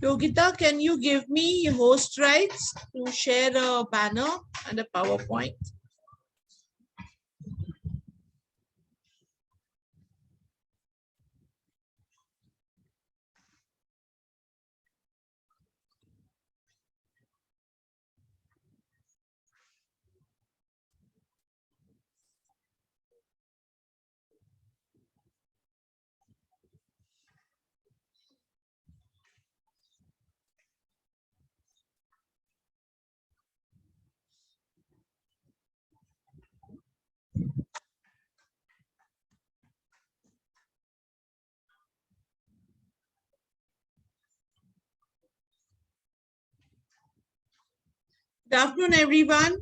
Yogita, can you give me host rights to share a banner and a PowerPoint? Good afternoon, everyone.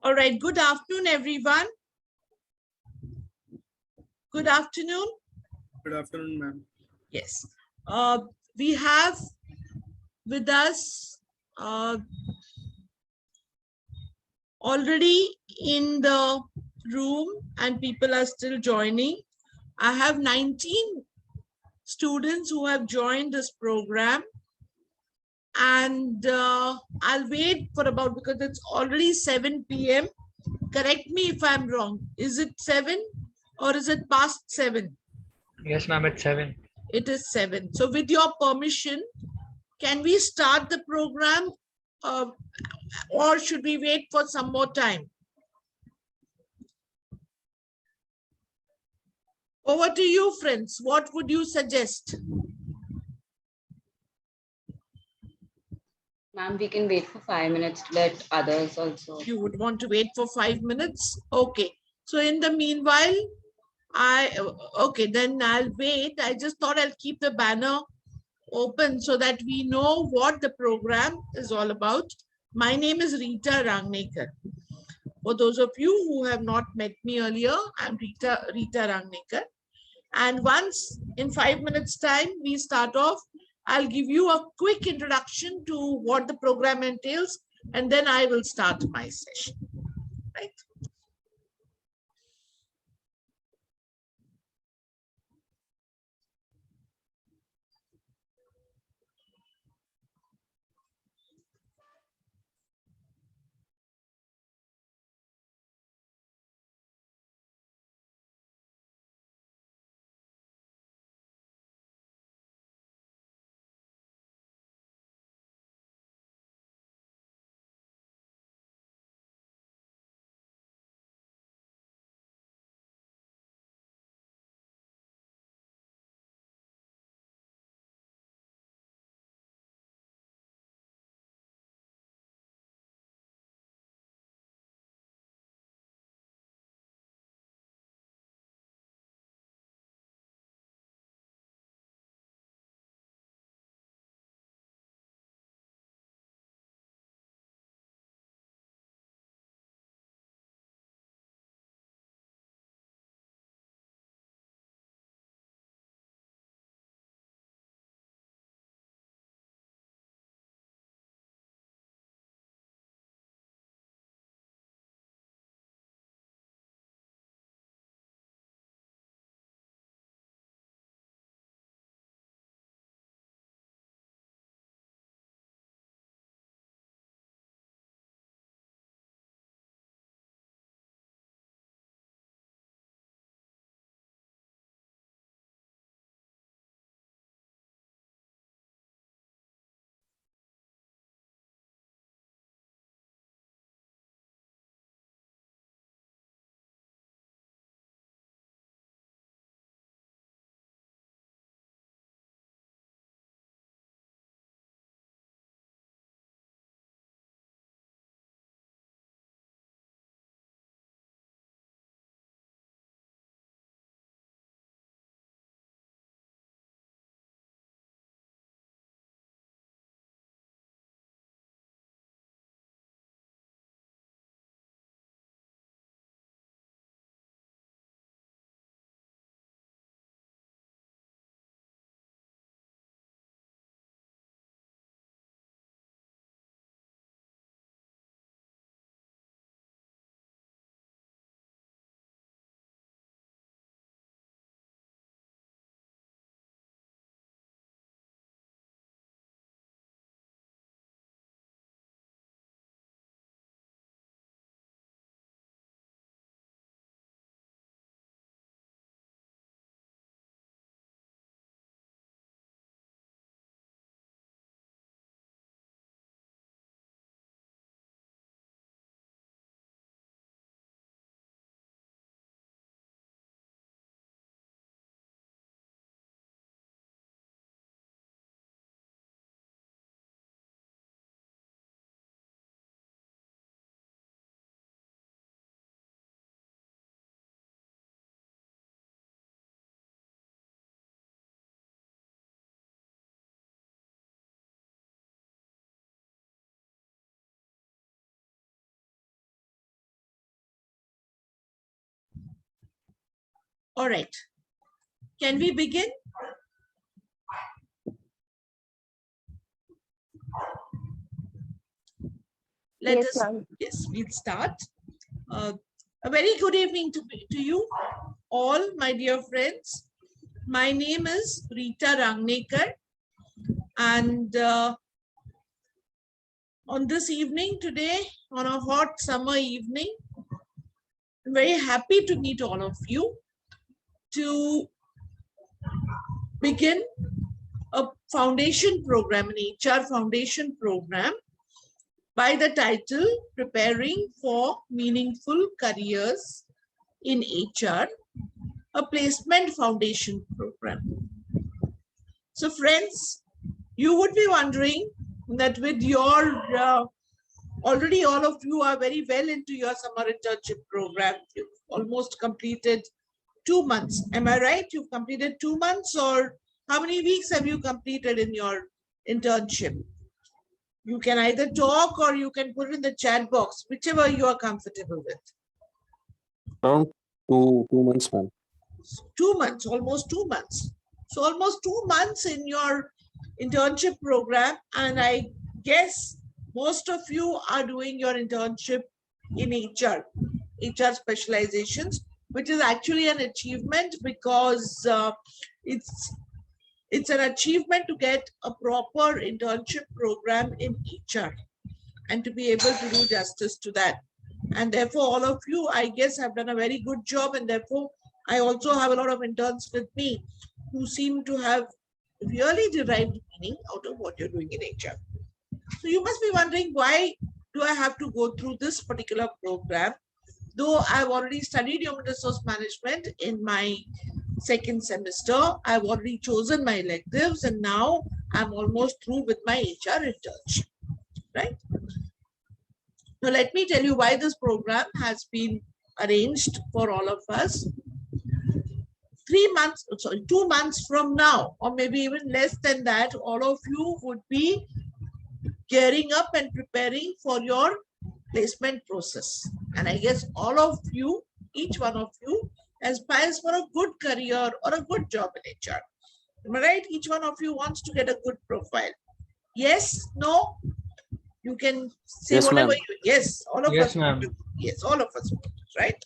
All right. Good afternoon, everyone. Good afternoon. Good afternoon, ma'am. Yes. We have with us already in the room, and people are still joining. I have 19 students who have joined this program, and I'll wait for about, because it's already 7 p.m. Correct me if I'm wrong. Is it 7 or is it past 7? Yes, ma'am, it's 7. It is 7. So with your permission, can we start the program or should we wait for some more time? Over to you, friends. What would you suggest? Ma'am, we can wait for 5 minutes to let others also. You would want to wait for 5 minutes? Okay. So in the meanwhile, okay, then I'll wait. I just thought I'll keep the banner open so that we know what the program is all about. My name is Rita Rangnekar. For those of you who have not met me earlier, I'm Rita Rangnekar. And once in 5 minutes time we start off, I'll give you a quick introduction to what the program entails, and then I will start my session. Right? All right. Can we begin? Yes, we'll start. A very good evening to you all, my dear friends. My name is Rita Rangnekar, and on this evening today, on a hot summer evening, I'm very happy to meet all of you to begin a foundation program, an HR foundation program by the title Preparing for Meaningful Careers in HR, a placement foundation program. So friends, you would be wondering that with your, already all of you are very well into your summer internship program. You've almost completed 2 months. Am I right? You've completed 2 months, or how many weeks have you completed in your internship? You can either talk or you can put it in the chat box, whichever you are comfortable with. Around two months, ma'am. 2 months, almost 2 months. So almost 2 months in your internship program, and I guess most of you are doing your internship in HR specializations, which is actually an achievement because it's an achievement to get a proper internship program in HR and to be able to do justice to that. And therefore, all of you, I guess, have done a very good job. And therefore, I also have a lot of interns with me who seem to have really derived meaning out of what you're doing in HR. So you must be wondering, why do I have to go through this particular program? Though I've already studied human resource management in my second semester, I've already chosen my electives, and now I'm almost through with my HR internship, right? Now, let me tell you why this program has been arranged for all of us. 2 months from now, or maybe even less than that, all of you would be gearing up and preparing for your placement process. And I guess all of you, each one of you, aspires for a good career or a good job in HR. Am I right? Each one of you wants to get a good profile. Yes? No? You can say Yes, whatever ma'am. you. Yes, all of Yes, us. ma'am. Yes, all of us, right?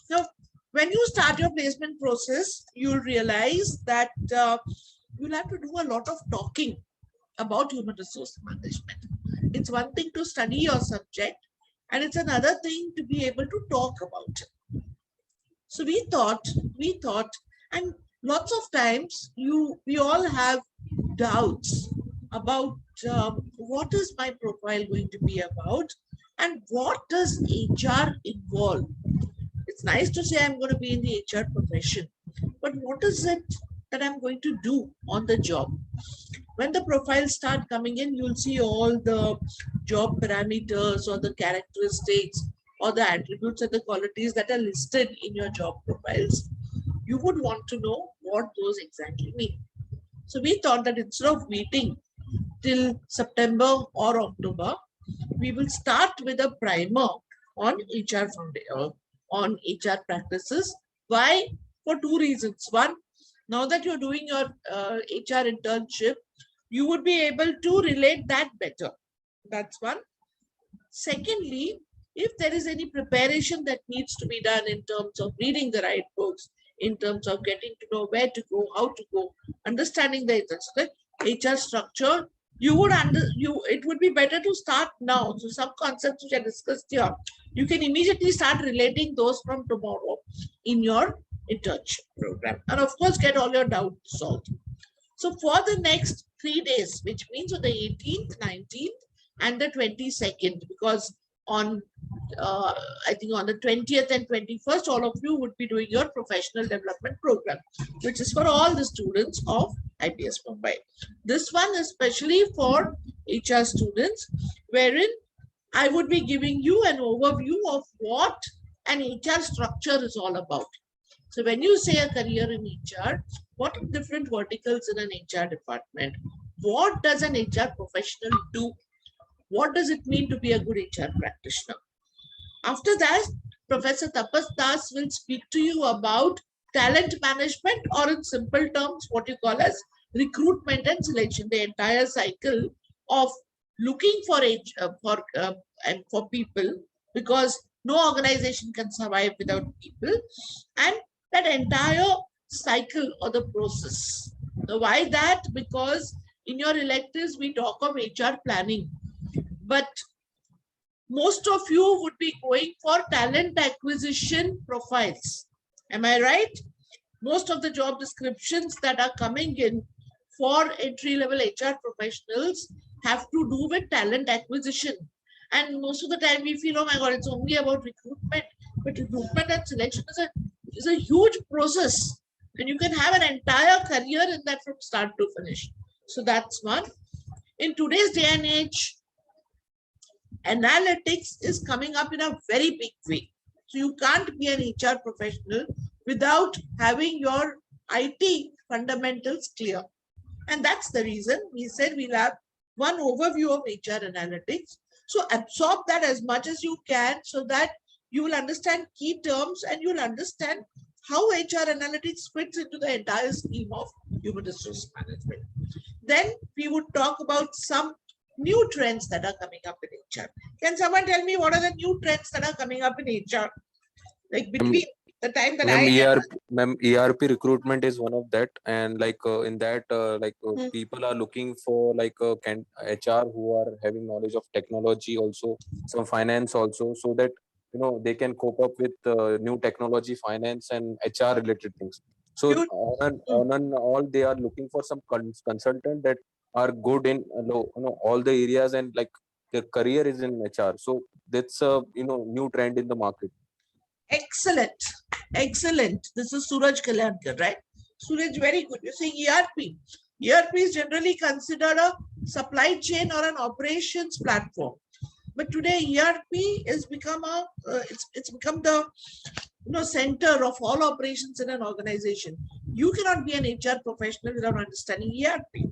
So when you start your placement process, you'll realize that you'll have to do a lot of talking about human resource management. It's one thing to study your subject, and it's another thing to be able to talk about it. So we thought, and lots of times we all have doubts about what is my profile going to be about, and what does HR involve. It's nice to say I'm going to be in the HR profession, but what is it that I'm going to do on the job? When the profiles start coming in, you'll see all the job parameters or the characteristics or the attributes and the qualities that are listed in your job profiles. You would want to know what those exactly mean. So we thought that instead of waiting till September or October, we will start with a primer on HR foundation, on HR practices. Why? For 2 reasons. One, now that you're doing your HR internship, you would be able to relate that better. That's one. Secondly, if there is any preparation that needs to be done in terms of reading the right books, in terms of getting to know where to go, how to go, understanding the HR structure, it would be better to start now. So some concepts which I discussed here, you can immediately start relating those from tomorrow in your internship program, and of course get all your doubts solved. So for the next 3 days, which means on the 18th, 19th, and the 22nd, because on I think on the 20th and 21st, all of you would be doing your professional development program, which is for all the students of IPS Mumbai. This one is especially for HR students, wherein I would be giving you an overview of what an HR structure is all about. So when you say a career in HR, what are different verticals in an HR department? What does an HR professional do? What does it mean to be a good HR practitioner? After that, Professor Tapas Das will speak to you about talent management, or in simple terms, what you call as recruitment and selection, the entire cycle of looking for and for people, because no organization can survive without people, and that entire cycle or the process. Now, why that? Because in your electives we talk of HR planning, but most of you would be going for talent acquisition profiles. Am I right? Most of the job descriptions that are coming in for entry-level HR professionals have to do with talent acquisition. And most of the time we feel, oh my God, it's only about recruitment. But recruitment and selection is a huge process. And you can have an entire career in that from start to finish. So that's one. In today's day and age, analytics is coming up in a very big way. So you can't be an HR professional without having your IT fundamentals clear. And that's the reason we said we'll have one overview of HR analytics. So absorb that as much as you can so that you will understand key terms and you'll understand how HR analytics fits into the entire scheme of human resource management. Then we would talk about some new trends that are coming up in HR. Can someone tell me what are the new trends that are coming up in HR? Like between the time that Ma'am, I ERP recruitment is one of that, and in that Hmm. people are looking for HR who are having knowledge of technology, also some finance also, so that they can cope up with new technology, finance, and HR related things. So you on and all, they are looking for some consultant that are good in all the areas, and like their career is in HR. So that's a new trend in the market. excellent, excellent. This is Suraj Kalyankar, right? Suraj, very good. You're saying ERP. ERP is generally considered a supply chain or an operations platform. But today ERP has become it's become the center of all operations in an organization. You cannot be an HR professional without understanding ERP.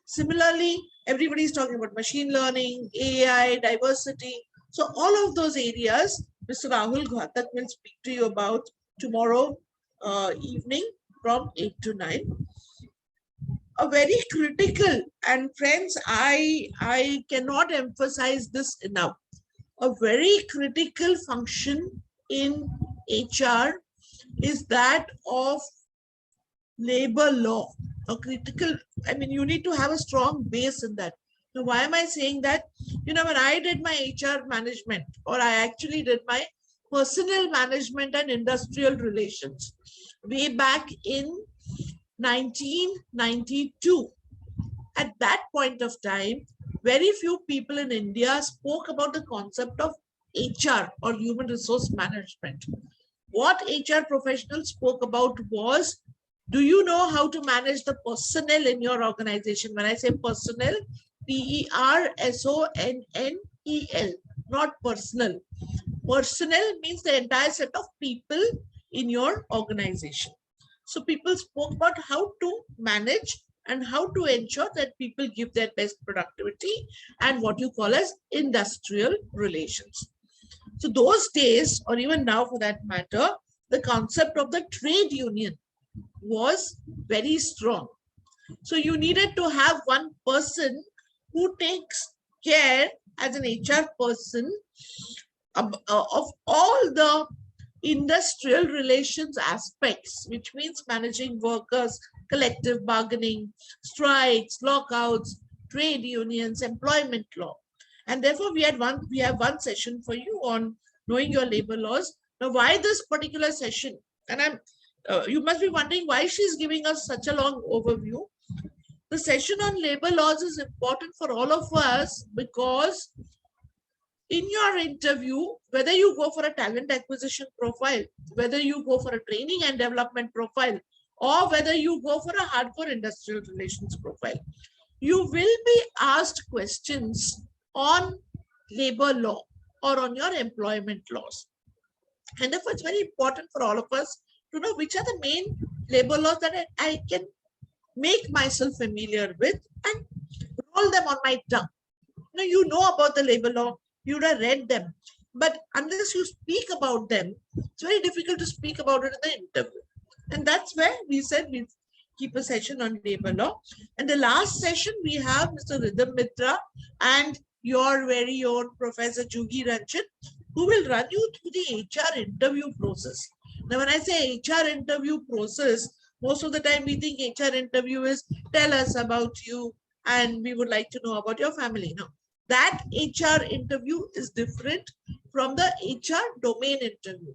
Similarly, everybody is talking about machine learning, AI, diversity. So all of those areas, Mr. Rahul Ghatak will speak to you about tomorrow evening from 8 to 9. A very critical, and friends, I cannot emphasize this enough. A very critical function in HR is that of labor law. A critical, I mean, you need to have a strong base in that. Now, why am I saying that? When I did my HR management, or I actually did my personnel management and industrial relations way back in 1992, at that point of time, very few people in India spoke about the concept of HR or human resource management. What HR professionals spoke about was, do you know how to manage the personnel in your organization? When I say personnel, PERSONNEL, not personal. Personnel means the entire set of people in your organization. So people spoke about how to manage and how to ensure that people give their best productivity and what you call as industrial relations. So those days, or even now for that matter, the concept of the trade union was very strong. So you needed to have one person who takes care as an HR person of all the industrial relations aspects, which means managing workers, collective bargaining, strikes, lockouts, trade unions, employment law. And therefore, we have one session for you on knowing your labor laws. Now, why this particular session? And you must be wondering why she's giving us such a long overview. The session on labor laws is important for all of us because in your interview, whether you go for a talent acquisition profile, whether you go for a training and development profile, or whether you go for a hardcore industrial relations profile, you will be asked questions on labor law or on your employment laws. And therefore, it's very important for all of us to know which are the main labor laws that I can make myself familiar with and roll them on my tongue. You know about the labor law, you would have read them, but unless you speak about them, it's very difficult to speak about it in the interview. And that's where we said we keep a session on labor law. And the last session we have Mr. Ridham Mitra and your very own Professor Jugi Ranjan, who will run you through the HR interview process. Now, when I say HR interview process, most of the time we think HR interview is tell us about you and we would like to know about your family. No, that HR interview is different from the HR domain interview.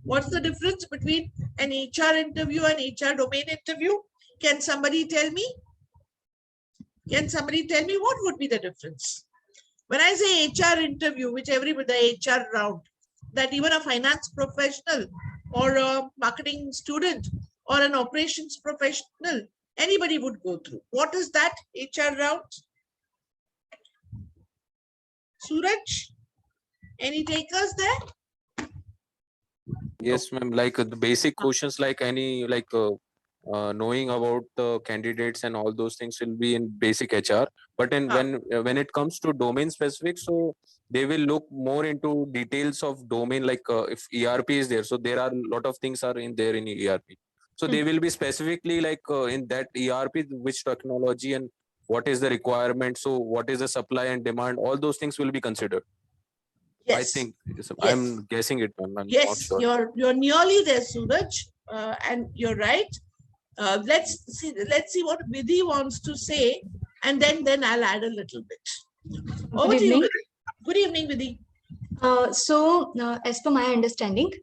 What's the difference between an HR interview and HR domain interview? Can somebody tell me? Can somebody tell me what would be the difference? When I say HR interview, which everybody, the HR round, that even a finance professional or a marketing student or an operations professional, anybody would go through. What is that HR round? Suraj, any takers there? Yes, ma'am. Like the basic questions, like any knowing about the candidates and all those things will be in basic HR. But in when it comes to domain specific, so they will look more into details of domain. Like if ERP is there, so there are a lot of things are in there in ERP. So they will be specifically like in that ERP, which technology and what is the requirement. So what is the supply and demand? All those things will be considered. I Yes. think Yes. I'm guessing it, ma'am. I'm not Yes, sure. you're nearly there, Suraj, and you're right. Let's see what Vidhi wants to say, and then I'll add a little bit. Over to you, evening. Vidhi. Good evening, Vidhi. As per my understanding,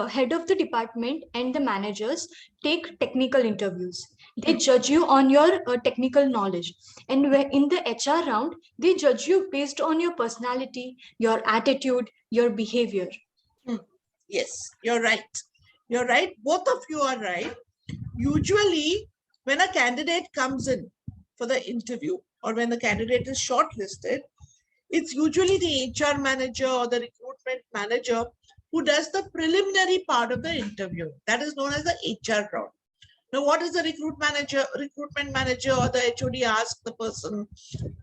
head of the department and the managers take technical interviews. They judge you on your technical knowledge. And in the HR round, they judge you based on your personality, your attitude, your behavior. Yes, you're right. You're right. Both of you are right. Usually, when a candidate comes in for the interview or when the candidate is shortlisted, it's usually the HR manager or the recruitment manager who does the preliminary part of the interview. That is known as the HR round. Now, what is the recruitment manager or the HOD ask the person,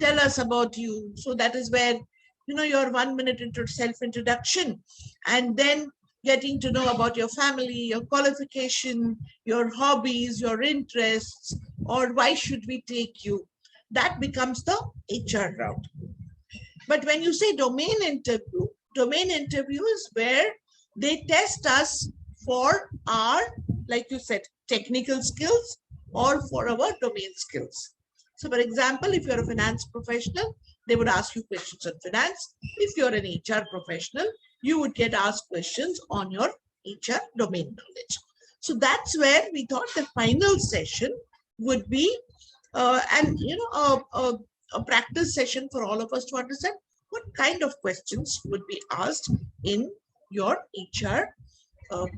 tell us about you. So that is where, your 1 minute into self-introduction and then getting to know about your family, your qualification, your hobbies, your interests, or why should we take you? That becomes the HR round. But when you say domain interview is where they test us for our, like you said, technical skills or for our domain skills. So for example, if you're a finance professional, they would ask you questions on finance. If you're an HR professional, you would get asked questions on your HR domain knowledge. So that's where we thought the final session would be, a practice session for all of us to understand what kind of questions would be asked in your HR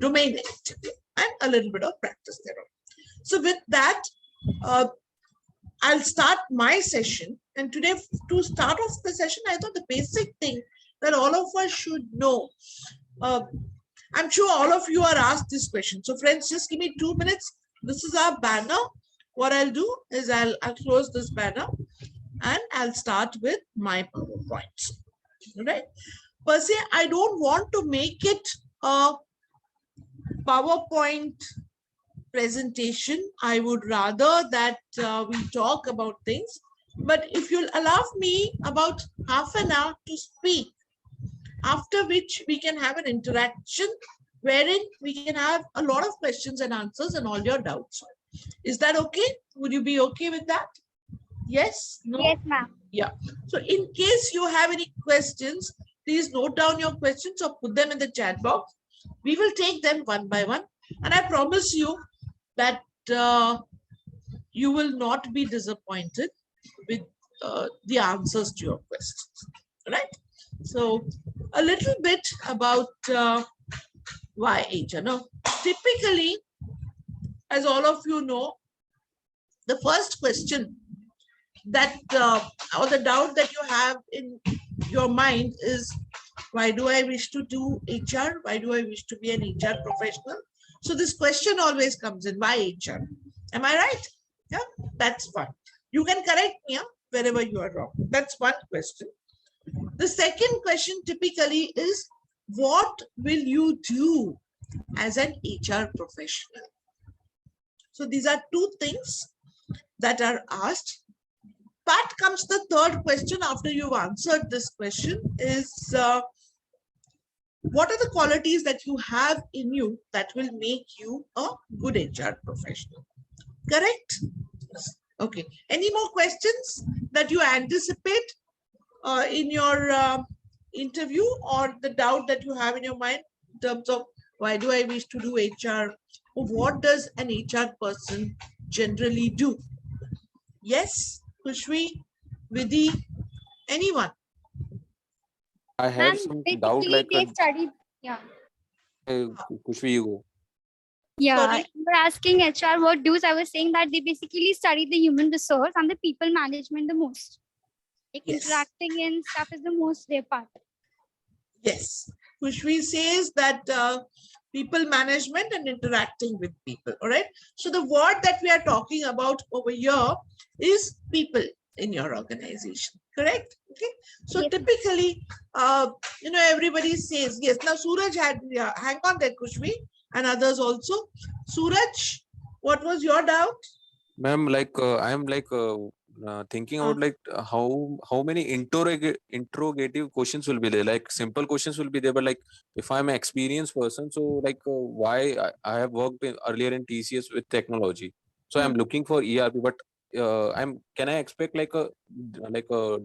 domain interview and a little bit of practice thereof. So with that, I'll start my session. And today, to start off the session, I thought the basic thing that all of us should know. I'm sure all of you are asked this question. So friends, just give me 2 minutes. This is our banner. What I'll do is I'll close this banner and I'll start with my PowerPoint. All right. Per se, I don't want to make it a PowerPoint presentation. I would rather that we talk about things. But if you'll allow me about half an hour to speak, after which we can have an interaction wherein we can have a lot of questions and answers and all your doubts. Is that okay? Would you be okay with that? Yes? No? Yes, ma'am. Yeah. So in case you have any questions, please note down your questions or put them in the chat box. We will take them one by one. And I promise you that you will not be disappointed with the answers to your questions. Right? So a little bit about why HR. Now, typically, as all of you know, the first question that or the doubt that you have in your mind is, why do I wish to do HR? Why do I wish to be an HR professional? So this question always comes in, why HR? Am I right? Yeah, that's fine. You can correct me wherever you are wrong. That's one question. The second question typically is, what will you do as an HR professional? So these are two things that are asked. Pat comes the third question after you've answered this question is, what are the qualities that you have in you that will make you a good HR professional? Correct? Okay. Any more questions that you anticipate in your interview, or the doubt that you have in your mind in terms of why do I wish to do HR? Or what does an HR person generally do? Yes, Kushvi, Vidhi, anyone? I have Ma'am, some doubt basically like they study. Yeah. Kushvi, you go. Yeah. Sorry? You were asking HR what do's. I was saying that they basically study the human resource and the people management the most. Like Yes. interacting and stuff is the most their part. Yes. Kushvi says that people management and interacting with people. All right. So the word that we are talking about over here is people in your organization. Correct? Okay. So Yes, ma'am. typically, everybody says yes. Now Suraj had, hang on there, Kushvi, and others also. Suraj, what was your doubt? Ma'am, like I'm like thinking about like how many interrogative questions will be there. Like simple questions will be there, but like if I'm an experienced person, so like why I have worked earlier in TCS with technology, so I'm looking for ERP, but can I expect like a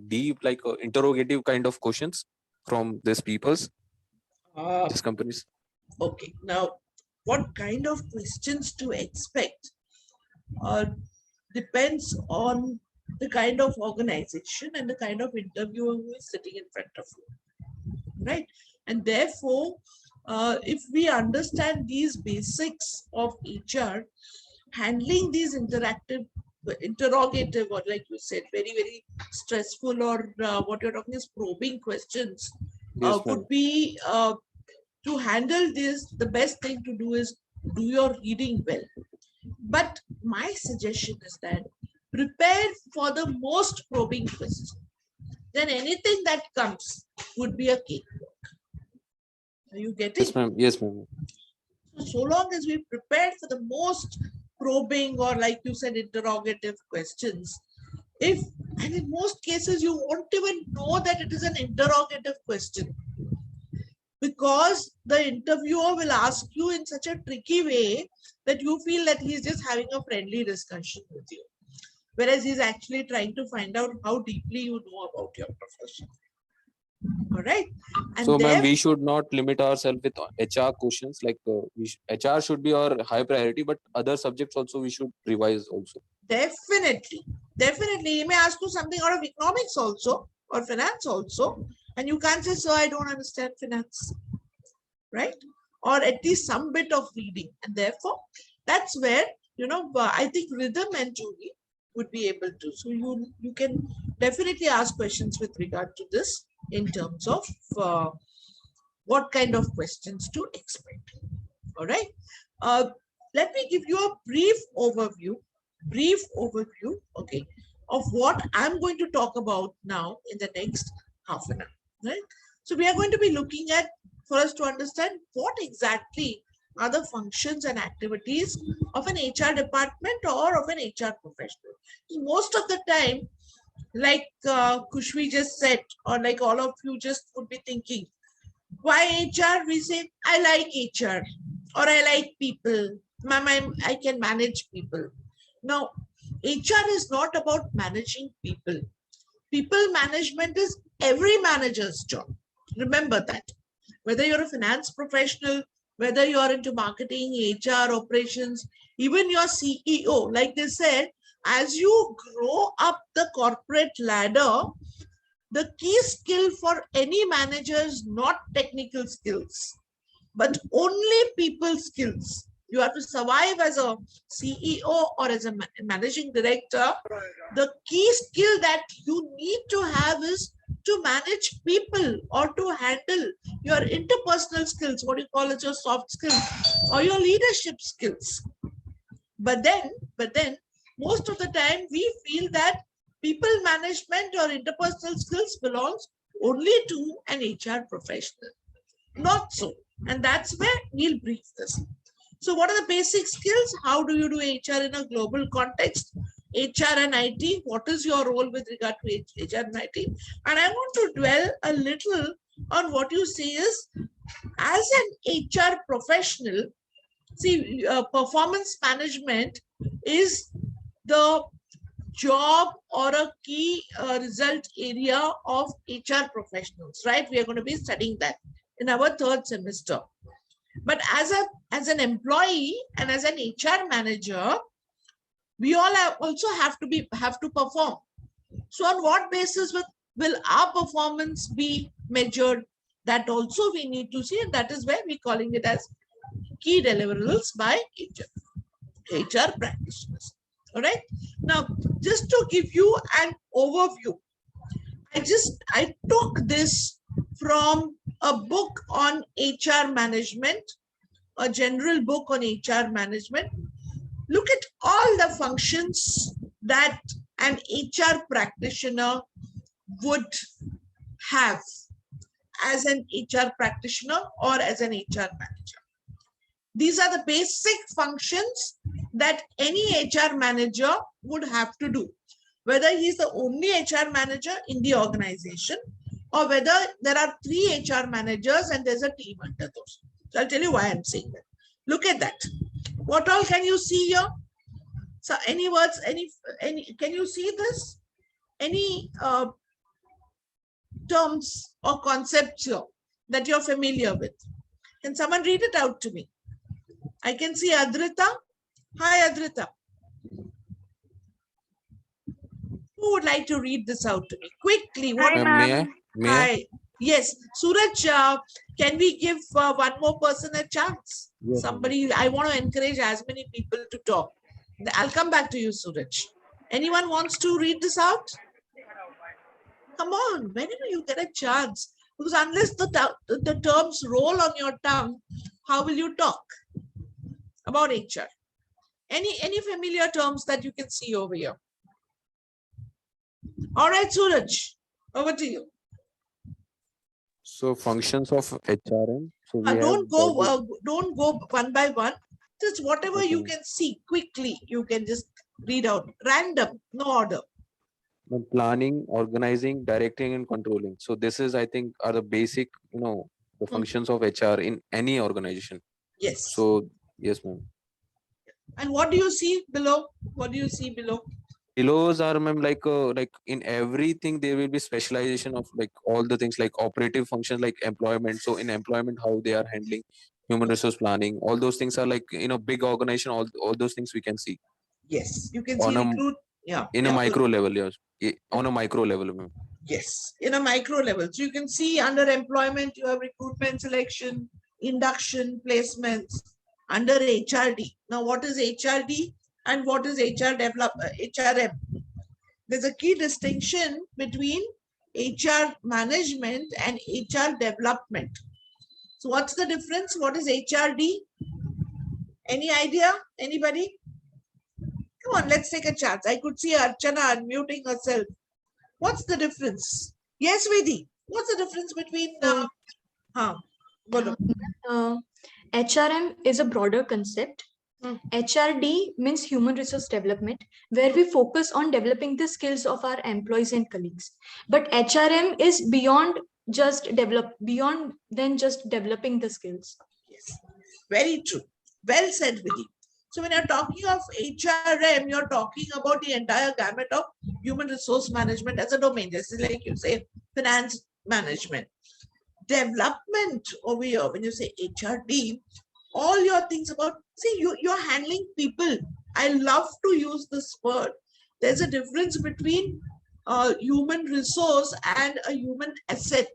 deep like interrogative kind of questions from these people's these companies? Okay. Now, what kind of questions to expect depends on the kind of organization and the kind of interviewer who is sitting in front of you, right? And therefore, if we understand these basics of HR, handling these interrogative, or like you said, very, very stressful, or what you're talking is probing questions, Yes, ma'am. would be to handle this, the best thing to do is do your reading well. But my suggestion is that prepare for the most probing question. Then anything that comes would be a cakewalk. Are you getting? Yes, ma'am. Yes, ma'am. So long as we prepared for the most probing, or like you said, interrogative questions, and in most cases you won't even know that it is an interrogative question, because the interviewer will ask you in such a tricky way that you feel that he's just having a friendly discussion with you, whereas he's actually trying to find out how deeply you know about your profession. All right. And So, ma'am, we should not limit ourselves with HR questions. Like HR should be our high priority, but other subjects also we should revise also. Definitely. He may ask you something out of economics also, or finance also, and you can't say, so I don't understand finance, right? Or at least some bit of reading. And therefore, that's where, I think Rhythm and Julie would be able to. So you can definitely ask questions with regard to this in terms of what kind of questions to expect. All right. Let me give you a brief overview, okay, of what I'm going to talk about now in the next half an hour, right? So we are going to be looking at, for us to understand what exactly are the functions and activities of an HR department or of an HR professional. Most of the time, like Kushvi just said, or like all of you just would be thinking, why HR? We say, I like HR, or I like people. I can manage people. Now, HR is not about managing people. People management is every manager's job. Remember that. Whether you're a finance professional, whether you're into marketing, HR, operations, even your CEO, like they said, as you grow up the corporate ladder, the key skill for any manager is not technical skills, but only people skills. You have to survive as a CEO or as a managing director. The key skill that you need to have is to manage people, or to handle your interpersonal skills, what you call it, your soft skills or your leadership skills. But then most of the time we feel that people management or interpersonal skills belongs only to an HR professional. Not so. And that's where we'll brief this. So what are the basic skills? How do you do HR in a global context? HR and IT, what is your role with regard to HR and IT? And I want to dwell a little on what you say is, as an HR professional, see, performance management is the job or a key result area of HR professionals, right? We are going to be studying that in our third semester. But as an employee and as an HR manager, we all also have to perform. So on what basis will our performance be measured? That also we need to see, and that is where we're calling it as key deliverables by HR practitioners. All right. Now, just to give you an overview, I took this from a book on HR management, a general book on HR management. Look at all the functions that an HR practitioner would have as an HR practitioner or as an HR manager. These are the basic functions that any HR manager would have to do, whether he's the only HR manager in the organization or whether there are 3 HR managers and there's a team under those. So I'll tell you why I'm saying that. Look at that. What all can you see here? So any words, any can you see this? Any terms or concepts here that you're familiar with? Can someone read it out to me? I can see Adrita. Hi, Adrita. Who would like to read this out to me? Quickly. What? May I? Hi. Yes. Suraj, can we give one more person a chance? Yes. Somebody, I want to encourage as many people to talk. I'll come back to you, Suraj. Anyone wants to read this out? Come on, whenever you get a chance. Because unless the terms roll on your tongue, how will you talk about HR? Any familiar terms that you can see over here? All right, Suraj, over to you. So functions of HRM. So we Don't have go one by one. Just whatever you Okay. can see quickly, you can just read out. Random, no order. planning, organizing, directing, and controlling. So this is, I think, are the basic, the functions of HR in any organization. Yes. So yes, ma'am. And what do you see below? What do you see below? Belows are, ma'am, like in everything there will be specialization of like all the things like operative functions like employment. So in employment, how they are handling human resource planning, all those things are like big organization. All those things we can see Yes, you can on see a recruit. Yeah. in a yeah, micro level. Yes, on a micro level, ma'am. Yes, in a micro level. So you can see under employment, you have recruitment, selection, induction, placements. Under HRD. Now, what is HRD and what is HRM? There's a key distinction between HR management and HR development. So what's the difference? What is HRD? Any idea? Anybody? Come on, let's take a chance. I could see Archana unmuting herself. What's the difference? Yes, Vidhi. What's the difference between bolo. HRM is a broader concept. HRD means human resource development, where we focus on developing the skills of our employees and colleagues. But HRM is beyond than just developing the skills. Yes, very true. Well said, Vidhi. So when you're talking of HRM, you're talking about the entire gamut of human resource management as a domain. Just like you say, finance management. Development over here, when you say HRD, all your things about, see, you're handling people. I love to use this word. There's a difference between human resource and a human asset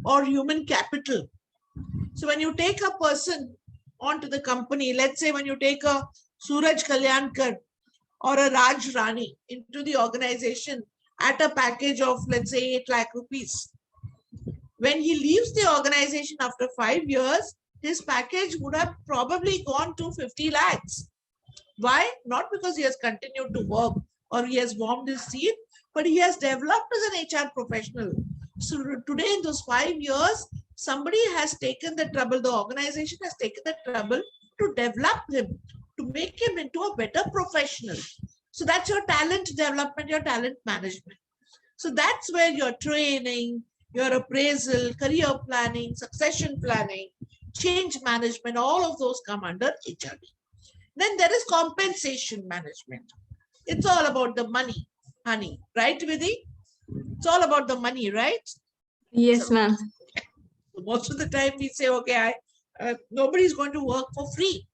or human capital. So when you take a person onto the company, let's say when you take a Suraj Kalyankar or a Raj Rani into the organization at a package of, let's say, 8 lakh rupees. When he leaves the organization after 5 years, his package would have probably gone to 50 lakhs. Why? Not because he has continued to work or he has warmed his seat, but he has developed as an HR professional. So today in those 5 years, somebody has taken the trouble, the organization has taken the trouble to develop him, to make him into a better professional. So that's your talent development, your talent management. So that's where your training, your appraisal, career planning, succession planning, change management, all of those come under HRD. Then there is compensation management. It's all about the money, honey, right, Vidhi? It's all about the money, right? Yes, ma'am. Most of the time we say, okay, nobody's going to work for free.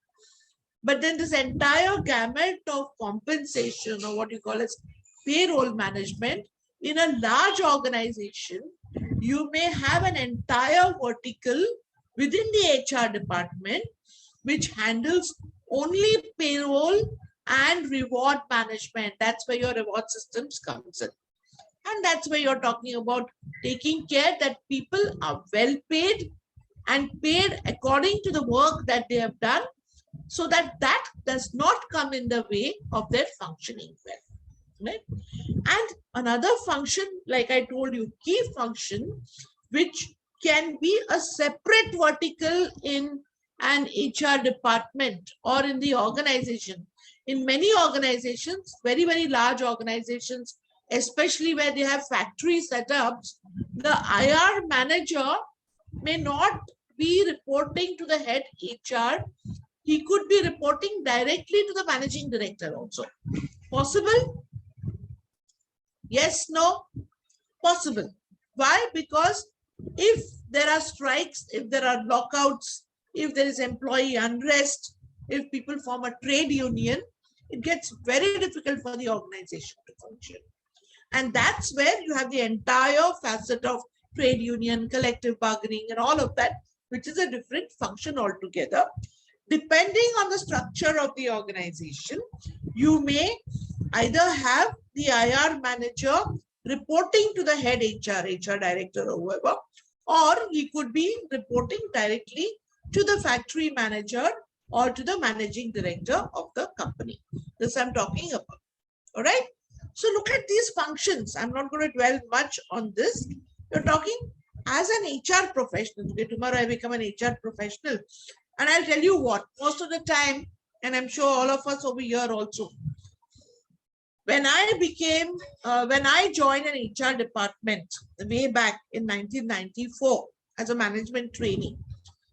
But then this entire gamut of compensation, or what you call as payroll management, in a large organization, you may have an entire vertical within the HR department which handles only payroll and reward management. That's where your reward systems comes in. And that's where you're talking about taking care that people are well paid and paid according to the work that they have done, so that that does not come in the way of their functioning well. Right? And another function, like I told you, key function, which can be a separate vertical in an HR department or in the organization. In many organizations, very, very large organizations, especially where they have factory setups, the IR manager may not be reporting to the head HR. He could be reporting directly to the managing director also. Possible? Yes, no? Possible. Why? Because if there are strikes, if there are lockouts, if there is employee unrest, if people form a trade union, it gets very difficult for the organization to function. And that's where you have the entire facet of trade union, collective bargaining, and all of that, which is a different function altogether. Depending on the structure of the organization, you may either have the IR manager reporting to the head HR director or whoever, or he could be reporting directly to the factory manager or to the managing director of the company. This I'm talking about. All right. So look at these functions. I'm not going to dwell much on this. You're talking as an HR professional. Okay, tomorrow I become an HR professional. And I'll tell you what, most of the time, and I'm sure all of us over here also, when I joined an HR department way back in 1994 as a management trainee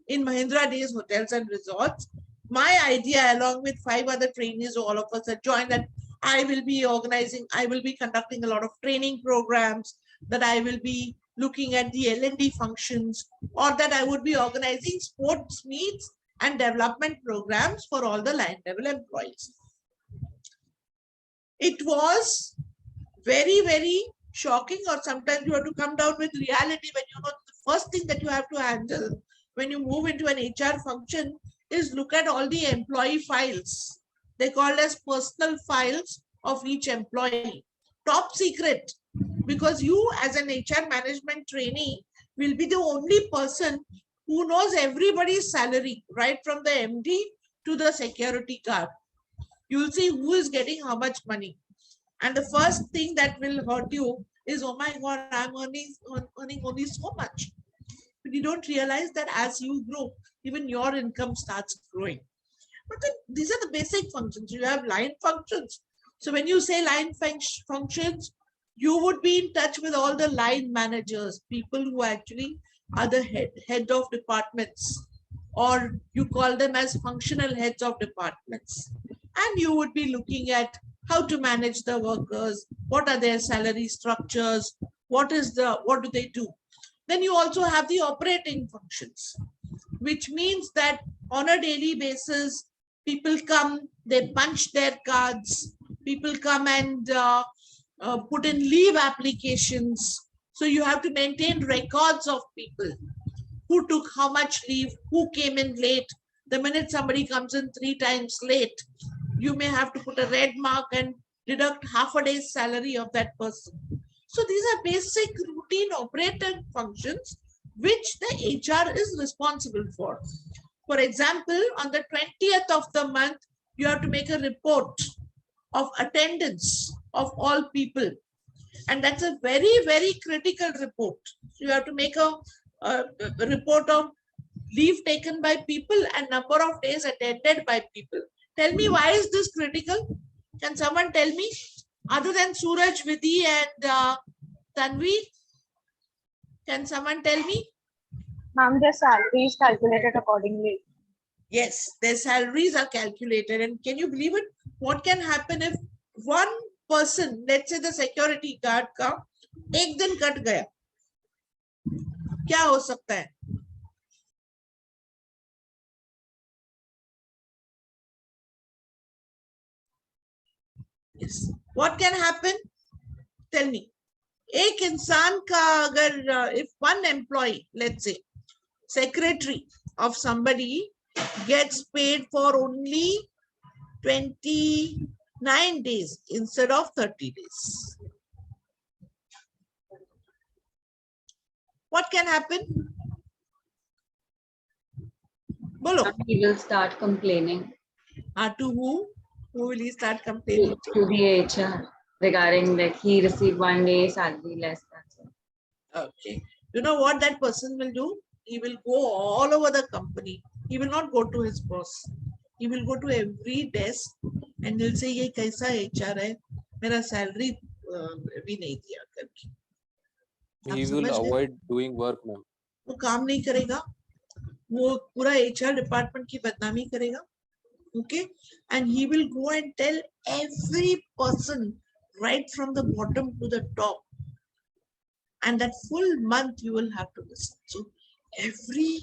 in Mahindra Days Hotels and Resorts, my idea, along with 5 other trainees, all of us had joined, that I will be conducting a lot of training programs, that I will be looking at the L&D functions, or that I would be organizing sports meets and development programs for all the line level employees. It was very, very shocking, or sometimes you have to come down with reality when you know the first thing that you have to handle when you move into an HR function is look at all the employee files. They called as personal files of each employee. Top secret, because you as an HR management trainee will be the only person who knows everybody's salary, right from the MD to the security guard. You'll see who is getting how much money. And the first thing that will hurt you is, oh my God, I'm earning only so much. But you don't realize that as you grow, even your income starts growing. But then these are the basic functions. You have line functions. So when you say line functions, you would be in touch with all the line managers, people who actually are the head of departments, or you call them as functional heads of departments. And you would be looking at how to manage the workers, what are their salary structures, what do they do. Then you also have the operating functions, which means that on a daily basis, people come, they punch their cards, people come and put in leave applications. So you have to maintain records of people who took how much leave, who came in late. The minute somebody comes in 3 times late, you may have to put a red mark and deduct half a day's salary of that person. So these are basic routine operating functions which the HR is responsible for. For example, on the 20th of the month, you have to make a report of attendance of all people. And that's a very, very critical report. You have to make a report of leave taken by people and number of days attended by people. Tell me, why is this critical? Can someone tell me? Other than Suraj, Vidhi and Tanvi, can someone tell me? Ma'am, their salary is calculated accordingly. Yes, their salaries are calculated. And can you believe it? What can happen if one person, let's say the security guard का एक दिन cut गया, क्या हो सकता है? Yes. What can happen? Tell me. एक इंसान का अगर if one employee, let's say secretary of somebody gets paid for only 29 days instead of 30 days. What can happen? Bolo. He will start complaining To who? Who will he start complaining to? to the HR regarding like he received 1 day salary less. That's it. Okay. You know what that person will do? He will go all over the company. He will not go to his boss. He will go to every desk and he'll say, "ये कैसा HR है? मेरा salary भी नहीं दिया करके." He आप will समझ गए? avoid doing work, ma'am. वो काम नहीं करेगा. वो पूरा HR department की बदनामी करेगा. Okay, and he will go and tell every person right from the bottom to the top. And that full month you will have to listen. So every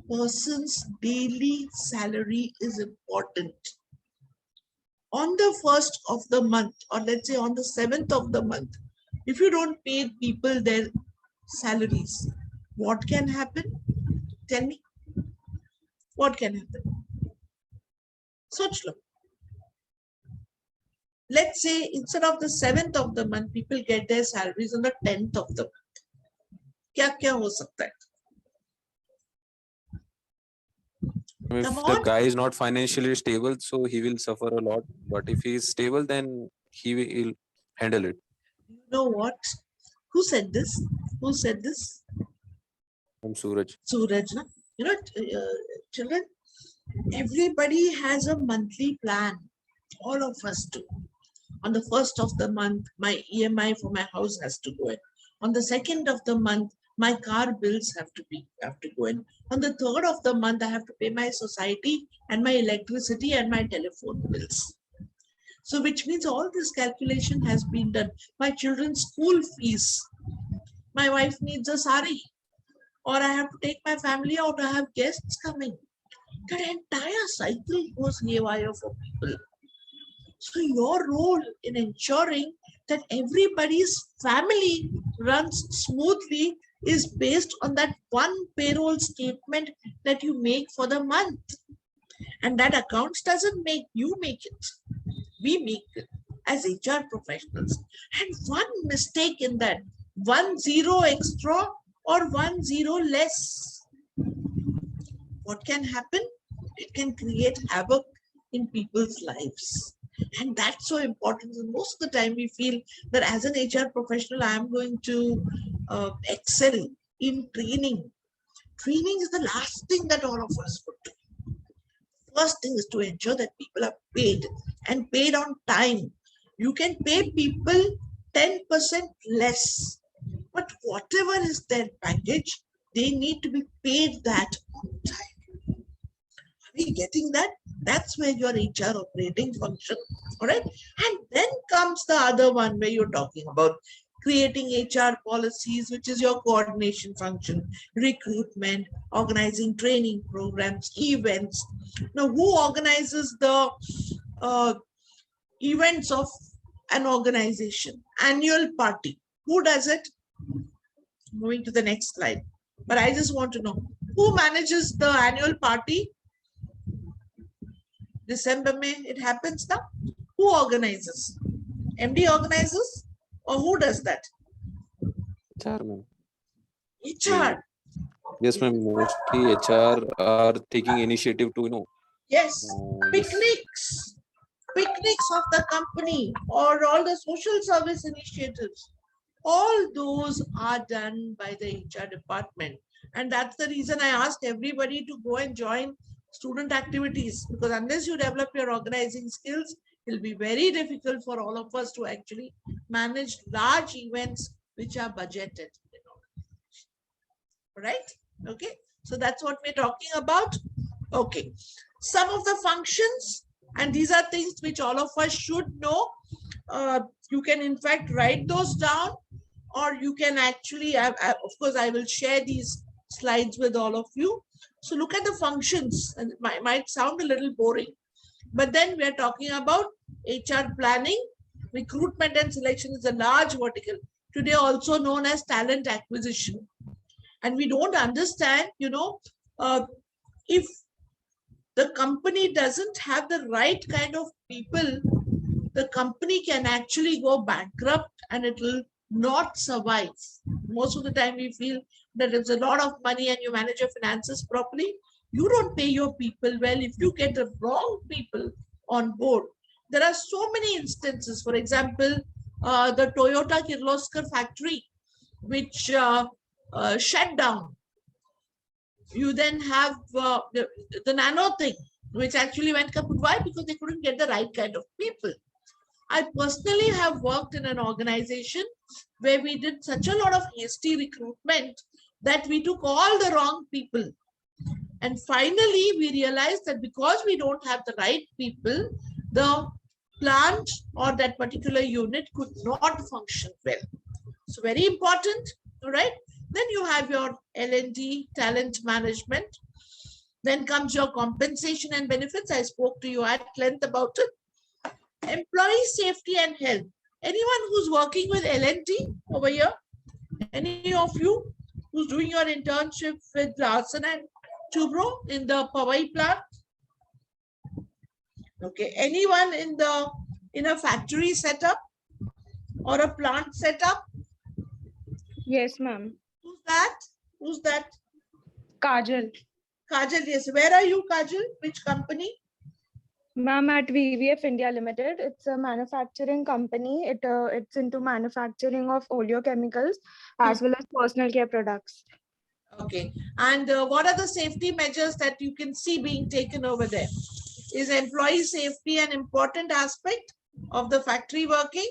person's daily salary is important. On the 1st of the month, or let's say on the 7th of the month, if you don't pay people their salaries, what can happen? Tell me. What can happen? Such look. Let's say instead of the 7th of the month, people get their salaries on the 10th of the month. क्या क्या हो सकता है? If Come the on. guy is not financially stable, so he will suffer a lot. But if he is stable, then he will handle it. You know what? Who said this? Who said this? I'm Suraj. Suraj, na? You know, children, everybody has a monthly plan. All of us do. On the 1st of the month, my EMI for my house has to go in. On the 2nd of the month, my car bills have to go in. On the 3rd of the month, I have to pay my society and my electricity and my telephone bills. So which means all this calculation has been done. My children's school fees. My wife needs a sari. Or I have to take my family out. I have guests coming. That entire cycle goes haywire for people. So your role in ensuring that everybody's family runs smoothly is based on that one payroll statement that you make for the month. And that accounts doesn't make you make it. We make it as HR professionals. And one mistake in that, 1 0 extra or 1 0 less. What can happen? It can create havoc in people's lives. And that's so important. And most of the time we feel that as an HR professional, I am going to excel in training. Training is the last thing that all of us would do. First thing is to ensure that people are paid and paid on time. You can pay people 10% less, but whatever is their package, they need to be paid that on time. Are we getting that? That's where your HR operating function, all right? And then comes the other one where you're talking about creating HR policies, which is your coordination function, recruitment, organizing training programs, events. Now, who organizes the events of an organization? Annual party. Who does it? Moving to the next slide. But I just want to know, who manages the annual party? December, May, it happens now. Who organizes? MD organizes? Or who does that? HR, ma'am. HR. Yes, ma'am. Mostly HR are taking initiative to, Yes. this- Picnics of the company or all the social service initiatives. All those are done by the HR department. And that's the reason I asked everybody to go and join student activities, because unless you develop your organizing skills, it'll be very difficult for all of us to actually manage large events which are budgeted. Right? Okay. So that's what we're talking about. Okay. Some of the functions, and these are things which all of us should know. You can in fact write those down, or you can actually, of course, I will share these slides with all of you. So look at the functions, and it might sound a little boring, but then we are talking about HR planning. Recruitment and selection is a large vertical, today also known as talent acquisition. And we don't understand, if the company doesn't have the right kind of people, the company can actually go bankrupt and it will not survive. Most of the time we feel that it's a lot of money and you manage your finances properly. You don't pay your people well if you get the wrong people on board. There are so many instances. For example, the Toyota Kirloskar factory, which shut down. You then have the nano thing, which actually went kaput. Why? Because they couldn't get the right kind of people. I personally have worked in an organization where we did such a lot of hasty recruitment that we took all the wrong people. And finally, we realized that because we don't have the right people, the plant or that particular unit could not function well. So very important, all right? Then you have your L&D, talent management. Then comes your compensation and benefits. I spoke to you at length about it. Employee safety and health. Anyone who's working with L&D over here? Any of you who's doing your internship with Larsen and Toubro in the Powai plant? Okay. Anyone in a factory setup or a plant setup? Yes, ma'am. Who's that? Who's that? Kajal. Kajal, yes. Where are you, Kajal? Which company? Ma'am, at VVF India Limited. It's a manufacturing company. It's into manufacturing of oleochemicals as well as personal care products. Okay. And what are the safety measures that you can see being taken over there? Is employee safety an important aspect of the factory working?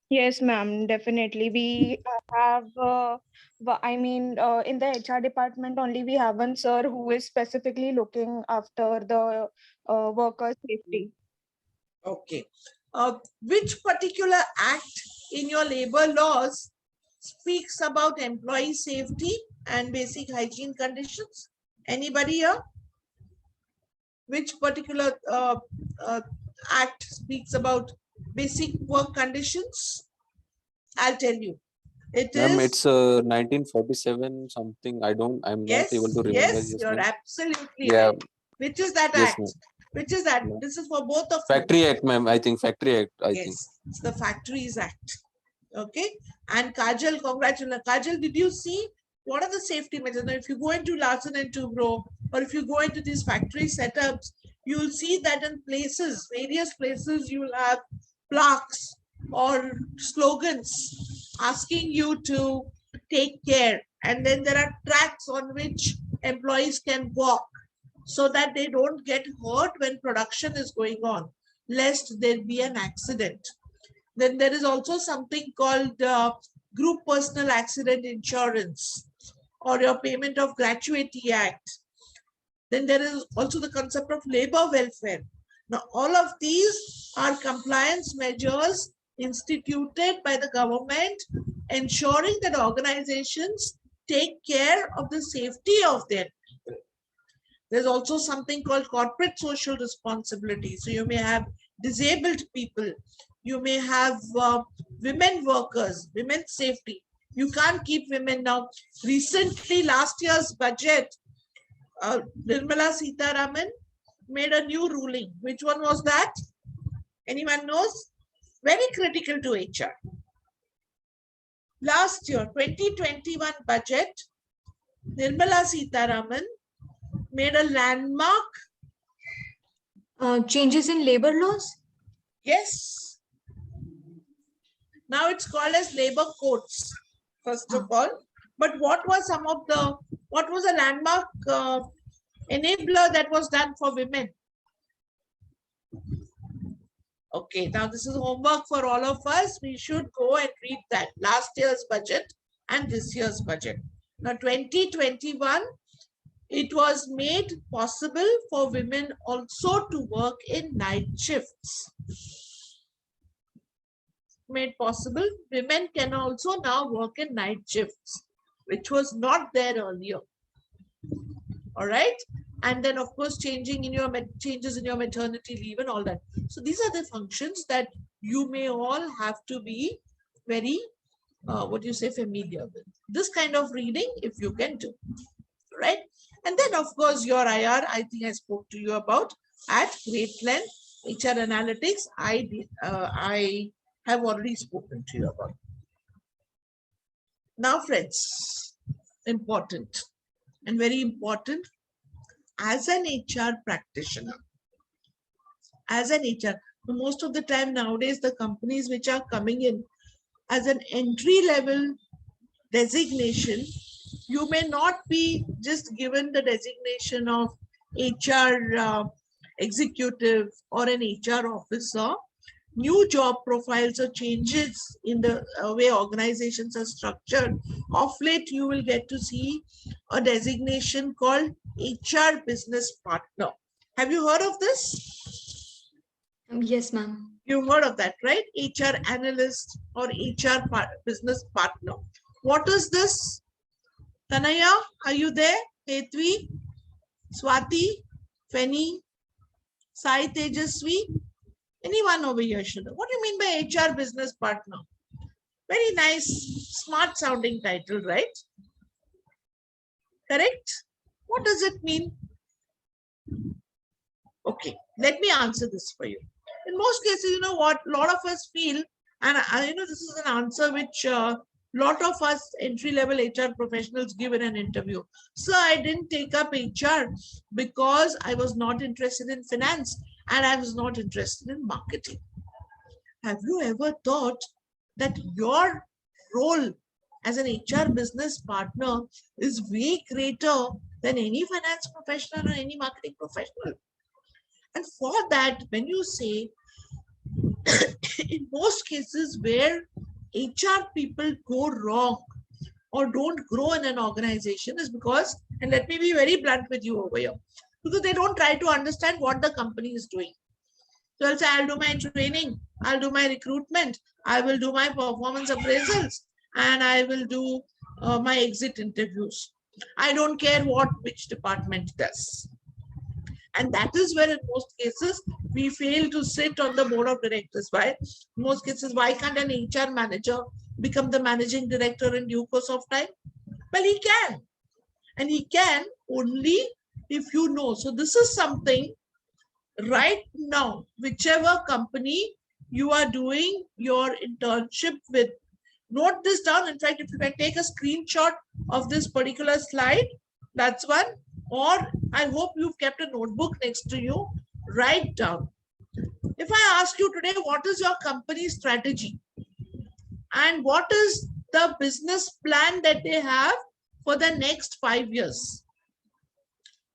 Yes, ma'am, definitely. We have, in the HR department only, we have one sir who is specifically looking after the worker safety. Okay. Which particular act in your labor laws speaks about employee safety and basic hygiene conditions? Anybody here? Which particular act speaks about basic work conditions? I'll tell you. It Ma'am, is. it's 1947 something. I'm not able to remember. Yes, you're ma'am. absolutely Yeah. right. Which is that Yes, act? ma'am. Which is that? Ma'am. This is for both of you. Factory Act, ma'am. I think Factory Act. I think. Yes, it's the Factories Act. Okay. And Kajal, congratulations. Kajal, did you see what are the safety measures? Now, if you go into Larsen and Toubro, or if you go into these factory setups, you'll see that in places, various places, you will have plaques or slogans asking you to take care. And then there are tracks on which employees can walk so that they don't get hurt when production is going on, lest there be an accident. Then there is also something called Group Personal Accident Insurance or your Payment of Gratuity Act. Then there is also the concept of labor welfare. Now, all of these are compliance measures instituted by the government, ensuring that organizations take care of the safety of their people. There's also something called corporate social responsibility. So you may have disabled people. You may have women workers, women's safety. You can't keep women now. Recently, last year's budget, Nirmala Sitharaman made a new ruling. Which one was that? Anyone knows? Very critical to HR. Last year, 2021 budget, Nirmala Sitharaman made a landmark. Changes in labor laws? Yes. Now it's called as labor codes, first of all. But what was a landmark enabler that was done for women? Okay, now this is homework for all of us. We should go and read that last year's budget and this year's budget. Now 2021, it was made possible for women also to work in night shifts. Made possible, women can also now work in night shifts, which was not there earlier. All right. And then, of course, changes in your maternity leave and all that. So these are the functions that you may all have to be very, familiar with. This kind of reading, if you can do, right? And then, of course, your IR, I think I spoke to you about at great length. HR analytics, I have already spoken to you about. Now, friends, important and very important, as an HR practitioner, most of the time nowadays, the companies which are coming in as an entry level designation, you may not be just given the designation of HR executive or an HR officer. New job profiles or changes in the way organizations are structured. Of late, you will get to see a designation called HR business partner. Have you heard of this? Yes, ma'am. You've heard of that, right? HR analyst or HR business partner. What is this? Tanaya, are you there? Hetvi, Swati, Feni, Sai Tejasvi? Anyone over here should know. What do you mean by HR business partner? Very nice, smart sounding title, right? Correct? What does it mean? Okay, let me answer this for you. In most cases, you know what, a lot of us feel, and this is an answer which lot of us entry-level HR professionals give in an interview. So I didn't take up HR because I was not interested in finance and I was not interested in marketing. Have you ever thought that your role as an HR business partner is way greater than any finance professional or any marketing professional? And for that, when you say, in most cases where HR people go wrong or don't grow in an organization is because, and let me be very blunt with you over here, because they don't try to understand what the company is doing. So I'll say, I'll do my training, I'll do my recruitment, I will do my performance appraisals, and I will do my exit interviews. I don't care which department does. And that is where in most cases, we fail to sit on the board of directors. Why? In most cases, why can't an HR manager become the managing director in due course of time? Well, he can. And he can only if you know. So this is something right now, whichever company you are doing your internship with, note this down. In fact, if you can take a screenshot of this particular slide, that's one. Or I hope you've kept a notebook next to you. Write down. If I ask you today, what is your company's strategy? And what is the business plan that they have for the next 5 years?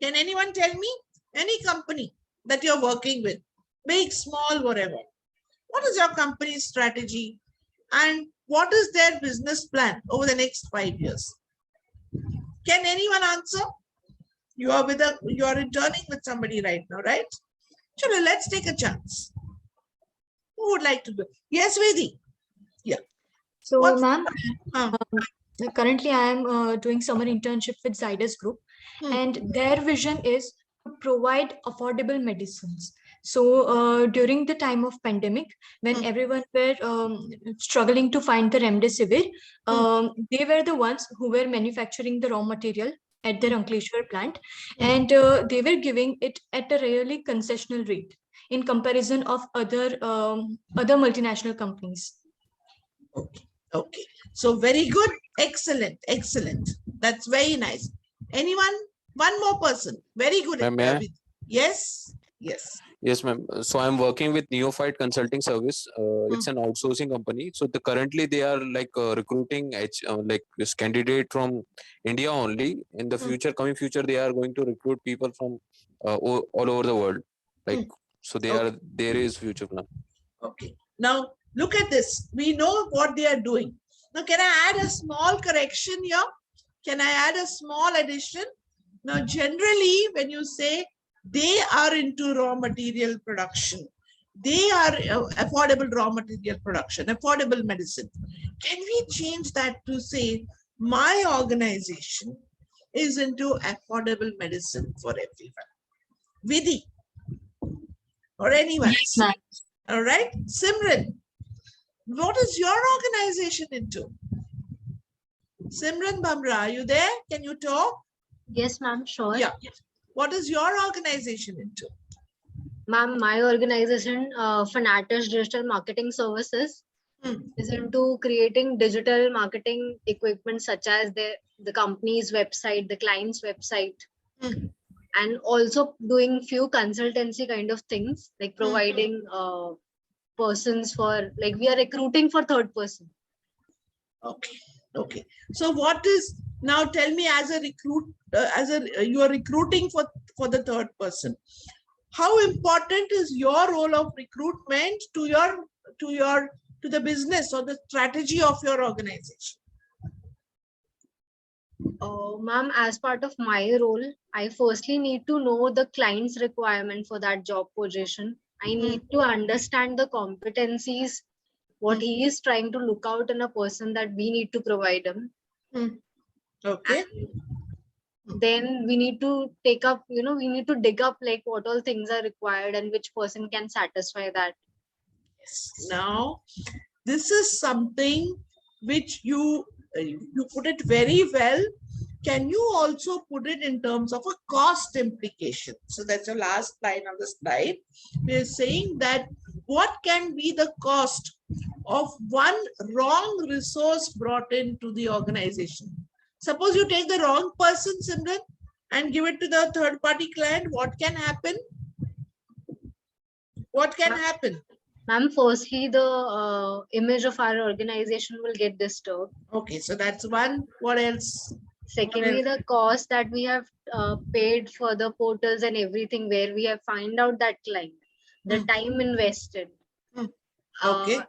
Can anyone tell me? Any company that you're working with, big, small, whatever. What is your company's strategy? And what is their business plan over the next 5 years? Can anyone answer? You are interning with somebody right now, right? Sure, let's take a chance. Who would like to do? Yes, Vedi. Yeah. So, What's- ma'am, Huh. currently I am doing summer internship with Zydus Group, and their vision is to provide affordable medicines. So during the time of pandemic, when everyone were struggling to find the remdesivir, they were the ones who were manufacturing the raw material at their Ankleshwar plant, and they were giving it at a really concessional rate in comparison of other multinational companies. Okay. So very good. Excellent. Excellent. That's very nice. Anyone? One more person. Very good. Ma'am, may I? Yes. Yes. Yes, ma'am. So I'm working with Neophyte Consulting Service. It's an outsourcing company. So currently they are like recruiting like this candidate from India only. In the future, coming future, they are going to recruit people from all over the world. Like so, there is future plan. Okay. Now look at this. We know what they are doing. Now, can I add a small correction here? Can I add a small addition? Now, generally, when you say they are into raw material production, they are affordable raw material production, affordable medicine. Can we change that to say my organization is into affordable medicine for everyone? Vidhi or anyone? Yes, ma'am. All right. Simran, what is your organization into? Simran Bhamra, are you there? Can you talk? Yes, ma'am, sure. Yeah. What is your organization into? Ma'am, my organization, Fanatics Digital Marketing Services, is into creating digital marketing equipment such as the company's website, the client's website, and also doing few consultancy kind of things, like providing persons for, like we are recruiting for third person. Okay. Okay. So what is, now tell me, as a recruit, you are recruiting for the third person. How important is your role of recruitment to the business or the strategy of your organization? Ma'am, as part of my role, I firstly need to know the client's requirement for that job position. I need to understand the competencies, what he is trying to look out in a person that we need to provide him. Okay. And then we need to take up, we need to dig up like what all things are required and which person can satisfy that. Yes. Now, this is something which you put it very well. Can you also put it in terms of a cost implication? So that's the last line on the slide. We are saying that what can be the cost of one wrong resource brought into the organization? Suppose you take the wrong person, Simran, and give it to the third party client. What can happen? What can happen? Ma'am, firstly, the image of our organization will get disturbed. Okay, so that's one. What else? Secondly, the cost that we have paid for the portals and everything, where we have find out that client, the time invested, Okay.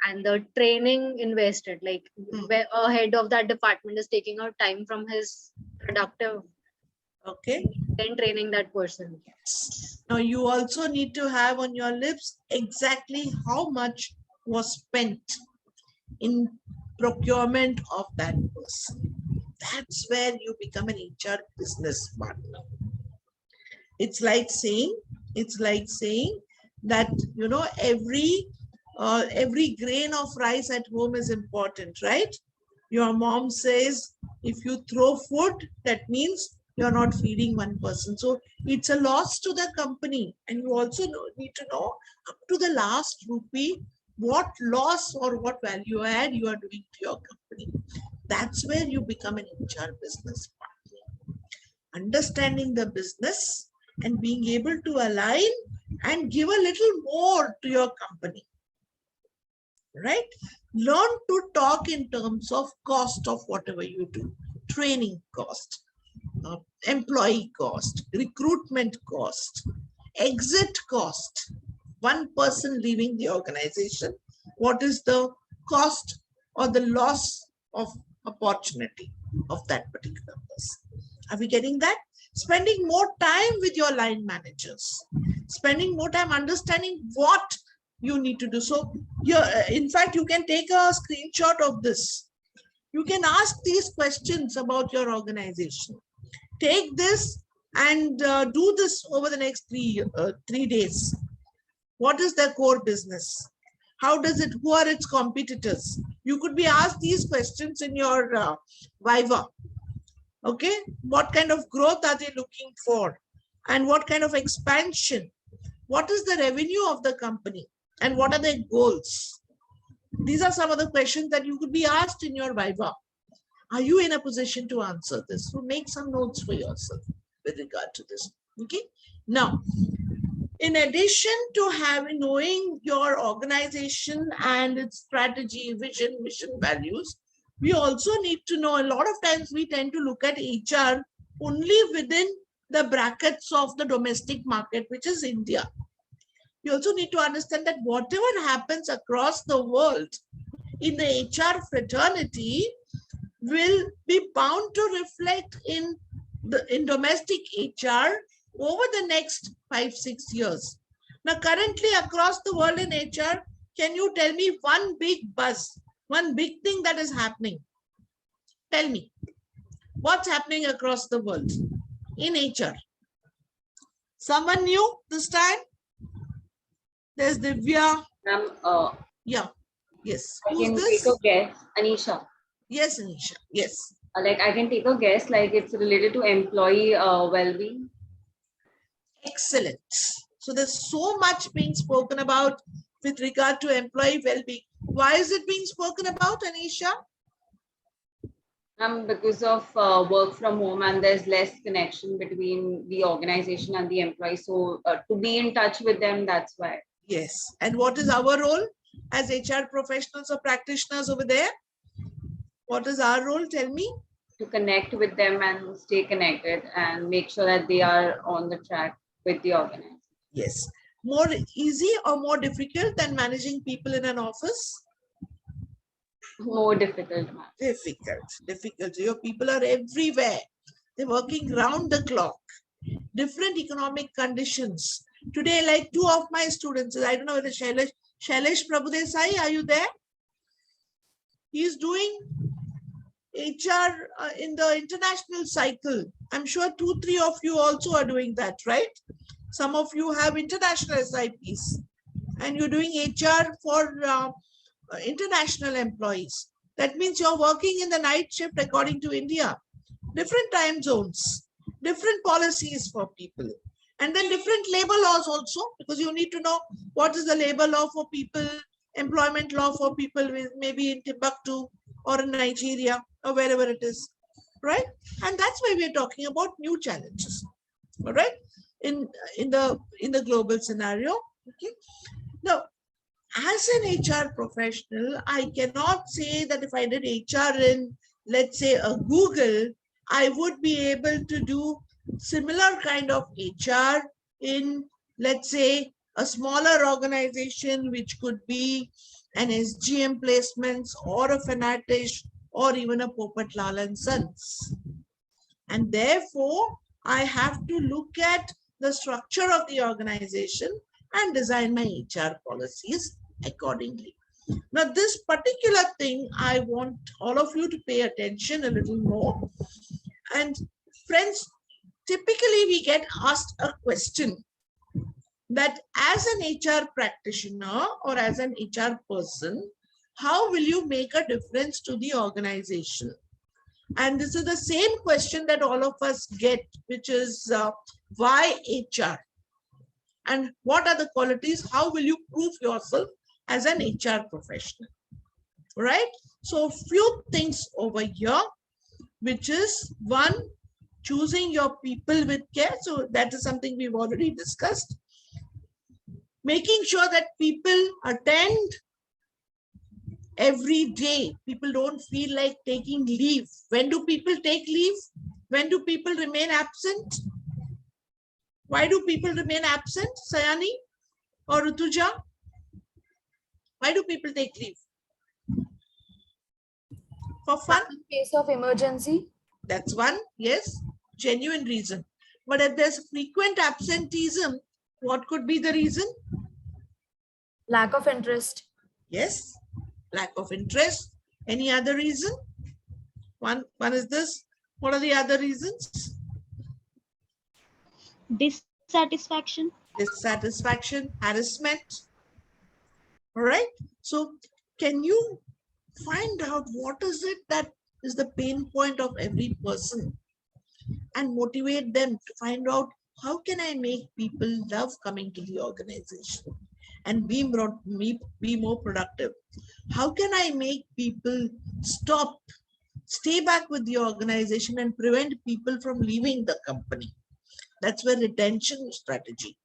and the training invested, like where a head of that department is taking out time from his productive, then training that person. Now you also need to have on your lips exactly how much was spent in procurement of that person. That's where you become an HR business partner. It's like saying that, you know, every grain of rice at home is important, right? Your mom says if you throw food, that means you're not feeding one person. So it's a loss to the company. And you also need to know up to the last rupee what loss or what value add you are doing to your company. That's where you become an HR business partner. Understanding the business and being able to align and give a little more to your company. Right? Learn to talk in terms of cost of whatever you do. Training cost, employee cost, recruitment cost, exit cost. One person leaving the organization, what is the cost or the loss of opportunity of that particular person? Are we getting that? Spending more time with your line managers, spending more time understanding what you need to do. So in fact, you can take a screenshot of this. You can ask these questions about your organization. Take this and do this over the next 3 days. What is their core business? How does it, who are its competitors? You could be asked these questions in your Viva. Okay, what kind of growth are they looking for? And what kind of expansion? What is the revenue of the company? And what are their goals? These are some of the questions that you could be asked in your Viva. Are you in a position to answer this? So make some notes for yourself with regard to this. Okay. Now, in addition to knowing your organization and its strategy, vision, mission, values, we also need to know, a lot of times we tend to look at HR only within the brackets of the domestic market, which is India. You also need to understand that whatever happens across the world in the HR fraternity will be bound to reflect in domestic HR over the next 5-6 years. Now, currently across the world in HR, can you tell me one big buzz, one big thing that is happening? Tell me, what's happening across the world in HR? Someone new this time? There's Divya. Yeah. Yes. I Who's can this? take a guess. Anisha. Yes, Anisha. Yes. Like I can take a guess, like it's related to employee well-being. Excellent. So there's so much being spoken about with regard to employee well-being. Why is it being spoken about, Anisha? Because of work from home, and there's less connection between the organization and the employee. So to be in touch with them, that's why. Yes. And what is our role as HR professionals or practitioners over there? What is our role? Tell me. To connect with them and stay connected and make sure that they are on the track with the organization. Yes. More easy or more difficult than managing people in an office? More difficult. Difficult. Your people are everywhere. They're working round the clock. Different economic conditions. Today, like 2 of my students, I don't know whether Shailesh Prabhudesai, are you there? He's doing HR in the international cycle. I'm sure 2-3 of you also are doing that, right? Some of you have international SIPs and you're doing HR for international employees. That means you're working in the night shift according to India. Different time zones, different policies for people. And then different labor laws also, because you need to know what is the labor law for people, employment law for people with maybe in Timbuktu or in Nigeria or wherever it is, right? And that's why we're talking about new challenges, all right? In the global scenario, okay? Now, as an HR professional, I cannot say that if I did HR in, let's say, a Google, I would be able to do similar kind of HR in, let's say, a smaller organization, which could be an SGM Placements or a Fanatish or even a Popat Lal & Sons. And therefore, I have to look at the structure of the organization and design my HR policies accordingly. Now, this particular thing, I want all of you to pay attention a little more. And friends, typically we get asked a question that as an HR practitioner or as an HR person, how will you make a difference to the organization? And this is the same question that all of us get, which is why HR? And what are the qualities? How will you prove yourself as an HR professional? Right? So a few things over here, which is one, choosing your people with care. So that is something we've already discussed. Making sure that people attend every day. People don't feel like taking leave. When do people take leave? When do people remain absent? Why do people remain absent, Sayani or Rutuja? Why do people take leave? For fun? In case of emergency. That's one, yes, genuine reason. But if there's frequent absenteeism, what could be the reason? Lack of interest. Yes, lack of interest. Any other reason? One is this. What are the other reasons? Dissatisfaction. Dissatisfaction, harassment. All right. So can you find out what is it that is the pain point of every person and motivate them to find out how can I make people love coming to the organization and be more productive? How can I make people stay back with the organization and prevent people from leaving the company? That's where retention strategy.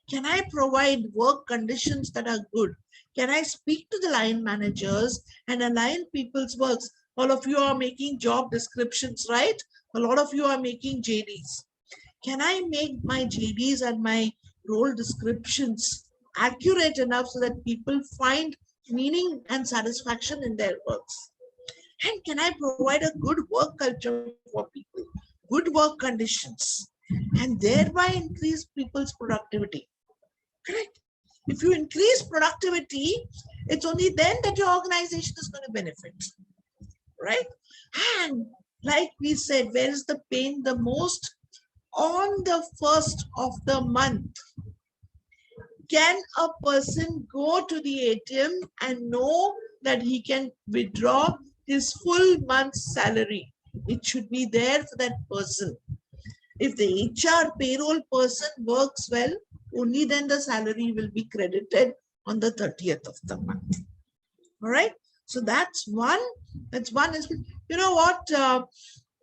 Can I provide work conditions that are good? Can I speak to the line managers and align people's works? All of you are making job descriptions, right? A lot of you are making JDs. Can I make my JDs and my role descriptions accurate enough so that people find meaning and satisfaction in their works? And can I provide a good work culture for people, good work conditions, and thereby increase people's productivity? Correct. If you increase productivity, it's only then that your organization is going to benefit, right? And like we said, where is the pain the most? On the first of the month, can a person go to the ATM and know that he can withdraw his full month's salary? It should be there for that person. If the HR payroll person works well, only then the salary will be credited on the 30th of the month. All right. So that's one. That's one. You know what?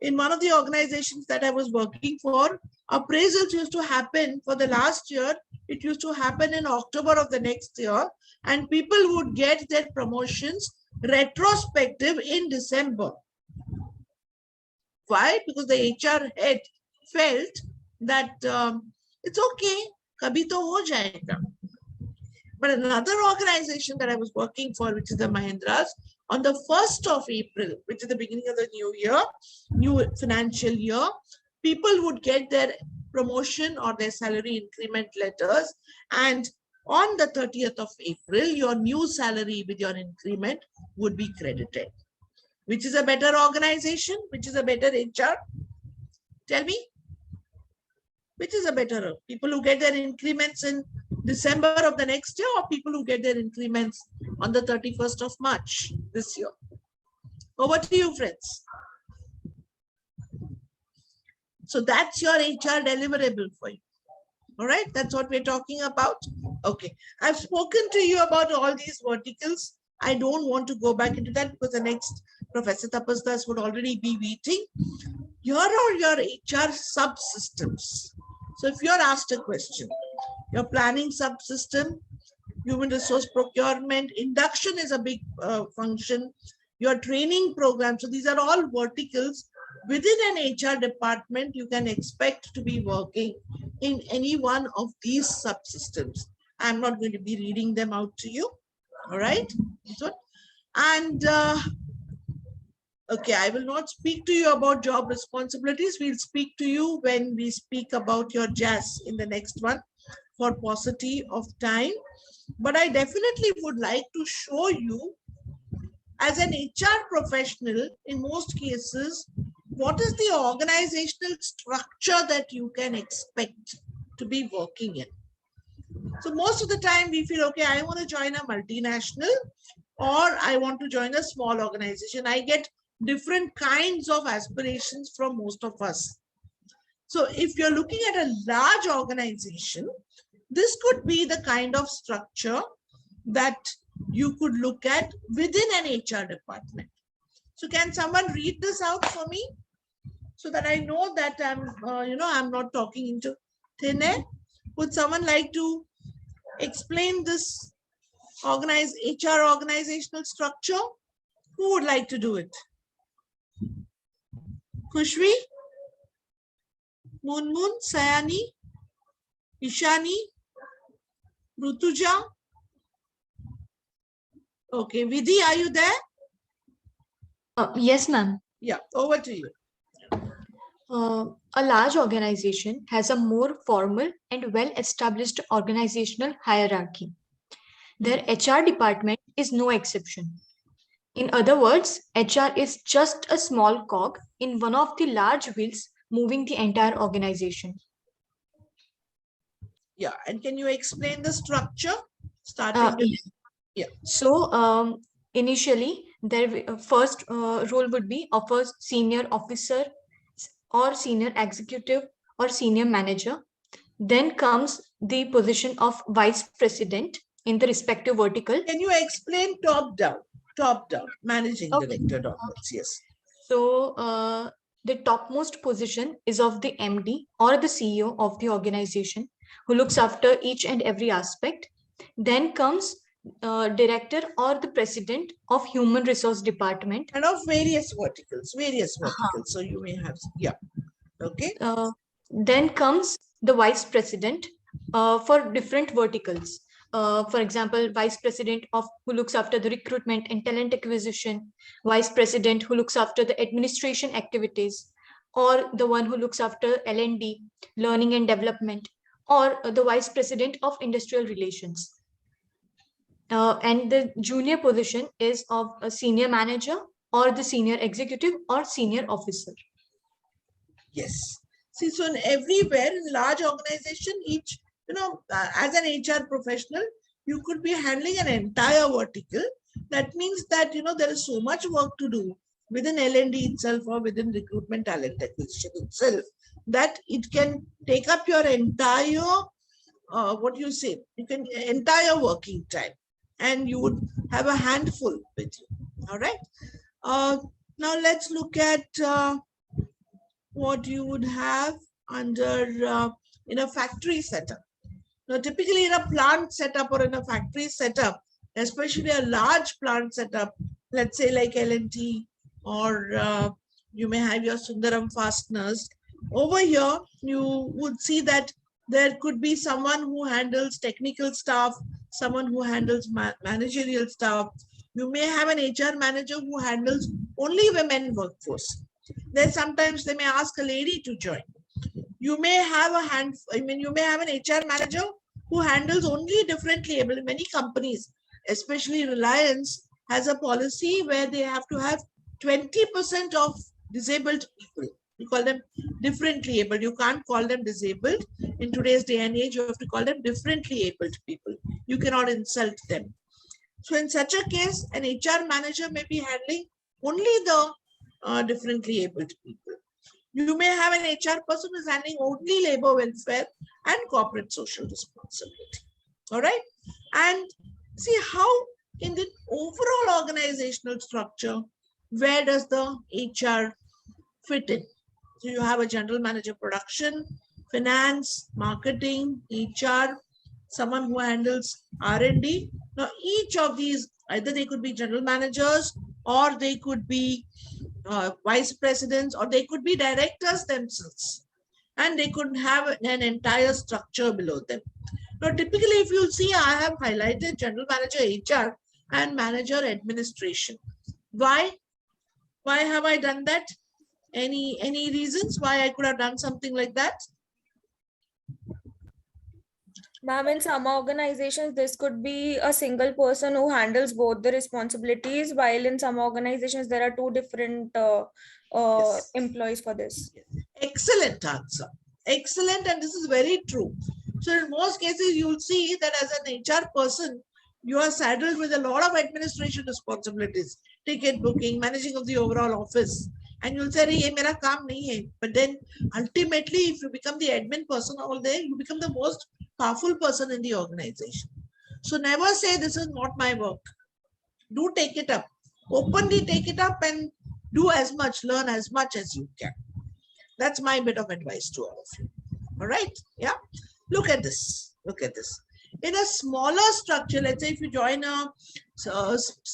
In one of the organizations that I was working for, appraisals used to happen for the last year. It used to happen in October of the next year, and people would get their promotions retrospective in December. Why? Because the HR head felt that it's okay, kabhi to ho jayega. But another organization that I was working for, which is the Mahindras, on the 1st of April, which is the beginning of the new year, new financial year, people would get their promotion or their salary increment letters. And on the 30th of April, your new salary with your increment would be credited. Which is a better organization? Which is a better HR? Tell me. Which is a better? People who get their increments in December of the next year, or people who get their increments on the 31st of March this year? Over to you, friends. So that's your HR deliverable for you. All right, that's what we're talking about. Okay, I've spoken to you about all these verticals. I don't want to go back into that because the next Professor Tapas Das would already be waiting. Here are your HR subsystems. So if you're asked a question, your planning subsystem, human resource procurement, induction is a big function, your training program. So these are all verticals within an HR department. You can expect to be working in any one of these subsystems. I'm not going to be reading them out to you. All right. So, and okay, I will not speak to you about job responsibilities. We'll speak to you when we speak about your JAS in the next one for paucity of time. But I definitely would like to show you, as an HR professional, in most cases, what is the organizational structure that you can expect to be working in. So most of the time we feel, okay, I want to join a multinational or I want to join a small organization. I get different kinds of aspirations from most of us. So if you're looking at a large organization, this could be the kind of structure that you could look at within an HR department. So can someone read this out for me so that I know that I'm not talking into thin air? Would someone like to explain this HR organizational structure? Who would like to do it? Kushvi? Moon, Sayani? Ishani? Rutuja? Okay, Vidhi, are you there? Yes, ma'am. Yeah, over to you. A large organization has a more formal and well-established organizational hierarchy. Their HR department is no exception. In other words, HR is just a small cog in one of the large wheels moving the entire organization. Yeah, and can you explain the structure? Starting with, yeah. So initially, their first role would be of a senior officer or senior executive or senior manager. Then comes the position of vice president in the respective vertical. Can you explain top down, managing director downwards? Yes. So the topmost position is of the MD or the CEO of the organization. who looks after each and every aspect. Then comes director or the president of human resource department. And of various verticals. So you may have, yeah. Okay. Then comes the vice president for different verticals. For example, vice president of who looks after the recruitment and talent acquisition, vice president who looks after the administration activities, or the one who looks after L&D, learning and development, or the vice president of industrial relations. And the junior position is of a senior manager or the senior executive or senior officer. Yes. See, so in everywhere in large organization, each, as an HR professional, you could be handling an entire vertical. That means that, there is so much work to do within L&D itself or within recruitment talent acquisition itself, that it can take up your entire, entire working time, and you would have a handful with you. All right. Now let's look at what you would have under in a factory setup. Now, typically in a plant setup or in a factory setup, especially a large plant setup, let's say like L&T, or you may have your Sundaram fasteners. Over here, you would see that there could be someone who handles technical staff, someone who handles managerial staff. You may have an HR manager who handles only women workforce. Then sometimes they may ask a lady to join. You may have you may have an HR manager who handles only differently able. Many companies, especially Reliance, has a policy where they have to have 20% of disabled people. You call them differently able. You can't call them disabled. In today's day and age, you have to call them differently abled people. You cannot insult them. So in such a case, an HR manager may be handling only the differently abled people. You may have an HR person who is handling only labor welfare and corporate social responsibility. All right. And see how in the overall organizational structure, where does the HR fit in? So you have a general manager production, finance, marketing, HR, someone who handles R&D. Now, each of these, either they could be general managers, or they could be vice presidents, or they could be directors themselves, and they could have an entire structure below them. Now, typically, if you see, I have highlighted general manager HR and manager administration. Why? Why have I done that? Any reasons why I could have done something like that? Ma'am, in some organizations, this could be a single person who handles both the responsibilities, while in some organizations, there are two different Yes. employees for this. Excellent answer. Excellent. And this is very true. So in most cases, you'll see that as an HR person, you are saddled with a lot of administration responsibilities, ticket booking, managing of the overall office. And you'll say, "Ye mera kaam nahi hai." But then ultimately, if you become the admin person all day, you become the most powerful person in the organization. So never say, "This is not my work." Do take it up. Openly take it up and do as much, learn as much as you can. That's my bit of advice to all of you. All right. Yeah. Look at this. Look at this. In a smaller structure, let's say if you join a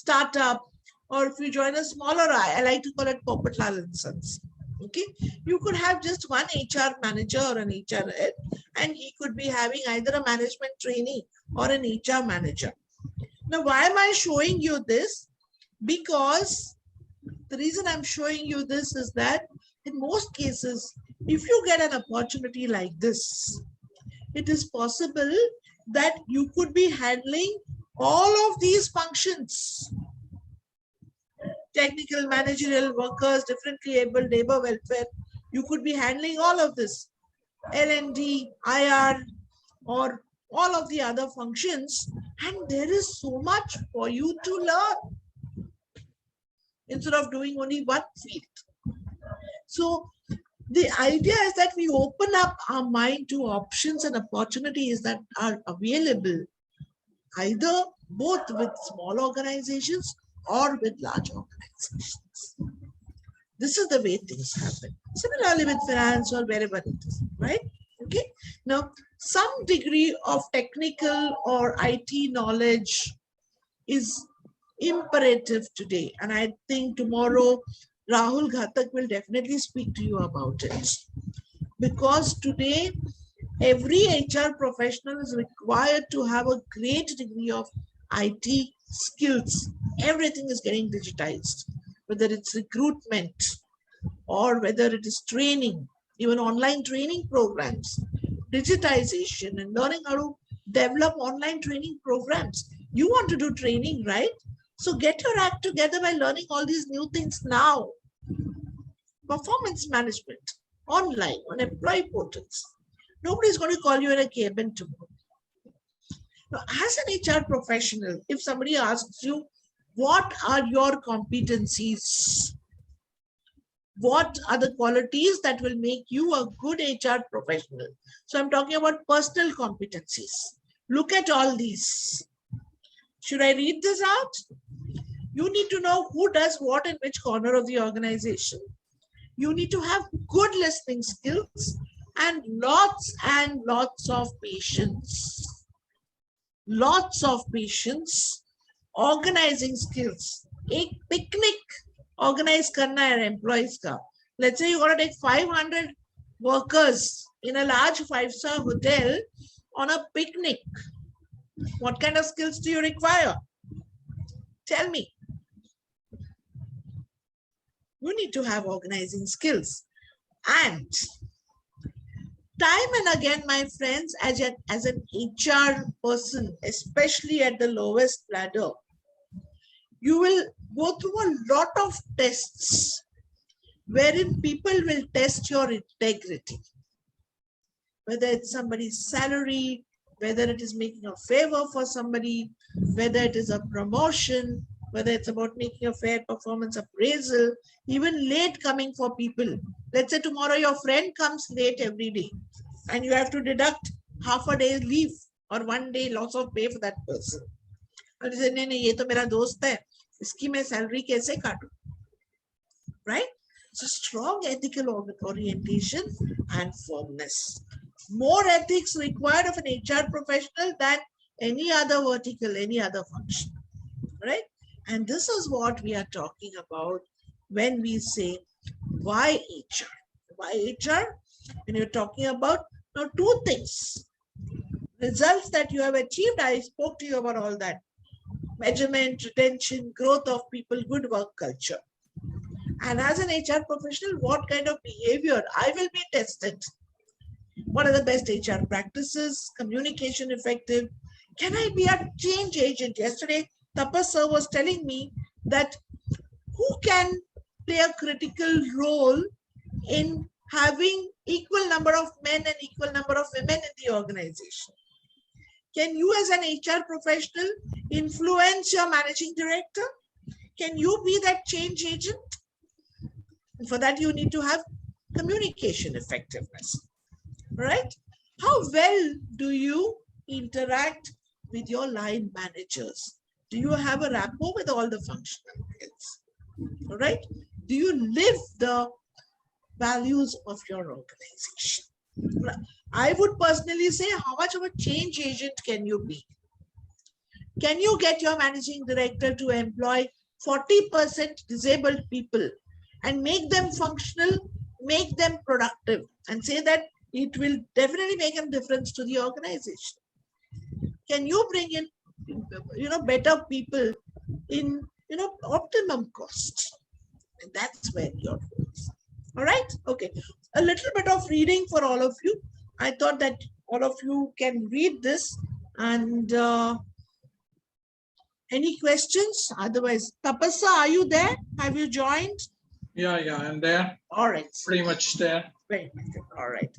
startup, or if you join a smaller, I like to call it Popat Lal and Sons. Okay. You could have just one HR manager or an HR head, and he could be having either a management trainee or an HR manager. Now, why am I showing you this? Because the reason I'm showing you this is that in most cases, if you get an opportunity like this, it is possible that you could be handling all of these functions. Technical, managerial, workers, differently able, labor welfare. You could be handling all of this. L&D, IR, or all of the other functions. And there is so much for you to learn instead of doing only one field. So the idea is that we open up our mind to options and opportunities that are available, either both with small organizations or with large organizations. This is the way things happen. Similarly with finance or wherever it is, right? Okay. Now, some degree of technical or IT knowledge is imperative today. And I think tomorrow Rahul Ghatak will definitely speak to you about it. Because today, every HR professional is required to have a great degree of IT skills. Everything is getting digitized, whether it's recruitment or whether it is training, even online training programs, digitization and learning how to develop online training programs. You want to do training, right? So get your act together by learning all these new things now. Performance management, online, on employee portals. Nobody's going to call you in a cabin tomorrow. Now, as an HR professional, if somebody asks you, what are your competencies? What are the qualities that will make you a good HR professional? So I'm talking about personal competencies. Look at all these. Should I read this out? You need to know who does what in which corner of the organization. You need to have good listening skills and lots of patience. Lots of patience. Organizing skills. A picnic organize karna hai employees ka. Let's say you got to take 500 workers in a large 5-star hotel on a picnic. What kind of skills do you require? Tell me. You need to have organizing skills. And time and again, my friends, as an HR person, especially at the lowest ladder, you will go through a lot of tests wherein people will test your integrity. Whether it's somebody's salary, whether it is making a favor for somebody, whether it is a promotion, whether it's about making a fair performance appraisal, even late coming for people. Let's say tomorrow your friend comes late every day and you have to deduct half a day's leave or 1 day loss of pay for that person. And you say, "Nee, nee, ye to mera dost hai. Iski main salary kaise kaatu?" Right? So strong ethical orientation and firmness. More ethics required of an HR professional than any other vertical, any other function. Right? And this is what we are talking about when we say, why HR? Why HR? When you're talking about now 2 things. Results that you have achieved, I spoke to you about all that. Measurement, retention, growth of people, good work culture. And as an HR professional, what kind of behavior I will be tested? What are the best HR practices? Communication effective? Can I be a change agent? Yesterday, Tapas sir was telling me that who can play a critical role in having equal number of men and equal number of women in the organization. Can you as an HR professional influence your managing director? Can you be that change agent? And for that, you need to have communication effectiveness, right? How well do you interact with your line managers? Do you have a rapport with all the functional heads? All right? Do you live the values of your organization? I would personally say, how much of a change agent can you be? Can you get your managing director to employ 40% disabled people and make them functional, make them productive, and say that it will definitely make a difference to the organization? Can you bring in, better people in, optimum cost? And that's where your role is. All right. Okay. A little bit of reading for all of you. I thought that all of you can read this. And any questions? Otherwise, Tapasa, are you there? Have you joined? Yeah, I'm there. All right. Pretty much there. Very good. All right.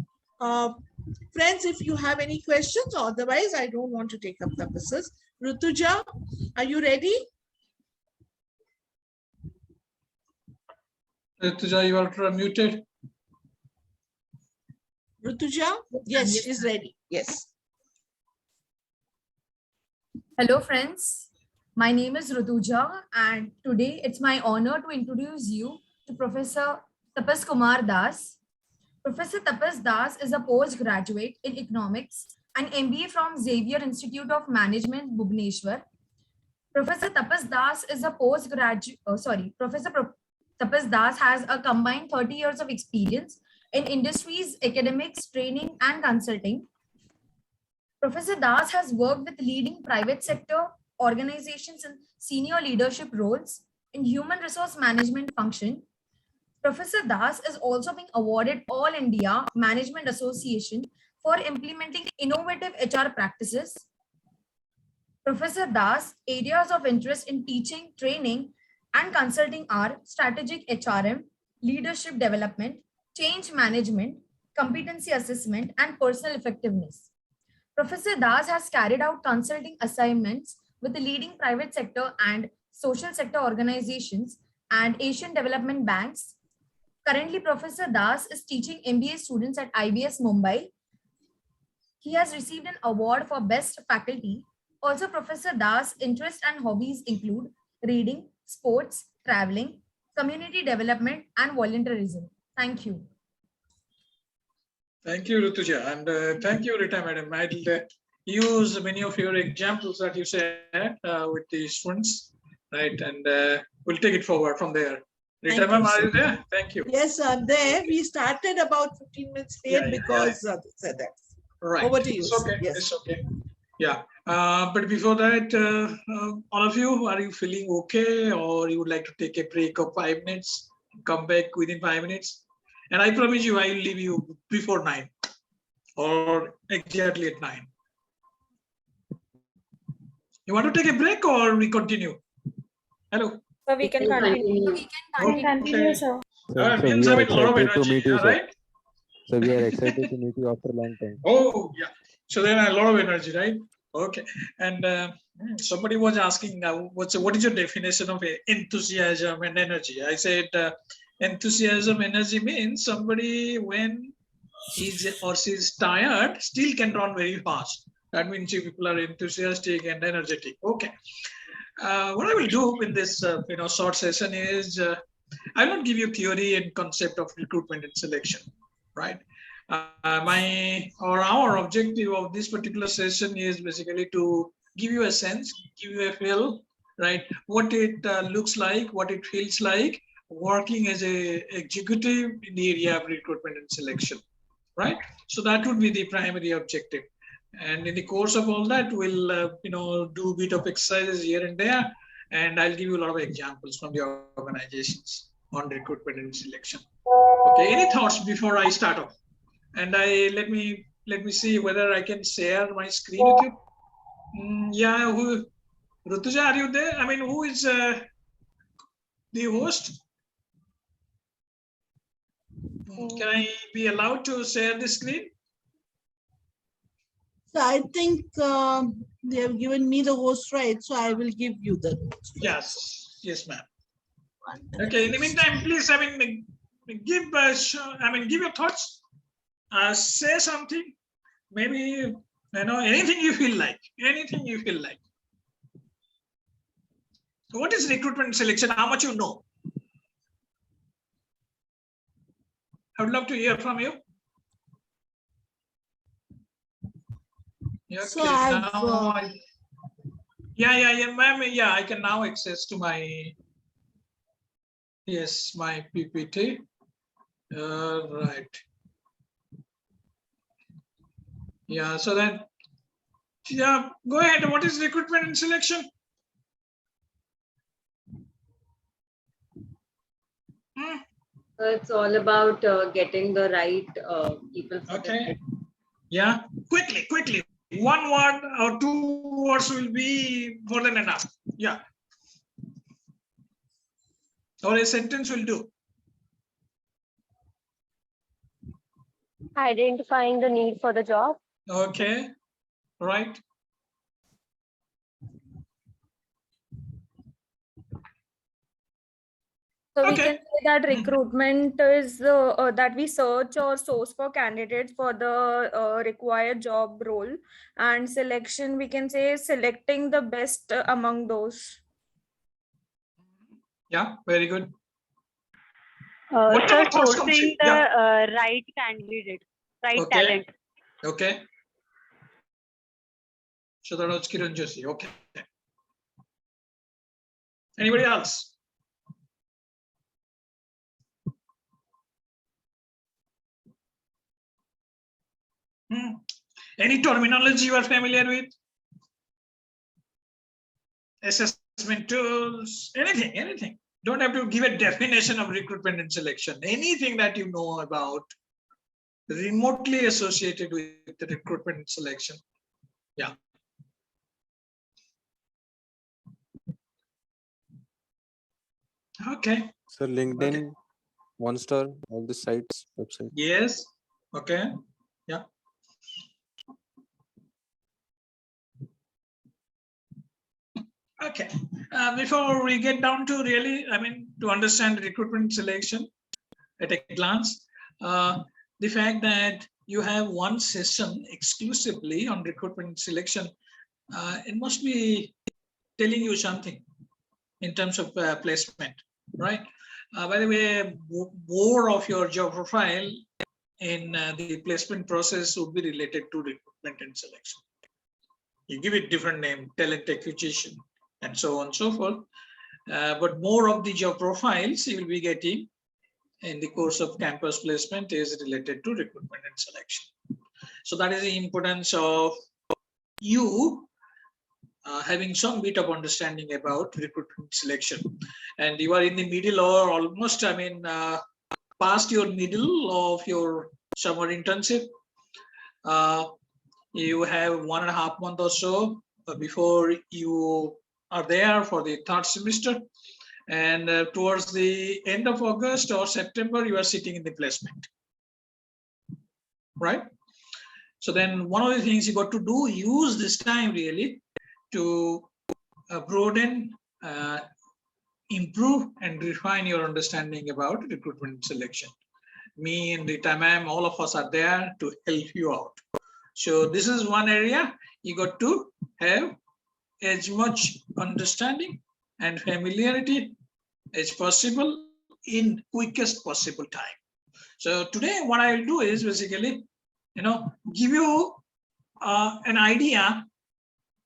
Friends, if you have any questions, otherwise, I don't want to take up Tapasa's. Rutuja, are you ready? Rituja, you are muted. Rutuja? Yes, she's ready. Yes. Hello friends, my name is Rutuja and today it's my honor to introduce you to Professor Tapas Kumar Das. Professor Tapas Das is a postgraduate in economics and MBA from Xavier Institute of Management, Bhubaneswar. Professor Tapas Das is a Tapas Das has a combined 30 years of experience in industries, academics, training, and consulting. Professor Das has worked with leading private sector organizations in senior leadership roles in human resource management function. Professor Das is also being awarded All India Management Association for implementing innovative HR practices. Professor Das' areas of interest in teaching, training, and consulting are strategic HRM, leadership development, change management, competency assessment, and personal effectiveness. Professor Das has carried out consulting assignments with the leading private sector and social sector organizations and Asian development banks. Currently, Professor Das is teaching MBA students at IBS Mumbai. He has received an award for Best Faculty. Also, Professor Das' interests and hobbies include reading, sports, traveling, community development, and volunteerism. Thank you. Thank you, Rutuja, and thank you, Rita Madam. I'll use many of your examples that you said with the students, right? And we'll take it forward from there. Rita Ma'am, are you there? Thank you. Yes, I'm there. We started about 15 minutes late because said that. Right. Over to you. It's okay. Yes. It's okay. Yeah. But before that, all of you, are you feeling okay, or you would like to take a break of 5 minutes, come back within 5 minutes? And I promise you, I will leave you before 9 or exactly at 9. You want to take a break or we continue? Hello. So we can continue. We can continue, sir. Means I mean, a lot of energy, right? So we are excited to meet you after a long time. Oh, yeah. So then a lot of energy, right? Okay. And somebody was asking, what is your definition of enthusiasm and energy? I said, enthusiasm, energy means somebody when he's or she's tired, still can run very fast. That means you people are enthusiastic and energetic. Okay. What I will do in this short session is I will not give you theory and concept of recruitment and selection, right? Our objective of this particular session is basically to give you a sense, give you a feel, right? What it looks like, what it feels like working as a executive in the area of recruitment and selection, right? So that would be the primary objective. And in the course of all that, we'll do a bit of exercises here and there, and I'll give you a lot of examples from the organizations on recruitment and selection. Okay, any thoughts before I start off? And let me see whether I can share my screen with you. Yeah, Rutuja, are you there? I mean, who is the host? Can I be allowed to share the screen? So I think they have given me the host right, so I will give you the host. Yes, ma'am. Okay. In the meantime, please, give your thoughts. Say something. Maybe anything you feel like. Anything you feel like. What is recruitment and selection? How much you know? I would love to hear from you. Okay, So I've, yeah, ma'am. Yeah, I can now access to my my PPT. Right. Yeah. So then, go ahead. What is recruitment and selection? It's all about getting the right people. Okay. Yeah. Quickly. 1 word or 2 words will be more than enough. Yeah. Or a sentence will do. Identifying the need for the job. Okay. Right. So we can say that recruitment is that we search or source for candidates for the required job role, and selection we can say selecting the best among those. Yeah, very good. Whatever So thoughts comes to you. sourcing the Yeah. right candidate, right Okay. talent. Okay. So that was Kiran Joshi. Okay. Anybody else? Any terminology you are familiar with? Assessment tools, anything. Don't have to give a definition of recruitment and selection. Anything that you know about remotely associated with the recruitment and selection. Yeah. Okay. So LinkedIn, Monster, all the sites, website. Yes. Okay. Yeah. Okay. Before we get down to really, to understand recruitment selection at a glance, the fact that you have one session exclusively on recruitment selection, it must be telling you something in terms of placement, right? By the way, more of your job profile in the placement process would be related to recruitment and selection. You give it different name, talent acquisition, and so on and so forth. But more of the job profiles you will be getting in the course of campus placement is related to recruitment and selection. So that is the importance of you having some bit of understanding about recruitment selection. And you are in the middle or almost, past your middle of your summer internship. You have 1.5 months or so before you are there for the third semester. And towards the end of August or September, you are sitting in the placement, right? So then one of the things you got to do, use this time really to broaden, improve and refine your understanding about recruitment selection. Me and Rita ma'am, all of us are there to help you out. So this is one area you got to have as much understanding and familiarity as possible in quickest possible time. So today what I will do is basically, give you an idea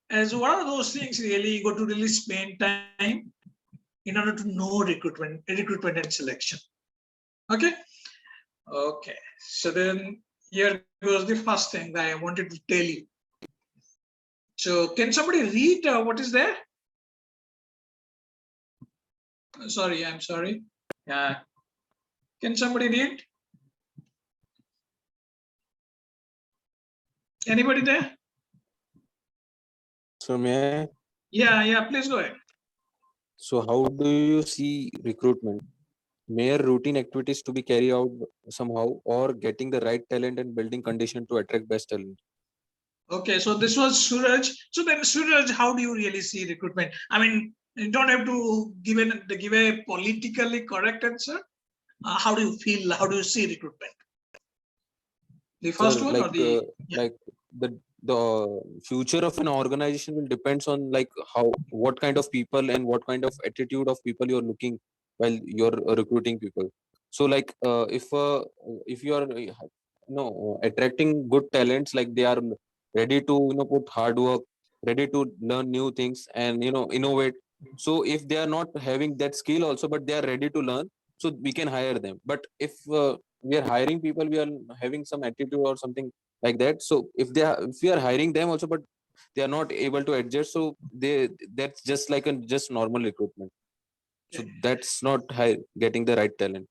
as what are those things really you got to really spend time in order to know recruitment and selection. Okay. Okay. So then here goes the first thing that I wanted to tell you. So can somebody read what is there? Sorry, I'm sorry. Yeah. Can somebody read? Anybody there? So may I? Yeah, please go ahead. So how do you see recruitment? Mere routine activities to be carried out somehow, or getting the right talent and building condition to attract best talent? Okay, so this was Suraj. So then, Suraj, how do you really see recruitment? You don't have to give a politically correct answer. How do you feel? How do you see recruitment? The first So one or the like the future of an organization will depends on like what kind of people and what kind of attitude of people you're looking while you're recruiting people. So like if you are attracting good talents, like they are ready to put hard work, ready to learn new things and innovate. So if they are not having that skill also, but they are ready to learn, so we can hire them. But if we are hiring people, we are having some attitude or something like that. So if we are hiring them also, but they are not able to adjust, so that's just like just normal recruitment. So that's not getting the right talent.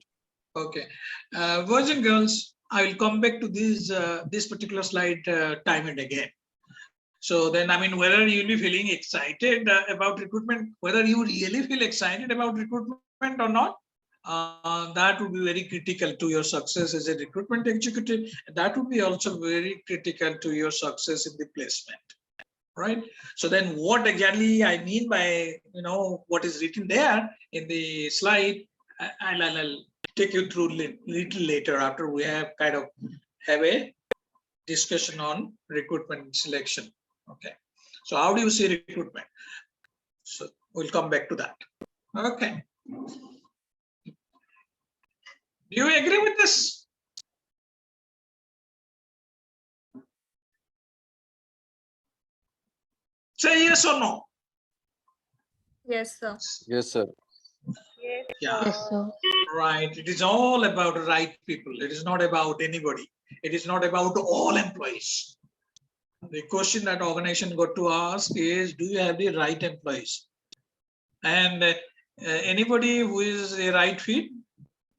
Okay, boys and girls, I will come back to this particular slide time and again. So then, whether you'll be feeling excited about recruitment, whether you really feel excited about recruitment or not, that would be very critical to your success as a recruitment executive. That would be also very critical to your success in the placement, right? So then what exactly I mean by, what is written there in the slide, I'll take you through little later after we have a discussion on recruitment selection. Okay, so how do you see recruitment? So we'll come back to that. Okay. Do you agree with this? Say yes or no. Yes, sir. Yes, sir. Yeah. Yes, sir. Right. It is all about right people. It is not about anybody. It is not about all employees. The question that organization got to ask is, do you have the right employees? And anybody who is a right fit,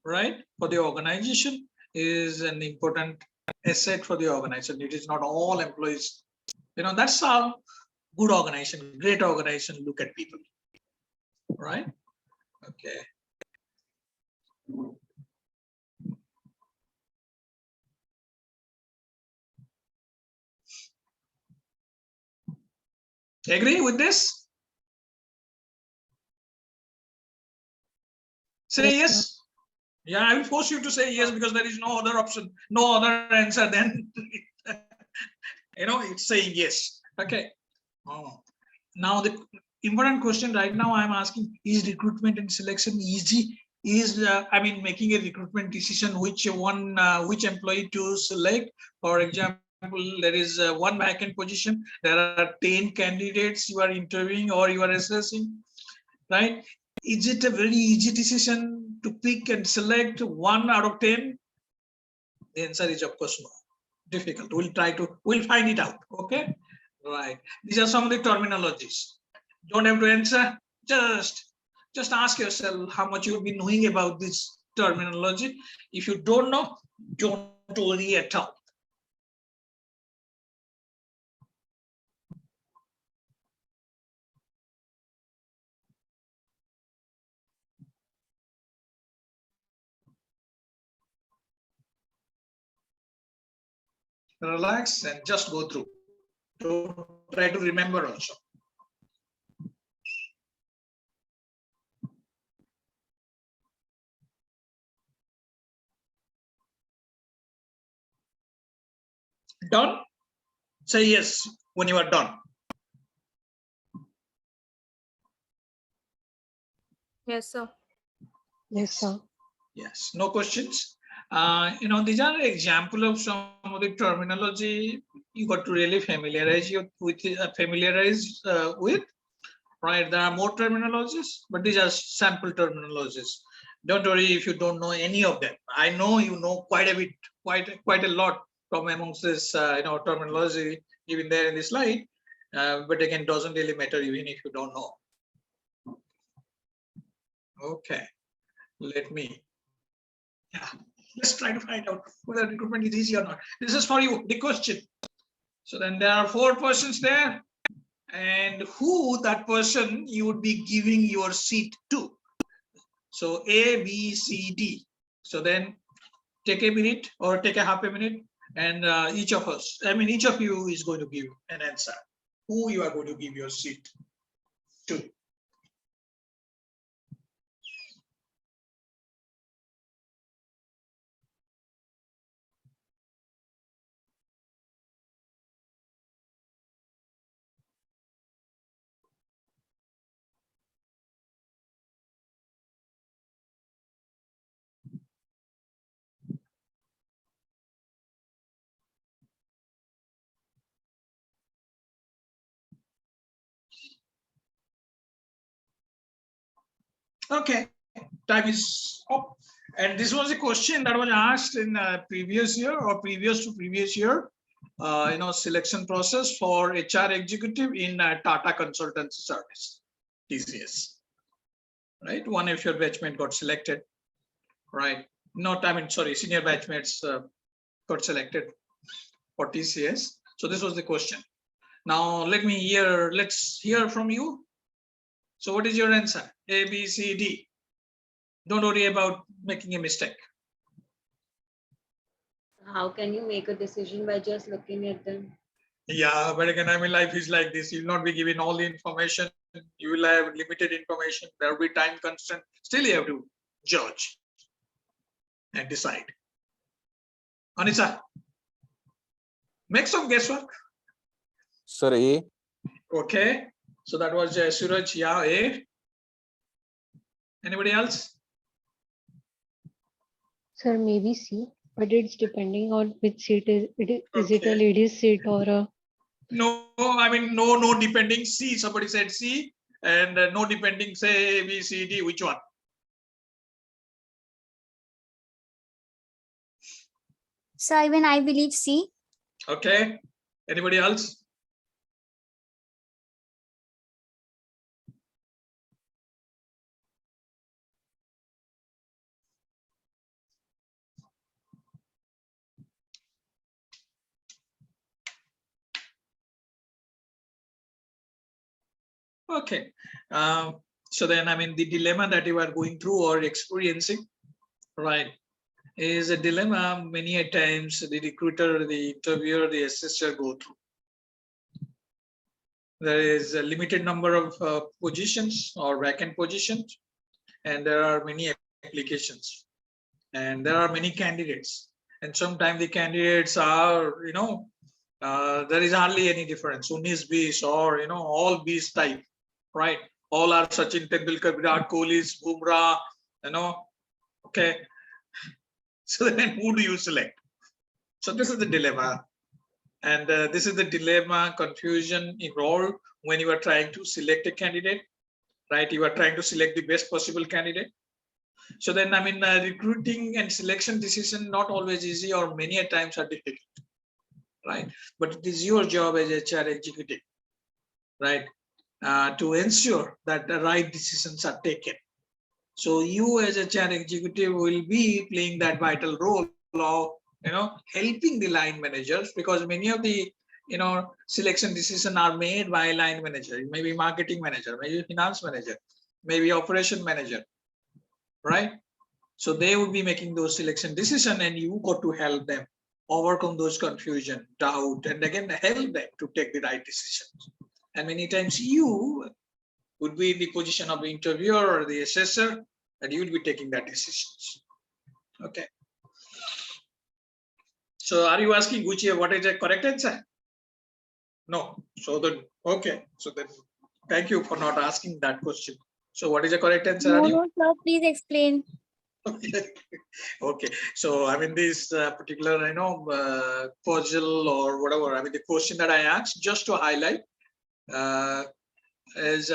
right, for the organization is an important asset for the organization. It is not all employees. You know, that's how good organization, great organization look at people, right? Okay. Agree with this? Say yes. Yeah, I will force you to say yes because there is no other option, no other answer than you know, it's saying yes. Okay. Oh. Now the important question right now I'm asking, is recruitment and selection easy? Is I mean, making a recruitment decision which one which employee to select? For example, there is one vacant position, there are 10 candidates you are interviewing or you are assessing, right? Is it a very easy decision to pick and select 1 out of 10? The answer is of course no. Difficult. We'll find it out. Okay. Right. These are some of the terminologies. Don't have to answer. Just ask yourself how much you'll be knowing about this terminology. If you don't know, don't worry at all. Relax and just go through. Don't try to remember also. Done? Say yes when you are done. Yes, sir. Yes, sir. Yes. No questions. You know, these are example of some of the terminology you got to really familiarize with. Right, there are more terminologies, but these are sample terminologies. Don't worry if you don't know any of them. I know you know quite a bit, quite a lot from amongst this you know, terminology even there in the slide, but again, doesn't really matter even if you don't know. Okay, let me, yeah, let's try to find out whether recruitment is easy or not. This is for you, the question. So then there are 4 persons there, and who that person you would be giving your seat to. So A, B, C, D. So then take a minute or take a half a minute, and each of us, I mean, each of you is going to give an answer. Who you are going to give your seat to. Okay, time is up. And this was a question that was asked in previous year or previous to previous year, you know, selection process for HR executive in Tata Consultancy Service, TCS. Right, one of your batchmate got selected, right? Not, I mean, sorry, senior batchmates got selected for TCS. So this was the question. Now let's hear from you. So what is your answer? A, B, C, D. Don't worry about making a mistake. How can you make a decision by just looking at them? Yeah, but again, I mean, life is like this. You'll not be given all the information. You will have limited information. There will be time constraint. Still, you have to judge and decide. Anissa, make some guesswork. Sir, A. Okay. So that was Suraj. Yeah, A. Anybody else? Sir, maybe C, but it's depending on which seat is it a Okay. ladies seat or a No, I mean, no depending C. Somebody said C, and no depending say A, B, C, D. Which one? So even I believe C. Okay. Anybody else? Okay. So then, I mean, the dilemma that you are going through or experiencing, right, is a dilemma many a times the recruiter, the interviewer, the assessor go through. There is a limited number of positions or vacant positions, and there are many applications, and there are many candidates. And sometimes the candidates are, there is hardly any difference. 19 Bs or, all Bs type, right? All are Sachin Tendulkar, Virat Kohli's, Bumrah, okay. So then who do you select? So this is the dilemma. And this is the dilemma, confusion involved when you are trying to select a candidate, right? You are trying to select the best possible candidate. So then, I mean, recruiting and selection decision not always easy or many a times are difficult, right? But it is your job as HR executive, right, to ensure that the right decisions are taken. So you as HR executive will be playing that vital role of, helping the line managers, because many of the, selection decisions are made by a line manager, maybe marketing manager, maybe finance manager, maybe operation manager, right? So they will be making those selection decisions, and you got to help them overcome those confusion, doubt, and again help them to take the right decisions. And many times you would be in the position of the interviewer or the assessor, and you will be taking that decisions. Okay. So are you asking what is the correct answer? No. So then, okay. So then, thank you for not asking that question. So what is the correct answer? No, no, sir. Please explain. Okay. So I mean, this particular, puzzle or whatever. I mean, the question that I asked just to highlight is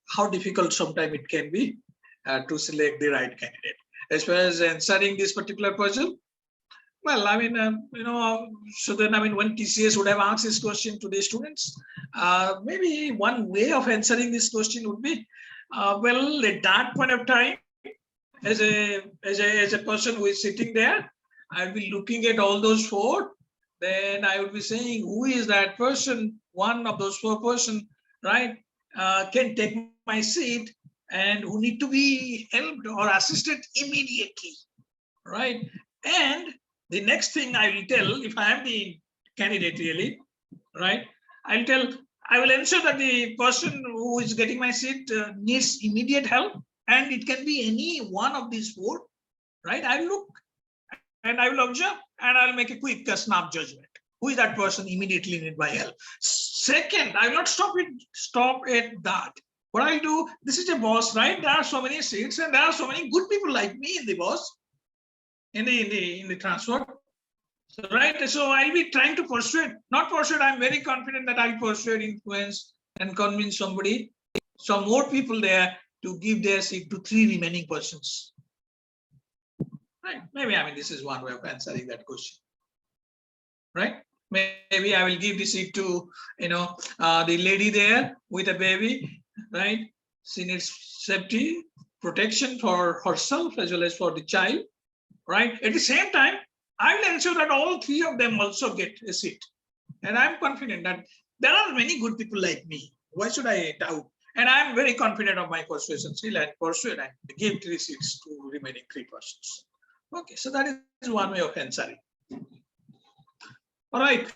how difficult sometimes it can be to select the right candidate. As far as answering this particular puzzle, well, I mean, so then, I mean, when TCS would have asked this question to the students, maybe one way of answering this question would be, well, at that point of time, as a person who is sitting there, I'll be looking at all those four. Then I would be saying, who is that person? One of those four person, right, can take my seat and who need to be helped or assisted immediately, right? And the next thing I will tell, if I am the candidate really, right, I will ensure that the person who is getting my seat needs immediate help, and it can be any one of these four, right? I will look and I will observe and I'll make a quick snap judgment. Who is that person immediately need my help? Second, I will not stop at that. What I'll do, this is a boss, right? There are so many seats and there are so many good people like me in the boss, in the transport. So, right. So I'll be trying to persuade, not persuade. I'm very confident that I'll persuade, influence, and convince somebody, some more people there to give their seat to 3 remaining persons. Right. Maybe, I mean, this is one way of answering that question. Right. Maybe I will give the seat to, the lady there with a baby, right? She needs safety, protection for herself as well as for the child, right? At the same time, I will ensure that all 3 of them also get a seat. And I'm confident that there are many good people like me. Why should I doubt? And I'm very confident of my persuasion skill and persuade and give 3 seats to remaining 3 persons. Okay, so that is one way of answering. All right.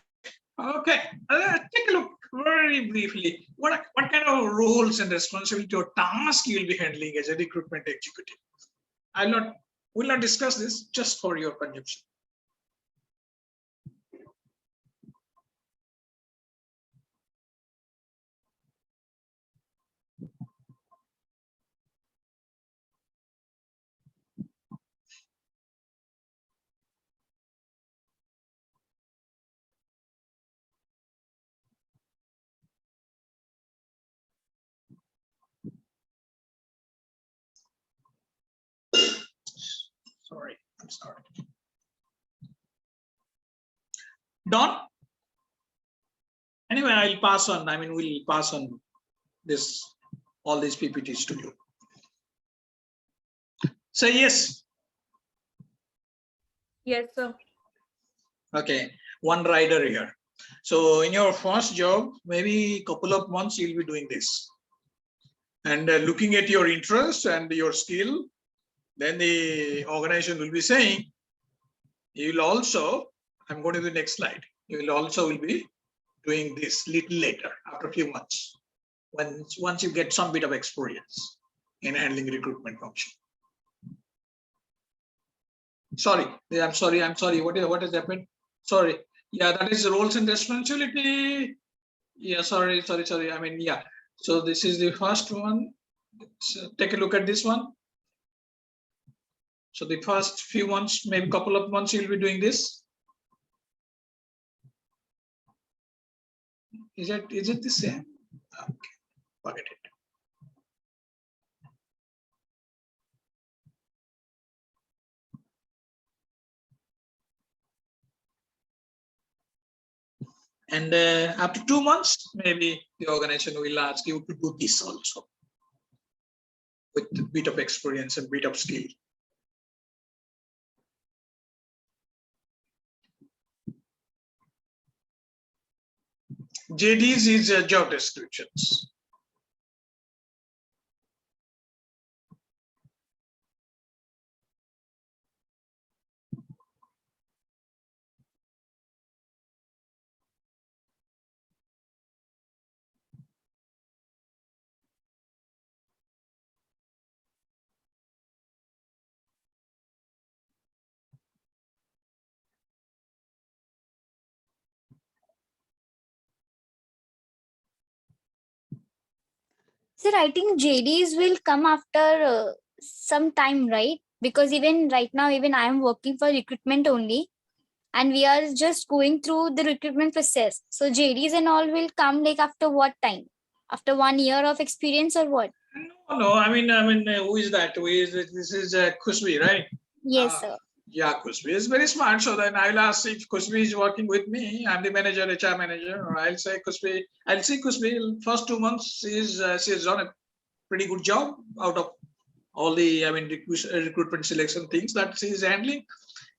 Okay, take a look very briefly. What kind of roles and responsibility or task you will be handling as a recruitment executive? Will not discuss this, just for your consumption. I'm sorry. Done. Anyway, I'll pass on. I mean, we'll pass on this, all these PPTs to you. Say yes. Yes, sir. Okay, one rider here. So in your first job, maybe a couple of months you'll be doing this. And looking at your interest and your skill, then the organization will be saying, you will also, I'm going to the next slide, you will also will be doing this little later, after a few months, once you get some bit of experience in handling recruitment function. Sorry, I'm sorry. What has happened? Sorry. Yeah, that is roles and responsibility. Yeah, sorry. I mean, yeah. So this is the first one. So take a look at this one. So the first few months, maybe a couple of months, you'll be doing this. Is it the same? Okay, forget it. And after 2 months, maybe the organization will ask you to do this also with a bit of experience and bit of skill. JDs is job descriptions. Sir, I think JDs will come after some time, right? Because even right now, even I am working for recruitment only, and we are just going through the recruitment process. So JDs and all will come like after what time? After 1 year of experience or what? No, I mean, who is that? Who is it? This is Kushbi, right? Yes, sir. Yeah, Kushbi is very smart. So then I'll ask if Kushbi is working with me. I'm the manager, HR manager. Or I'll say Kushbi. I'll see Kushbi. First 2 months, she's done a pretty good job out of all the recruitment selection things that she's handling.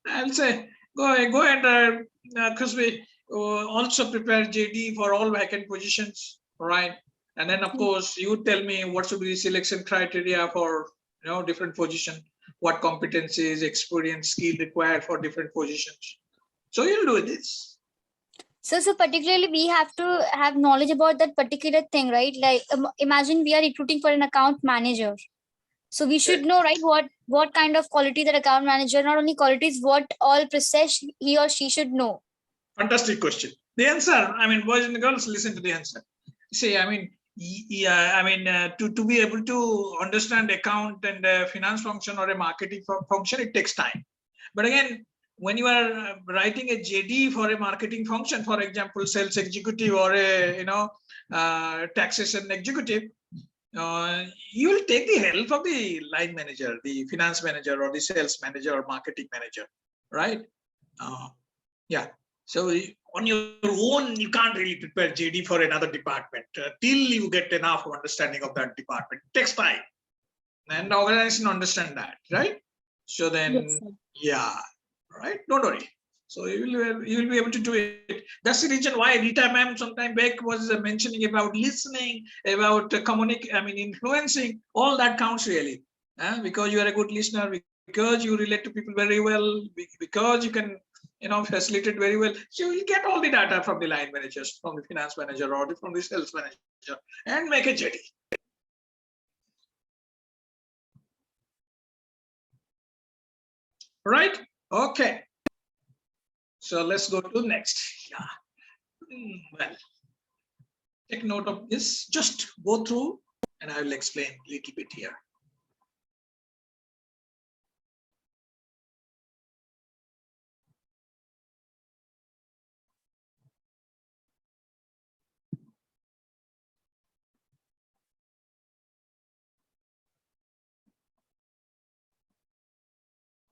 I'll say go ahead, Kushbi. Also prepare JD for all vacant positions, right? And then of course you tell me what should be the selection criteria for different position, what competencies, experience, skill required for different positions. So you'll do this. So particularly we have to have knowledge about that particular thing, right? Like imagine we are recruiting for an account manager. So we should know, right, what kind of quality that account manager, not only qualities, what all process he or she should know. Fantastic question. The answer, I mean, boys and girls, listen to the answer. See, I mean, to be able to understand account and finance function or a marketing function, it takes time. But again, when you are writing a JD for a marketing function, for example, sales executive or a taxation executive, you will take the help of the line manager, the finance manager, or the sales manager or marketing manager, right? Yeah. So on your own, you can't really prepare JD for another department till you get enough understanding of that department. It takes time, and the organization understand that, right? So then, yes, yeah, right. Don't worry. So you will be able to do it. That's the reason why Rita ma'am sometime back was mentioning about listening, about influencing. All that counts really, because you are a good listener, because you relate to people very well, because you can facilitate very well. So you get all the data from the line managers, from the finance manager, or from the sales manager, and make a JD. Right? Okay. So let's go to next. Yeah. Well, take note of this. Just go through, and I will explain a little bit here.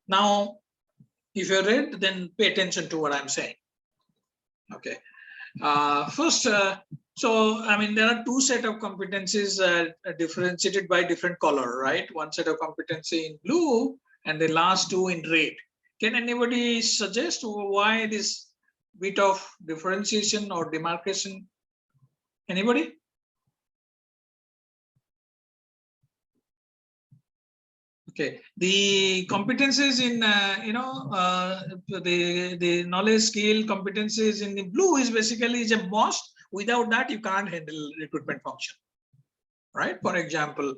Now, If you're read, then pay attention to what I'm saying. Okay. First, so I mean, there are two set of competencies differentiated by different color, right? One set of competency in blue and the last two in red. Can anybody suggest why this bit of differentiation or demarcation? Anybody? Okay, the competencies in the knowledge skill competencies in the blue is basically is a must. Without that, you can't handle recruitment function, right? For example,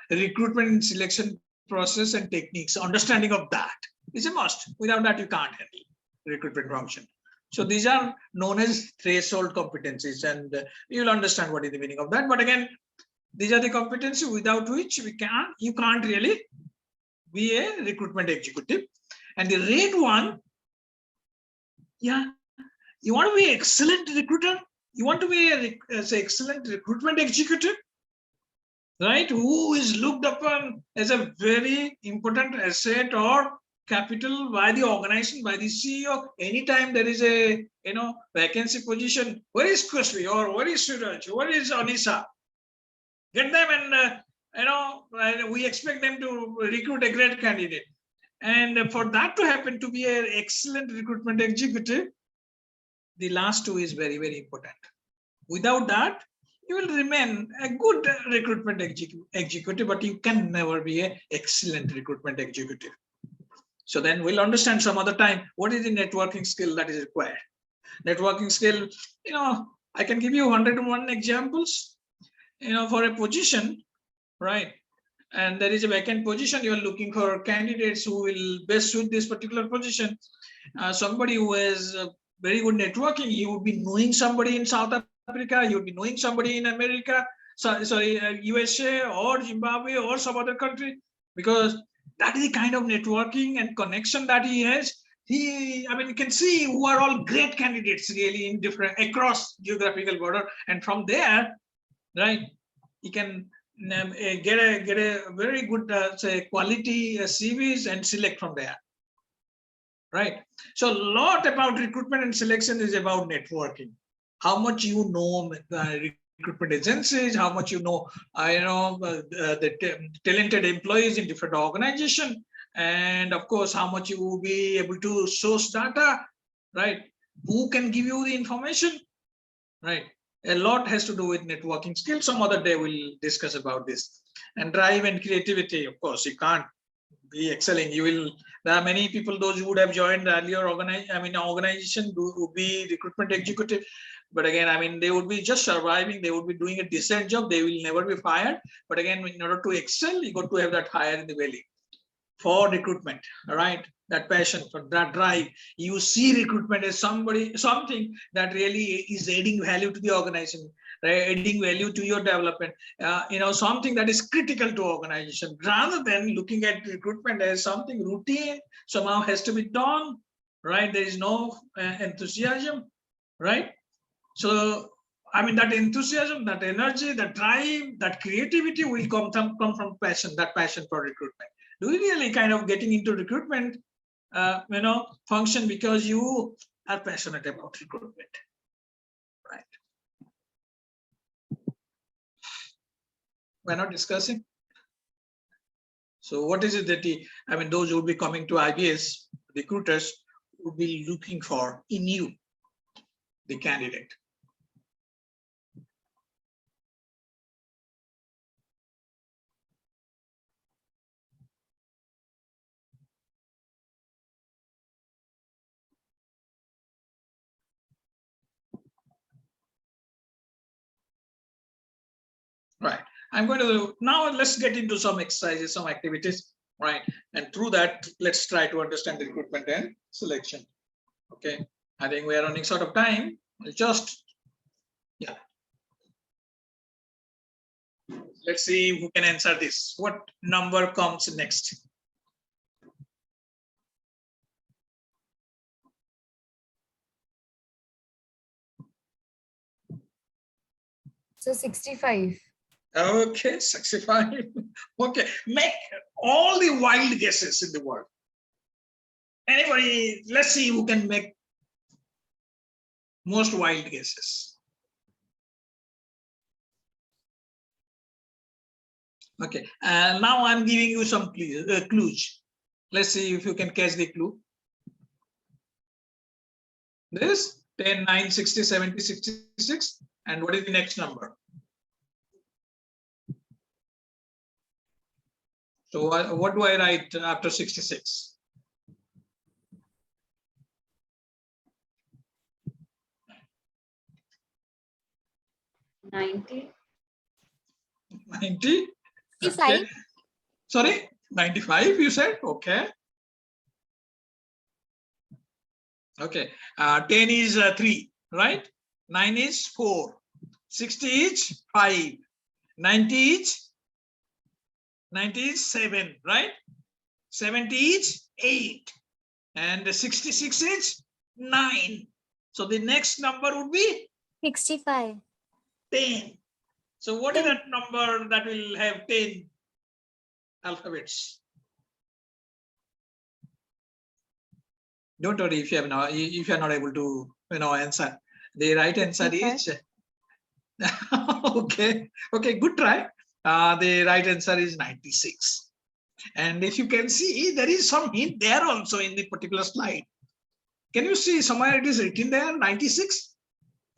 recruitment and selection process and techniques. Understanding of that is a must. Without that, you can't handle recruitment function. So these are known as threshold competencies, and you'll understand what is the meaning of that. But again, these are the competencies without which you can't really be a recruitment executive. And the red one, yeah, you want to be an excellent recruiter, you want to be an excellent recruitment executive, right? Who is looked upon as a very important asset or capital by the organization, by the CEO. Anytime there is a vacancy position, where is Kushvi or where is Suraj, where is Anisa? Get them, and we expect them to recruit a great candidate. And for that to happen, to be an excellent recruitment executive, the last two is very, very important. Without that, you will remain a good recruitment executive, but you can never be an excellent recruitment executive. So then we'll understand some other time what is the networking skill that is required. Networking skill, I can give you 101 examples. For a position, right? And there is a vacant position, you are looking for candidates who will best suit this particular position. Somebody who has very good networking, you would be knowing somebody in South Africa, you would be knowing somebody in America, USA or Zimbabwe or some other country, because that is the kind of networking and connection that he has. You can see who are all great candidates really in different across geographical border, and from there, right, you can get a very good say quality CVs and select from there, right? So a lot about recruitment and selection is about networking. How much you know recruitment agencies, how much you know the talented employees in different organizations, and of course how much you will be able to source data, right? Who can give you the information, right? A lot has to do with networking skills. Some other day we'll discuss about this. And drive and creativity, of course, you can't be excelling. There are many people, those who would have joined earlier organization would be recruitment executive. But again, they would be just surviving. They would be doing a decent job. They will never be fired. But again, in order to excel, you got to have that fire in the belly for recruitment, all right? That passion, for that drive. You see recruitment as something that really is adding value to the organization, right? Adding value to your development, something that is critical to organization, rather than looking at recruitment as something routine, somehow has to be done, right? There is no enthusiasm, right? So, that enthusiasm, that energy, that drive, that creativity will come from passion, that passion for recruitment. Do you really kind of getting into recruitment function because you are passionate about recruitment, right? We're not discussing. So what is it that those who will be coming to IBS, recruiters, would be looking for in you, the candidate? Right. I'm going to now let's get into some exercises, some activities, right? And through that, let's try to understand the recruitment and selection. Okay. I think we are running short of time. Let's see who can answer this. What number comes next? So 65. Okay, 65. Okay, make all the wild guesses in the world. Anybody, let's see who can make most wild guesses. Okay, now I'm giving you some clues. Let's see if you can catch the clue. This 10, 9, 60, 70, 66. And what is the next number? So what do I write after 66? $90. 90? 55. Okay. Sorry, 95 you said? Okay. Okay. 10 is 3, right? 9 is 4. 60 is 5. 90 is 7, right? 70 is 8. And 66 is 9. So the next number would be 65. 10. So what is that number that will have 10 alphabets? Don't worry if you are not able to answer. The right answer is okay, good try. The right answer is 96. And if you can see, there is some hint there also in the particular slide. Can you see somewhere it is written there 96?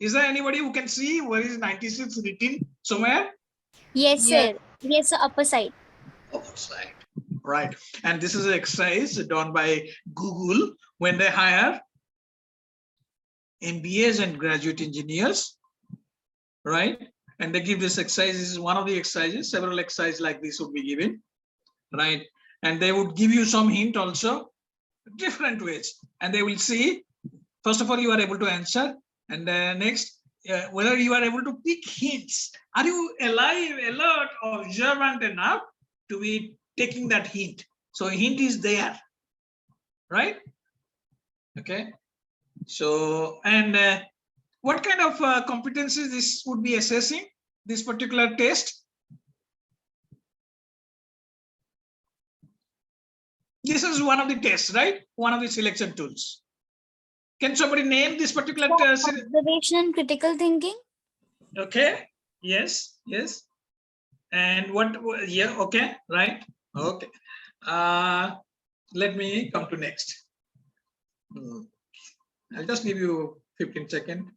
Is there anybody who can see where is 96 written somewhere? Yes, sir. Yes, sir. Upper side. Upper side. Right. And this is an exercise done by Google when they hire MBAs and graduate engineers, right? And they give this exercise. This is one of the exercises. Several exercises like this would be given, right? And they would give you some hint also, different ways. And they will see, first of all, you are able to answer. And next, whether you are able to pick hints. Are you alive, alert, or observant enough to be taking that hint? So a hint is there, right? Okay. So, and what kind of competencies this would be assessing, this particular test? This is one of the tests, right? One of the selection tools. Can somebody name this particular test? Observation and critical thinking. Okay. Yes. Yes. And what? Yeah. Okay. Right. Okay. Let me come to next. I'll just give you 15 seconds.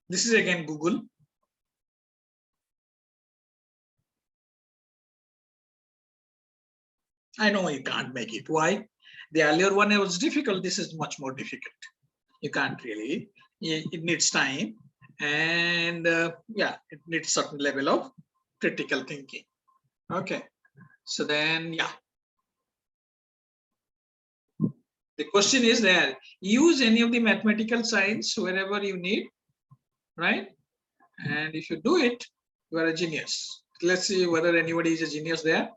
This is again Google. I know you can't make it. Why? The earlier one was difficult. This is much more difficult. You can't really. It needs time. And yeah, it needs certain level of critical thinking. Okay. So then, yeah. The question is there. Use any of the mathematical signs wherever you need, right? And if you do it, you are a genius. Let's see whether anybody is a genius there.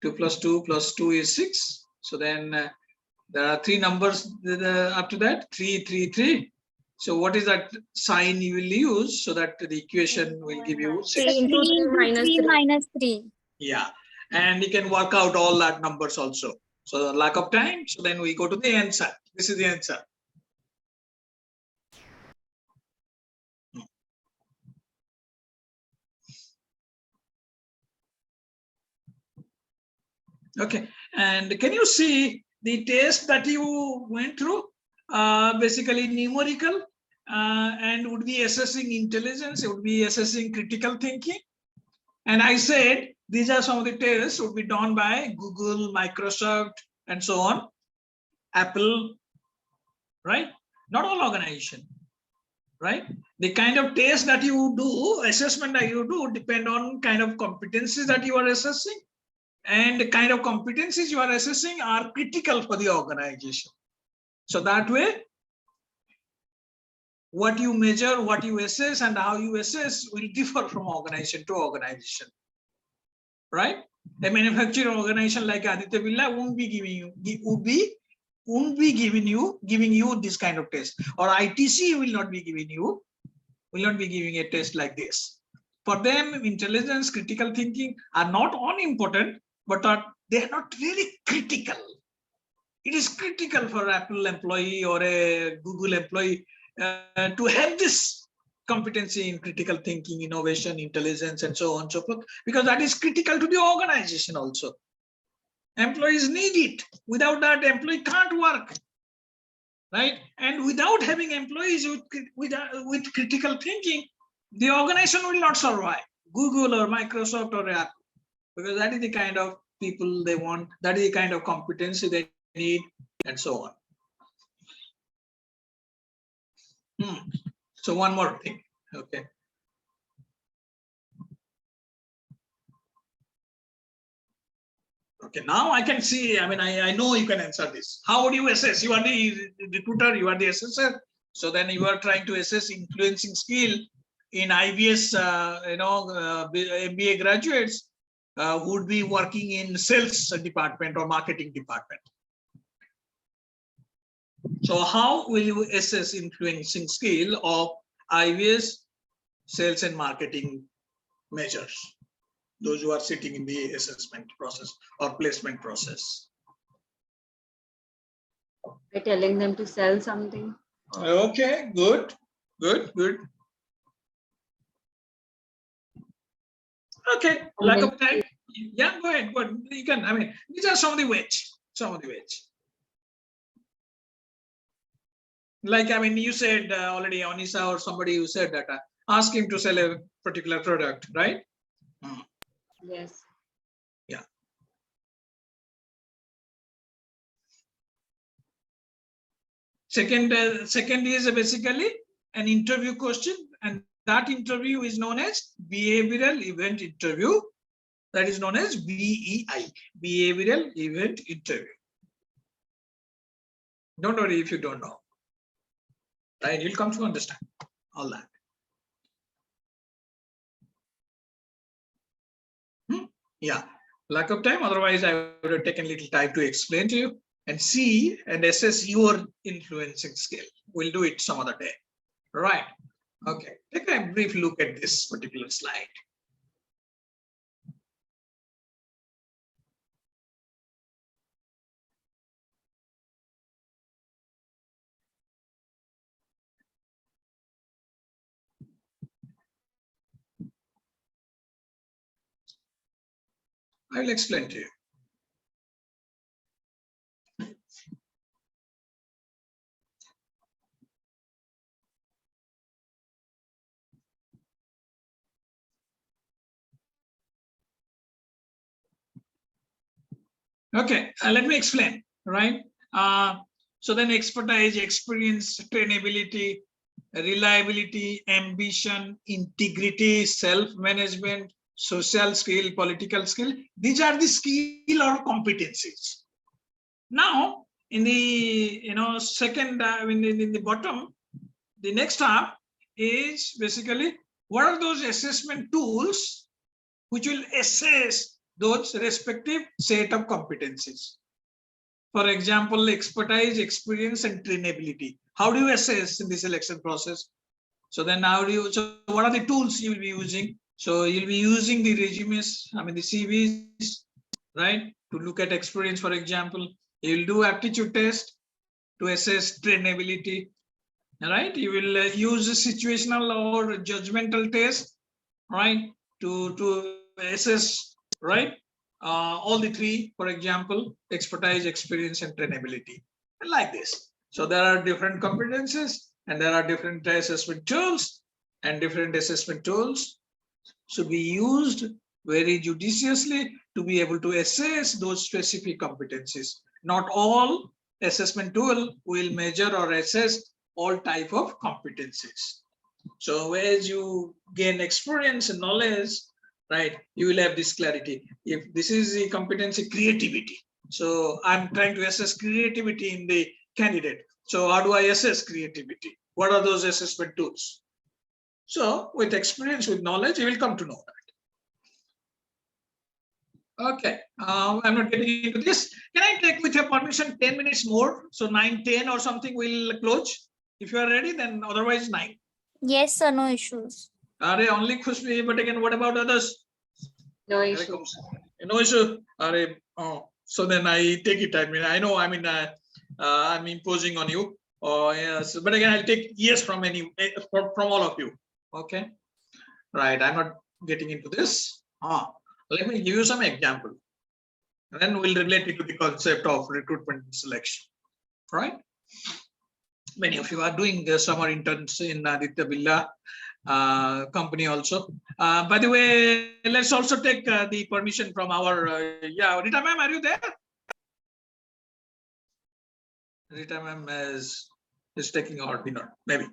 2 plus 2 plus 2 is 6. So then there are 3 numbers after that, 3, 3, 3. So what is that sign you will use so that the equation will give you 6? 3 into 3 minus 3. minus 3. Yeah, and you can work out all that numbers also. So lack of time, so then we go to the answer. This is the answer. Okay, and can you see the test that you went through? Basically numerical and would be assessing intelligence, it would be assessing critical thinking. And I said, these are some of the tests would be done by Google, Microsoft, and so on, Apple, right? Not all organization, right? The kind of test that you do, assessment that you do depend on kind of competencies that you are assessing. And the kind of competencies you are assessing are critical for the organization. So that way, what you measure, what you assess, and how you assess will differ from organization to organization, right? A manufacturing organization like Aditya Birla won't be giving you this kind of test, or ITC will not be giving a test like this. For them, intelligence, critical thinking are not unimportant, but they are not really critical. It is critical for Apple employee or a Google employee to have this competency in critical thinking, innovation, intelligence, and so on and so forth, because that is critical to the organization also. Employees need it. Without that, employee can't work, right? And without having employees with critical thinking, the organization will not survive. Google or Microsoft or Apple, because that is the kind of people they want, that is the kind of competency they need, and so on. So one more thing, okay. Okay, now I can see, I mean, I know you can answer this. How would you assess? You are the recruiter, you are the assessor. So then you are trying to assess influencing skill in IBS, MBA graduates who would be working in sales department or marketing department. So how will you assess influencing skill of IBS sales and marketing measures? Those who are sitting in the assessment process or placement process. By telling them to sell something. Okay, good. Okay, lack of time. Yeah, go ahead. But you can, I mean, these are some of the ways. Like, I mean, you said already, Anisa or somebody who said that, ask him to sell a particular product, right? Yes. Yeah. Second is basically an interview question, and that interview is known as behavioral event interview. That is known as BEI, behavioral event interview. Don't worry if you don't know. Right, you'll come to understand all that. Yeah, lack of time. Otherwise, I would have taken a little time to explain to you and see and assess your influencing skill. We'll do it some other day. Right. Okay. Take a brief look at this particular slide. I will explain to you. Okay, let me explain, right? So then expertise, experience, trainability, reliability, ambition, integrity, self-management, social skill, political skill. These are the skill or competencies. Now, in the second, in the bottom, the next tab is basically what are those assessment tools which will assess those respective set of competencies. For example, expertise, experience, and trainability. How do you assess in the selection process? So then so what are the tools you will be using? So you'll be using the resumes, the CVs, right? To look at experience, for example. You'll do aptitude test to assess trainability, right? You will use a situational or judgmental test, right? To assess, right? All the three, for example, expertise, experience, and trainability, and like this. So there are different competencies and there are different assessment tools, and different assessment tools should be used very judiciously to be able to assess those specific competencies. Not all assessment tool will measure or assess all type of competencies. So as you gain experience and knowledge, right, you will have this clarity. If this is the competency, creativity. So I'm trying to assess creativity in the candidate. So how do I assess creativity? What are those assessment tools? So with experience, with knowledge, you will come to know that. Okay, I'm not getting into this. Can I take, with your permission, 10 minutes more? So 9:10 or something, we'll close. If you are ready, then otherwise 9. Yes, sir, no issues. Are only Khushbi, but again, what about others? No issue. No issue. Oh, so then I take it. I mean, I know. I mean, I'm imposing on you. Oh yes, but again, I'll take yes from from all of you. Okay, right. I'm not getting into this. Let me give you some example. Then we'll relate it to the concept of recruitment and selection. Right? Many of you are doing summer interns in Aditya Birla company also. By the way, let's also take the permission from our, Rita ma'am, are you there? Rita ma'am is taking our dinner, maybe.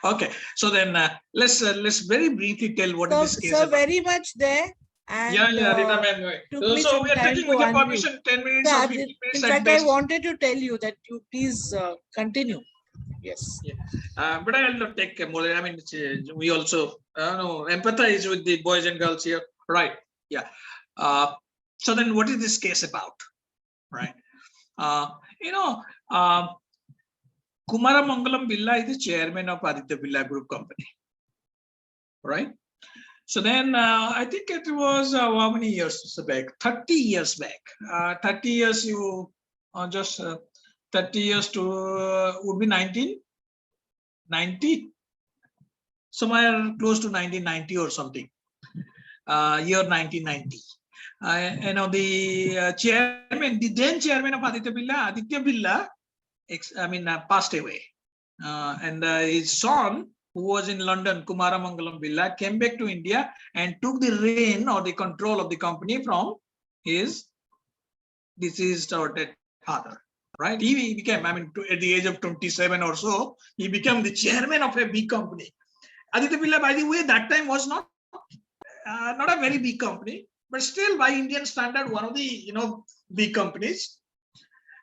Okay, so then let's very briefly tell what is this case so about. very much there. And, Rita ma'am. So we are taking with your permission 10 minutes or 15 minutes in at fact, best. I wanted to tell you that you please continue. Yes. Yeah. But I'll not take more than, I mean, we also empathize with the boys and girls here. Right. Yeah. So then what is this case about? Right. Kumaramangalam Birla is the chairman of Aditya Birla Group Company. Right. So then I think it was how many years back? 30 years back. 30 years you just 30 years to would be 1990, somewhere close to 1990 or something. Year 1990. The chairman, the then chairman of Aditya Birla, passed away. And his son, who was in London, Kumaramangalam Birla, came back to India and took the reign or the control of the company from his deceased or dead father. Right? He became, at the age of 27 or so, he became the chairman of a big company. Aditya Birla, by the way, that time was not a very big company, but still by Indian standard, one of the big companies.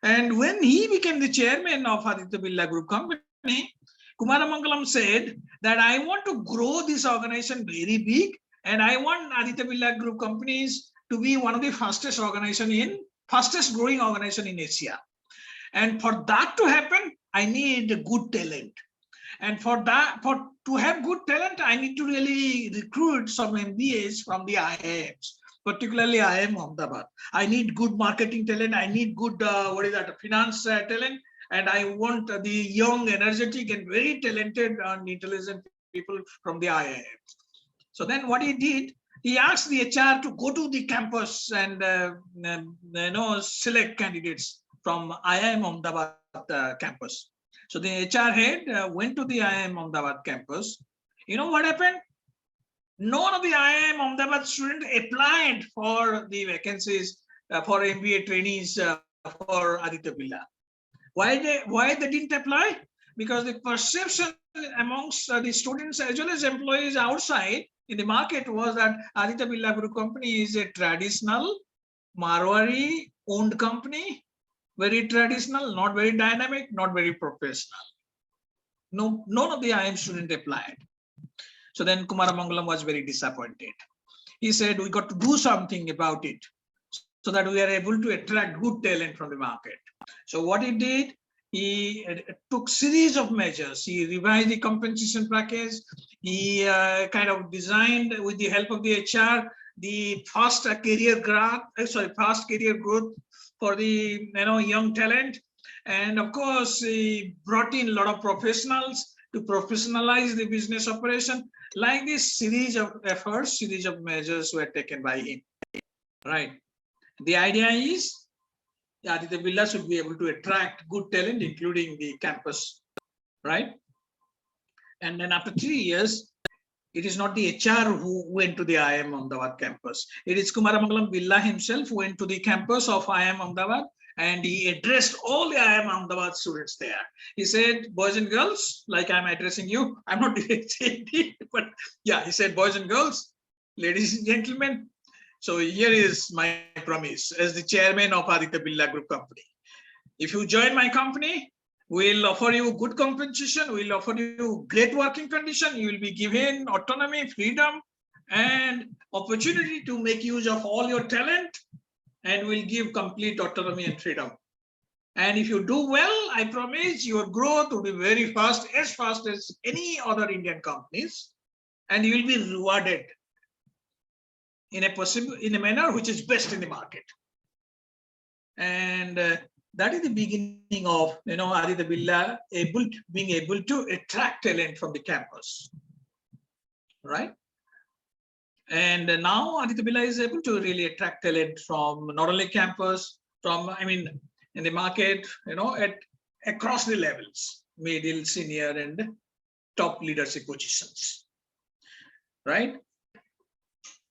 And when he became the chairman of Aditya Birla Group Company, Kumaramangalam said that I want to grow this organization very big, and I want Aditya Birla Group companies to be one of the fastest growing organization in Asia. And for that to happen, I need good talent. And to have good talent, I need to really recruit some MBAs from the IIMs, particularly IIM Ahmedabad. I need good marketing talent. I need good finance talent. And I want the young, energetic, and very talented and intelligent people from the IIMs. So then what he did, he asked the HR to go to the campus and select candidates from IIM Ahmedabad campus. So the HR head went to the IIM Ahmedabad campus. You know what happened? None of the IIM Ahmedabad students applied for the vacancies for MBA trainees for Aditya Birla. Why they didn't apply? Because the perception amongst the students as well as employees outside in the market was that Aditya Birla Group Company is a traditional Marwari owned company, very traditional, not very dynamic, not very professional. No, none of the IIM students applied. So then Kumaramangalam was very disappointed. He said, we got to do something about it so that we are able to attract good talent from the market. So what he did, he took series of measures. He revised the compensation package. He kind of designed with the help of the HR the fast career growth for the young talent. And of course, he brought in a lot of professionals to professionalize the business operation. Like this series of efforts, series of measures were taken by him. Right. The idea is Aditya Birla should be able to attract good talent, including the campus, right? And then after 3 years, it is not the HR who went to the IIM Ahmedabad campus. It is Kumaramangalam Birla himself who went to the campus of IIM Ahmedabad, and he addressed all the IIM Ahmedabad students there. He said, boys and girls, like I'm addressing you, I'm not saying it, but yeah, he said, boys and girls, ladies and gentlemen, so here is my promise as the chairman of Aditya Birla Group Company. If you join my company, we'll offer you good compensation, we'll offer you great working condition, you will be given autonomy, freedom, and opportunity to make use of all your talent, and we'll give complete autonomy and freedom. And if you do well, I promise your growth will be very fast as any other Indian companies. and you will be rewarded in a manner which is best in the market. And that is the beginning of Aditya Birla being able to attract talent from the campus, right? And now Aditya Birla is able to really attract talent from not only campus, from in the market, at across the levels, middle, senior, and top leadership positions, right?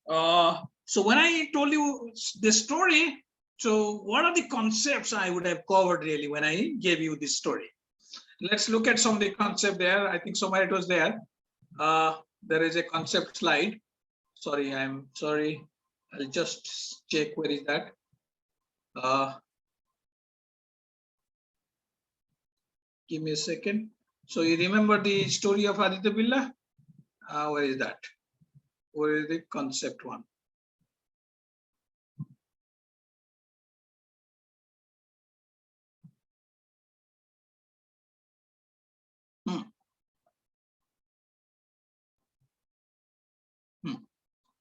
So when I told you this story, so what are the concepts I would have covered really when I gave you this story? Let's look at some of the concept there. I think somewhere it was there. There is a concept slide. Sorry, I'm sorry. I'll just check where is that. Give me a second. So you remember the story of Aditya Birla? Where is that? Where is the concept one?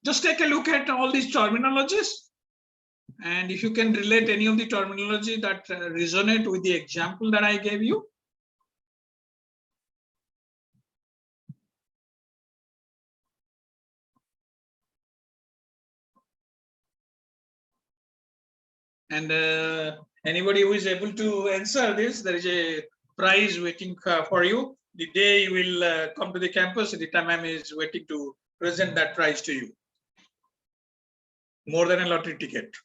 Just take a look at all these terminologies. And if you can relate any of the terminology that resonate with the example that I gave you. And anybody who is able to answer this, there is a prize waiting for you. The day you will come to the campus, the time is waiting to present that prize to you. More than a lottery ticket,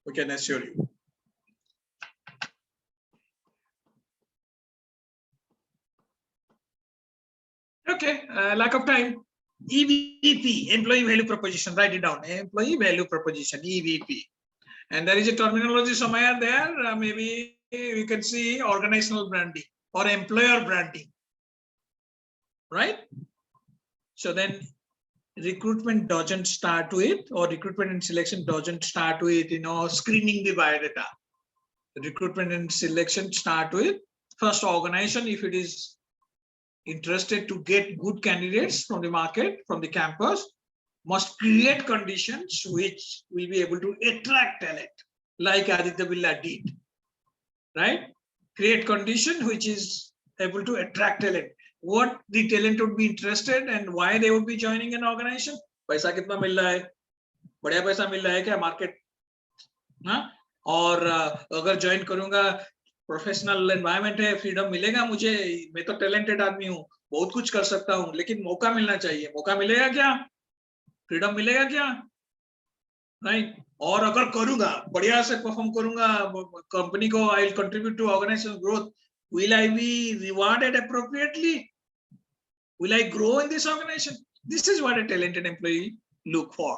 we can assure you. Okay, lack of time. EVP, employee value proposition, write it down. Employee value proposition, EVP. And there is a terminology somewhere there. Maybe we can see organizational branding or employer branding, right? So then recruitment doesn't start with, or recruitment and selection doesn't start with, screening the biodata. Recruitment and selection start with first organization, if it is interested to get good candidates from the market, from the campus, must create conditions which will be able to attract talent, like Aditya Birla did, right? Create condition which is able to attract talent. What the talent would be interested and why they would be joining an organization. पैसा कितना मिल रहा है, बढ़िया पैसा मिल रहा है क्या market, हाँ? और अगर ज्वाइन करूंगा, प्रोफेशनल एनवायरनमेंट है, फ्रीडम मिलेगा मुझे, मैं तो टैलेंटेड आदमी हूँ, बहुत कुछ कर सकता हूँ, लेकिन मौका मिलना चाहिए. मौका मिलेगा क्या, फ्रीडम मिलेगा क्या, राइट? और अगर करूंगा, बढ़िया से परफॉर्म करूंगा कंपनी को, I will contribute to organisation growth, will I be rewarded appropriately? Will I grow in this organization? This is what a talented employee look for.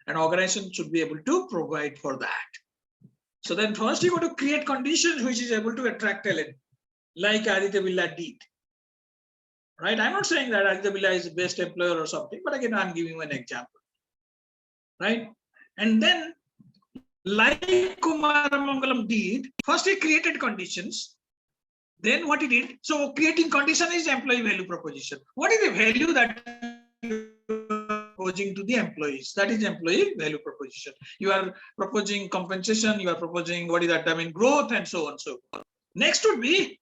An organization should be able to provide for that. So then first you got to create conditions which is able to attract talent, like Aditya Birla did. Right? I'm not saying that Aditya Birla is the best employer or something, but again, I'm giving you an example. Right? And then, like Kumaramangalam did, first he created conditions. Then what he did, so creating condition is employee value proposition. What is the value that you are proposing to the employees? That is employee value proposition. You are proposing compensation, you are proposing, what is that, growth, and so on and so forth. Next would be,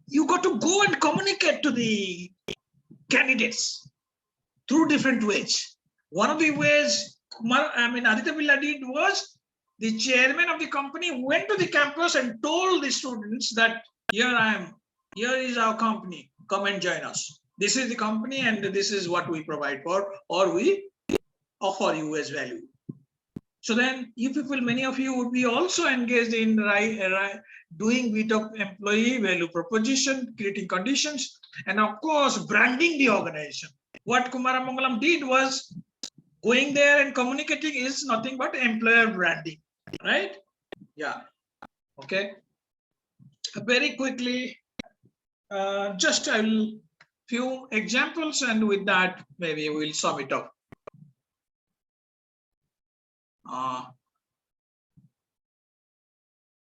you got to go and communicate to the candidates through different ways. One of the ways Aditya Birla did was, the chairman of the company went to the campus and told the students that, here I am, here is our company, come and join us. This is the company and this is what we provide for, or we offer you as value. So then you people, many of you would be also engaged in doing bit of employee value proposition, creating conditions, and of course, branding the organization. What Kumaramangalam did was, going there and communicating is nothing but employer branding, right? Yeah, okay. Very quickly, just I will few examples, and with that maybe we'll sum it up.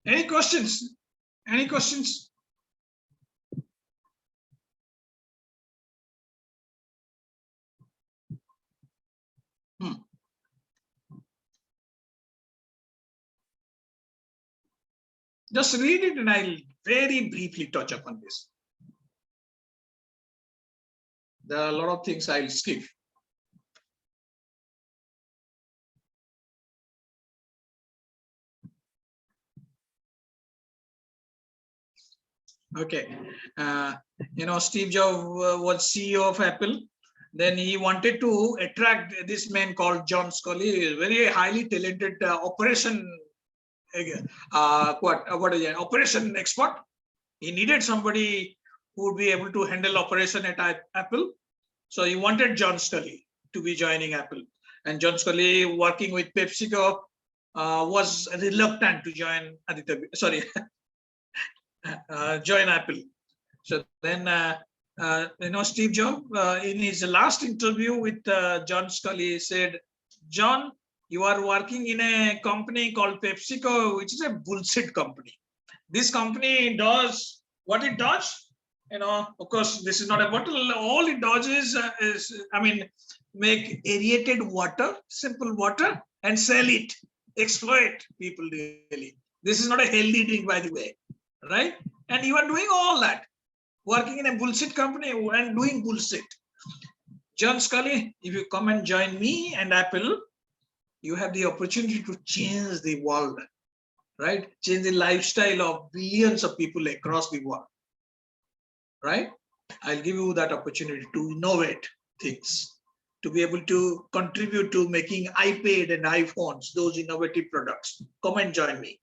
Any questions? Any questions? Just read it and I'll very briefly touch upon this. There are a lot of things I'll skip. Okay, Steve Jobs was CEO of Apple. Then he wanted to attract this man called John Scully, very highly talented operation operation expert. He needed somebody who would be able to handle operation at Apple. So he wanted John Scully to be joining Apple. And John Scully, working with PepsiCo, was reluctant to join join Apple. So then, Steve Jobs, in his last interview with John Scully, said, "John, you are working in a company called PepsiCo, which is a bullshit company. This company does what it does. Of course, this is not a bottle. All it does is make aerated water, simple water, and sell it, exploit people really. This is not a healthy drink, by the way, right? And you are doing all that, working in a bullshit company and doing bullshit. John Scully, if you come and join me and Apple, you have the opportunity to change the world, right? Change the lifestyle of billions of people across the world, right? I'll give you that opportunity to innovate things, to be able to contribute to making iPad and iPhones, those innovative products. Come and join me."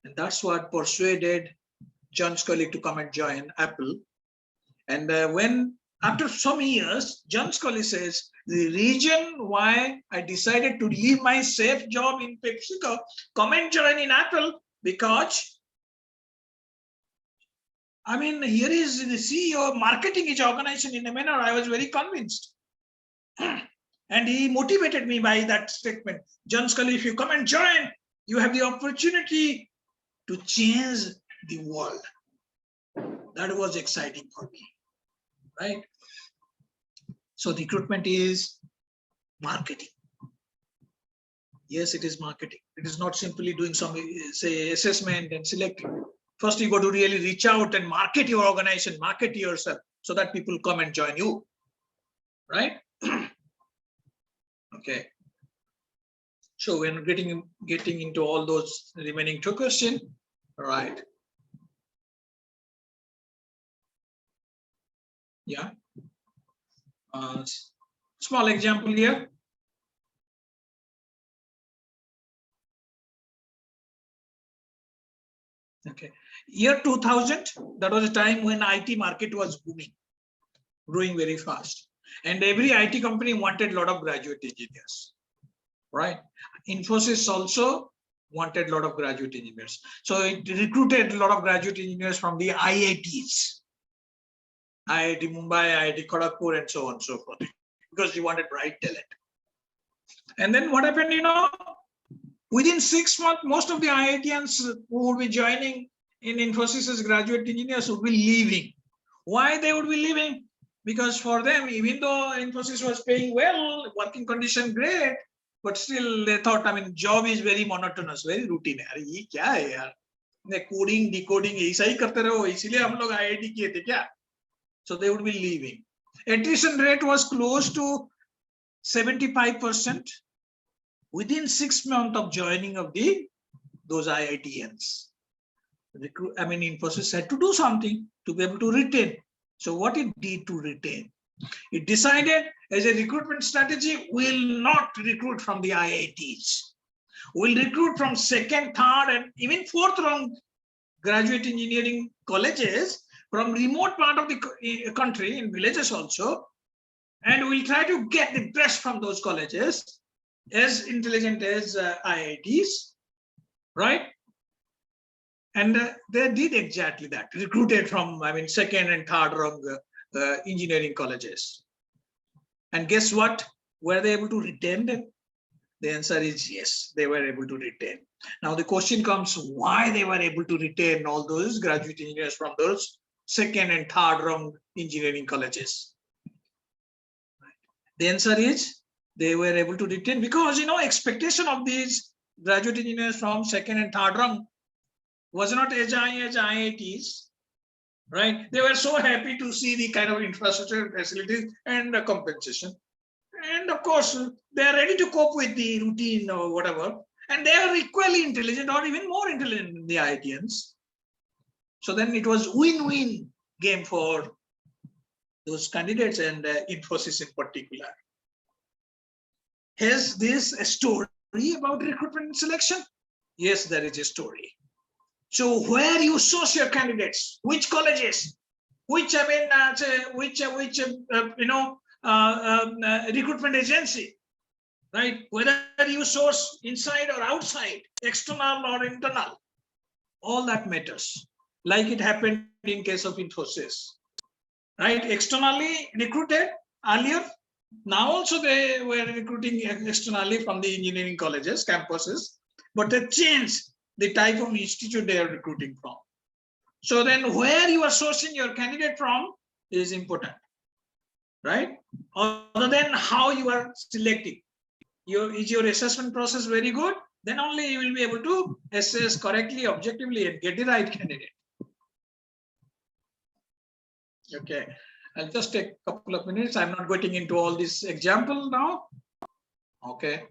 And that's what persuaded John Scully to come and join Apple. And after some years, John Scully says, the reason why I decided to leave my safe job in PepsiCo, come and join in Apple, because here is the CEO marketing his organization in a manner I was very convinced. And he motivated me by that statement. John Scully, if you come and join, you have the opportunity to change the world. That was exciting for me, right? So recruitment is marketing. Yes, it is marketing. It is not simply doing some, say, assessment and selecting. First, you got to really reach out and market your organization, market yourself, so that people come and join you, right? Okay. So we're getting into all those remaining two questions, right? Yeah. Small example here. Okay. Year 2000, that was a time when IT market was booming, growing very fast. And every IT company wanted a lot of graduate engineers, right? Infosys also wanted a lot of graduate engineers. So it recruited a lot of graduate engineers from the IITs, IIT Mumbai, IIT Kharagpur, and so on and so forth, because he wanted bright talent. And then what happened, within 6 months, most of the IITians who would be joining in Infosys as graduate engineers would be leaving. Why they would be leaving? Because for them, even though Infosys was paying well, working condition great, but still they thought, job is very monotonous, very routine. ये क्या है यार? Coding, decoding, ऐसा ही करते रहो, इसीलिए हम लोग IIT किए थे क्या? So they would be leaving. Attrition rate was close to 75% within 6 months of joining of those IITians. Infosys had to do something to be able to retain. So what it did to retain? It decided as a recruitment strategy, we'll not recruit from the IITs. We'll recruit from second, third, and even fourth round graduate engineering colleges from remote part of the country, in villages also. And we'll try to get the best from those colleges, as intelligent as IITs, right? And they did exactly that, recruited from, second and third rung engineering colleges. And guess what? Were they able to retain them? The answer is yes, they were able to retain. Now the question comes, why they were able to retain all those graduate engineers from those second and third rung engineering colleges? The answer is they were able to retain because, expectation of these graduate engineers from second and third rung was not as high as IITs, right? They were so happy to see the kind of infrastructure, facilities, and the compensation. And of course, they are ready to cope with the routine or whatever. And they are equally intelligent or even more intelligent than the IITians. So then it was win-win game for those candidates and Infosys in particular. Has this a story about recruitment and selection? Yes, there is a story. So where you source your candidates, which colleges, which recruitment agency, right? Whether you source inside or outside, external or internal, all that matters. Like it happened in case of Infosys, right? Externally recruited earlier. Now also they were recruiting externally from the engineering colleges, campuses, but they changed the type of institute they are recruiting from. So then where you are sourcing your candidate from is important, right? Other than how you are selecting. Is your assessment process very good? Then only you will be able to assess correctly, objectively, and get the right candidate. Okay, I'll just take a couple of minutes. I'm not getting into all this example now. Okay.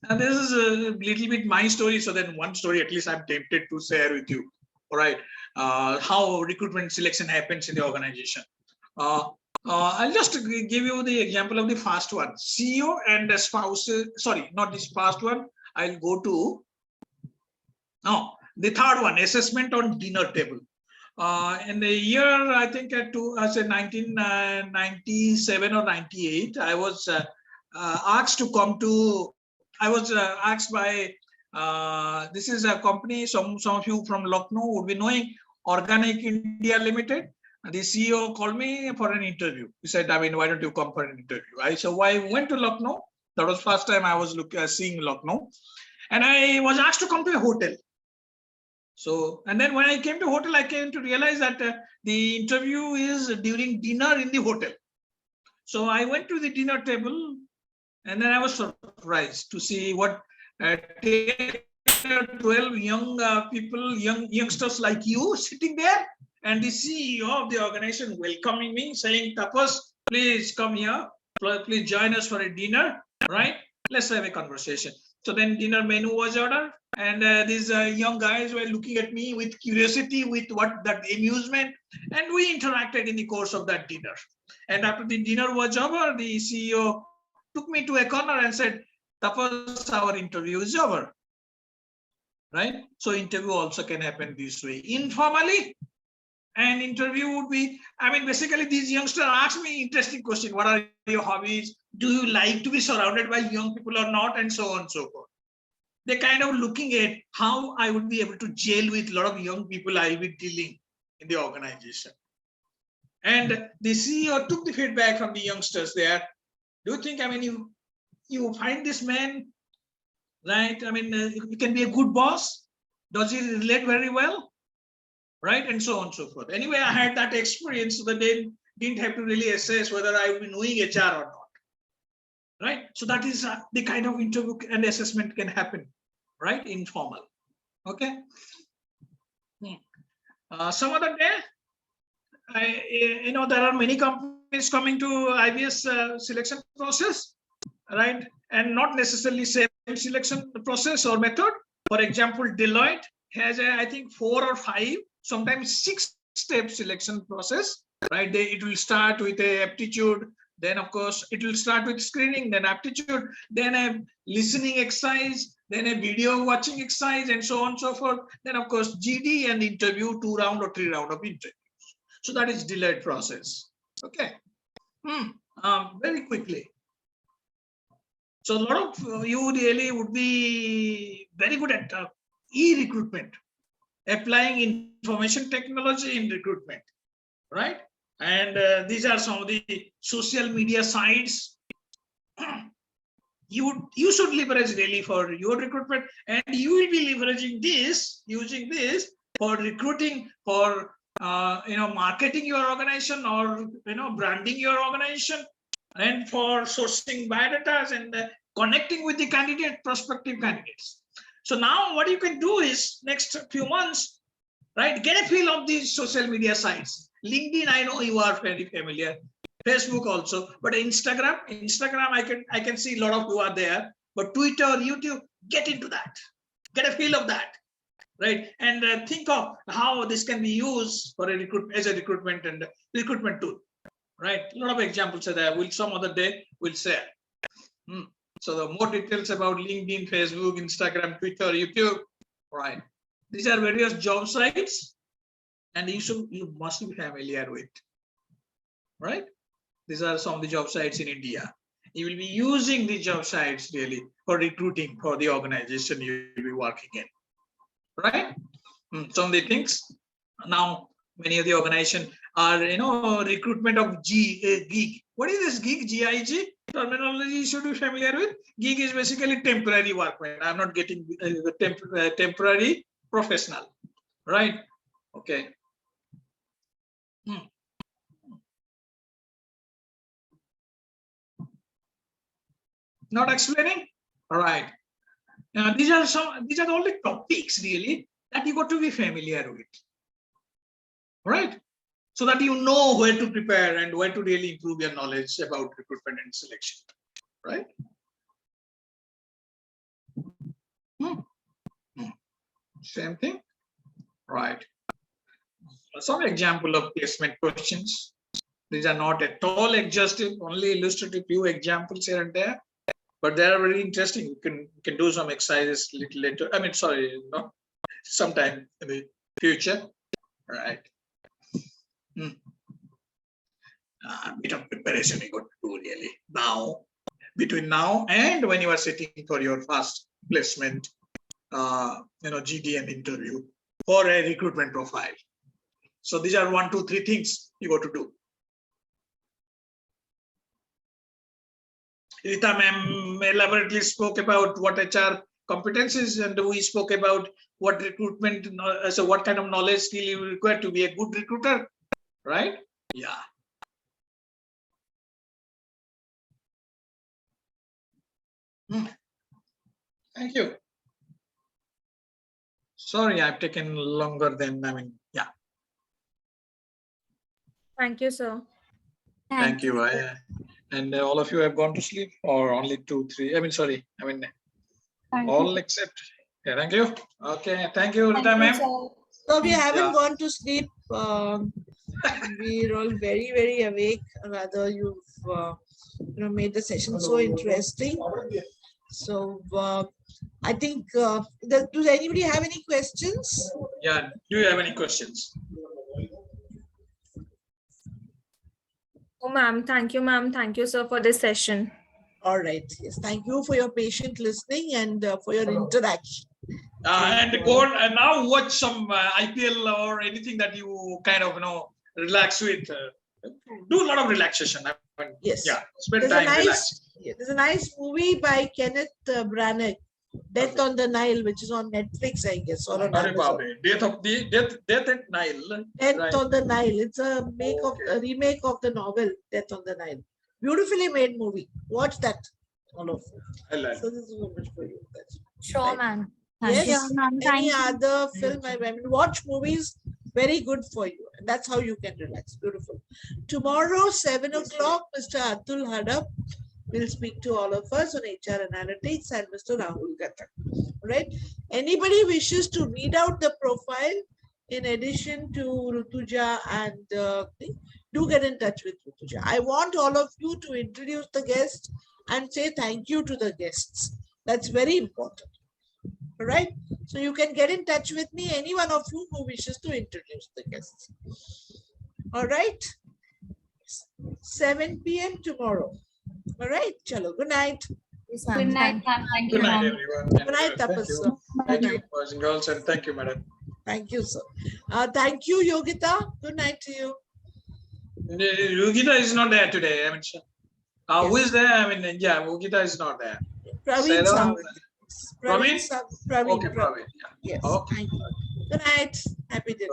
And this is a little bit my story. So then one story, at least I'm tempted to share with you. All right. How recruitment selection happens in the organization. I'll just give you the example of the first one. CEO and the spouse. Sorry, not this first one. I'll go to the third one, assessment on dinner table. In the year, I think I said 1997 or 98, I was asked to come to, I was asked by, this is a company, some of you from Lucknow would be knowing, Organic India Limited. The CEO called me for an interview. He said, I mean, why don't you come for an interview? So I went to Lucknow. That was first time I was seeing Lucknow. And I was asked to come to a hotel. So, and then when I came to hotel, I came to realize that the interview is during dinner in the hotel. So I went to the dinner table and then I was surprised to see what 10 or 12 young people, youngsters like you sitting there, and the CEO of the organization welcoming me, saying, Tapas, please come here, please join us for a dinner, right? Let's have a conversation. So then dinner menu was ordered, and these young guys were looking at me with curiosity, with what that amusement, and we interacted in the course of that dinner. And after the dinner was over, the CEO took me to a corner and said, Tapas, our interview is over, right? So interview also can happen this way. Informally, an interview would be, I mean, basically these youngsters ask me interesting question. What are your hobbies? Do you like to be surrounded by young people or not? And so on and so forth. They're kind of looking at how I would be able to gel with a lot of young people I'll be dealing in the organization. And the CEO took the feedback from the youngsters there. Do you think, I mean, you find this man, right? I mean, he can be a good boss. Does he relate very well? Right, and so on and so forth. Anyway, I had that experience, so that they didn't have to really assess whether I would be knowing HR or not. Right, so that is the kind of interview and assessment can happen, right? Informal. Okay. Some other day, there are many companies coming to IBS selection process, right? And not necessarily same selection process or method. For example, Deloitte has I think 4 or 5. Sometimes 6-step selection process, right? It will start with a aptitude, then of course it will start with screening, then aptitude, then a listening exercise, then a video watching exercise, and so on and so forth. Then of course GD and interview, 2 round or 3 round of interviews. So that is delayed process. Okay. Very quickly. So a lot of you really would be very good at e-recruitment. Applying information technology in recruitment, right? And these are some of the social media sites you should leverage really for your recruitment, and you will be leveraging this, using this for recruiting, for marketing your organization, or branding your organization, and for sourcing biodatas and connecting with the prospective candidates. So now what you can do is next few months, right? Get a feel of these social media sites. LinkedIn, I know you are very familiar. Facebook also, but Instagram, I can see a lot of you are there. But Twitter, YouTube, get into that. Get a feel of that, right? And think of how this can be used for a recruitment tool, right? A lot of examples are there. Some other day we'll share. So the more details about LinkedIn, Facebook, Instagram, Twitter, YouTube, right? These are various job sites, and you must be familiar with, right? These are some of the job sites in India. You will be using the job sites really for recruiting for the organization you will be working in, right? Some of the things now, many of the organizations are, recruitment of gig. What is this gig? GIG terminology you should be familiar with. Gig is basically temporary workman. I'm not getting the temporary professional, right? Okay. Not explaining? All right. Now, these are the only topics really that you got to be familiar with, right? So that you know where to prepare and where to really improve your knowledge about recruitment and selection, right? Same thing, right? Some example of placement questions. These are not at all exhaustive, only illustrative few examples here and there, but they are very interesting. You can do some exercises a little later. I mean, sorry, sometime in the future, right? A bit of preparation you got to do really now, between now and when you are sitting for your first placement, GDM interview for a recruitment profile. So these are 1, 2, 3 things you got to do. Rita ma'am elaborately spoke about what HR competencies, and we spoke about what recruitment, so what kind of knowledge skill you require to be a good recruiter, right? Yeah. Thank you. Sorry, I've taken longer than, yeah. Thank you, sir. Thank you. And all of you have gone to sleep, or only 2, 3? All except. Yeah, thank you. Okay, thank you, Rita ma'am. So we haven't gone to sleep. We're all very, very awake. Rather, you've made the session so interesting. So I think, does anybody have any questions? Yeah, do you have any questions? Oh, ma'am. Thank you, ma'am. Thank you, sir, for this session. All right. Yes. Thank you for your patient listening and for your interaction. And go on, and now watch some IPL or anything that you kind of relax with. Do a lot of relaxation. Yes. Yeah. Spend time relaxing. There's a nice movie by Kenneth Branagh, Death on the Nile, which is on Netflix, I guess, or on Amazon. Death at Nile. Death on the Nile. It's a remake of the novel Death on the Nile. Beautifully made movie. Watch that, all of you. I like. So this is so much for you. Sure, ma'am. Yes. Sure, ma'am. Any other film? Watch movies. Very good for you. And that's how you can relax. Beautiful. Tomorrow, 7 o'clock, Mr. Atul Hadap will speak to all of us on HR analytics, and Mr. Rahul Gatak. Right? Anybody wishes to read out the profile in addition to Rutuja and do get in touch with Rutuja. I want all of you to introduce the guests and say thank you to the guests. That's very important. All right? So you can get in touch with me, any one of you who wishes to introduce the guests. All right? 7 p.m. tomorrow. All right, chalo. Good night. Good night, ma'am. Thank you, Good night, ma'am. everyone. Good night, Tapas. Thank you, boys and girls, and thank you, madam. Thank you, sir. Thank you, Yogita. Good night to you. Yogita is not there today. Who is there? Yogita is not there. Praveen. Praveen? Praveen. Okay, Praveen. Yes. Okay. Thank you. Good night. Happy day.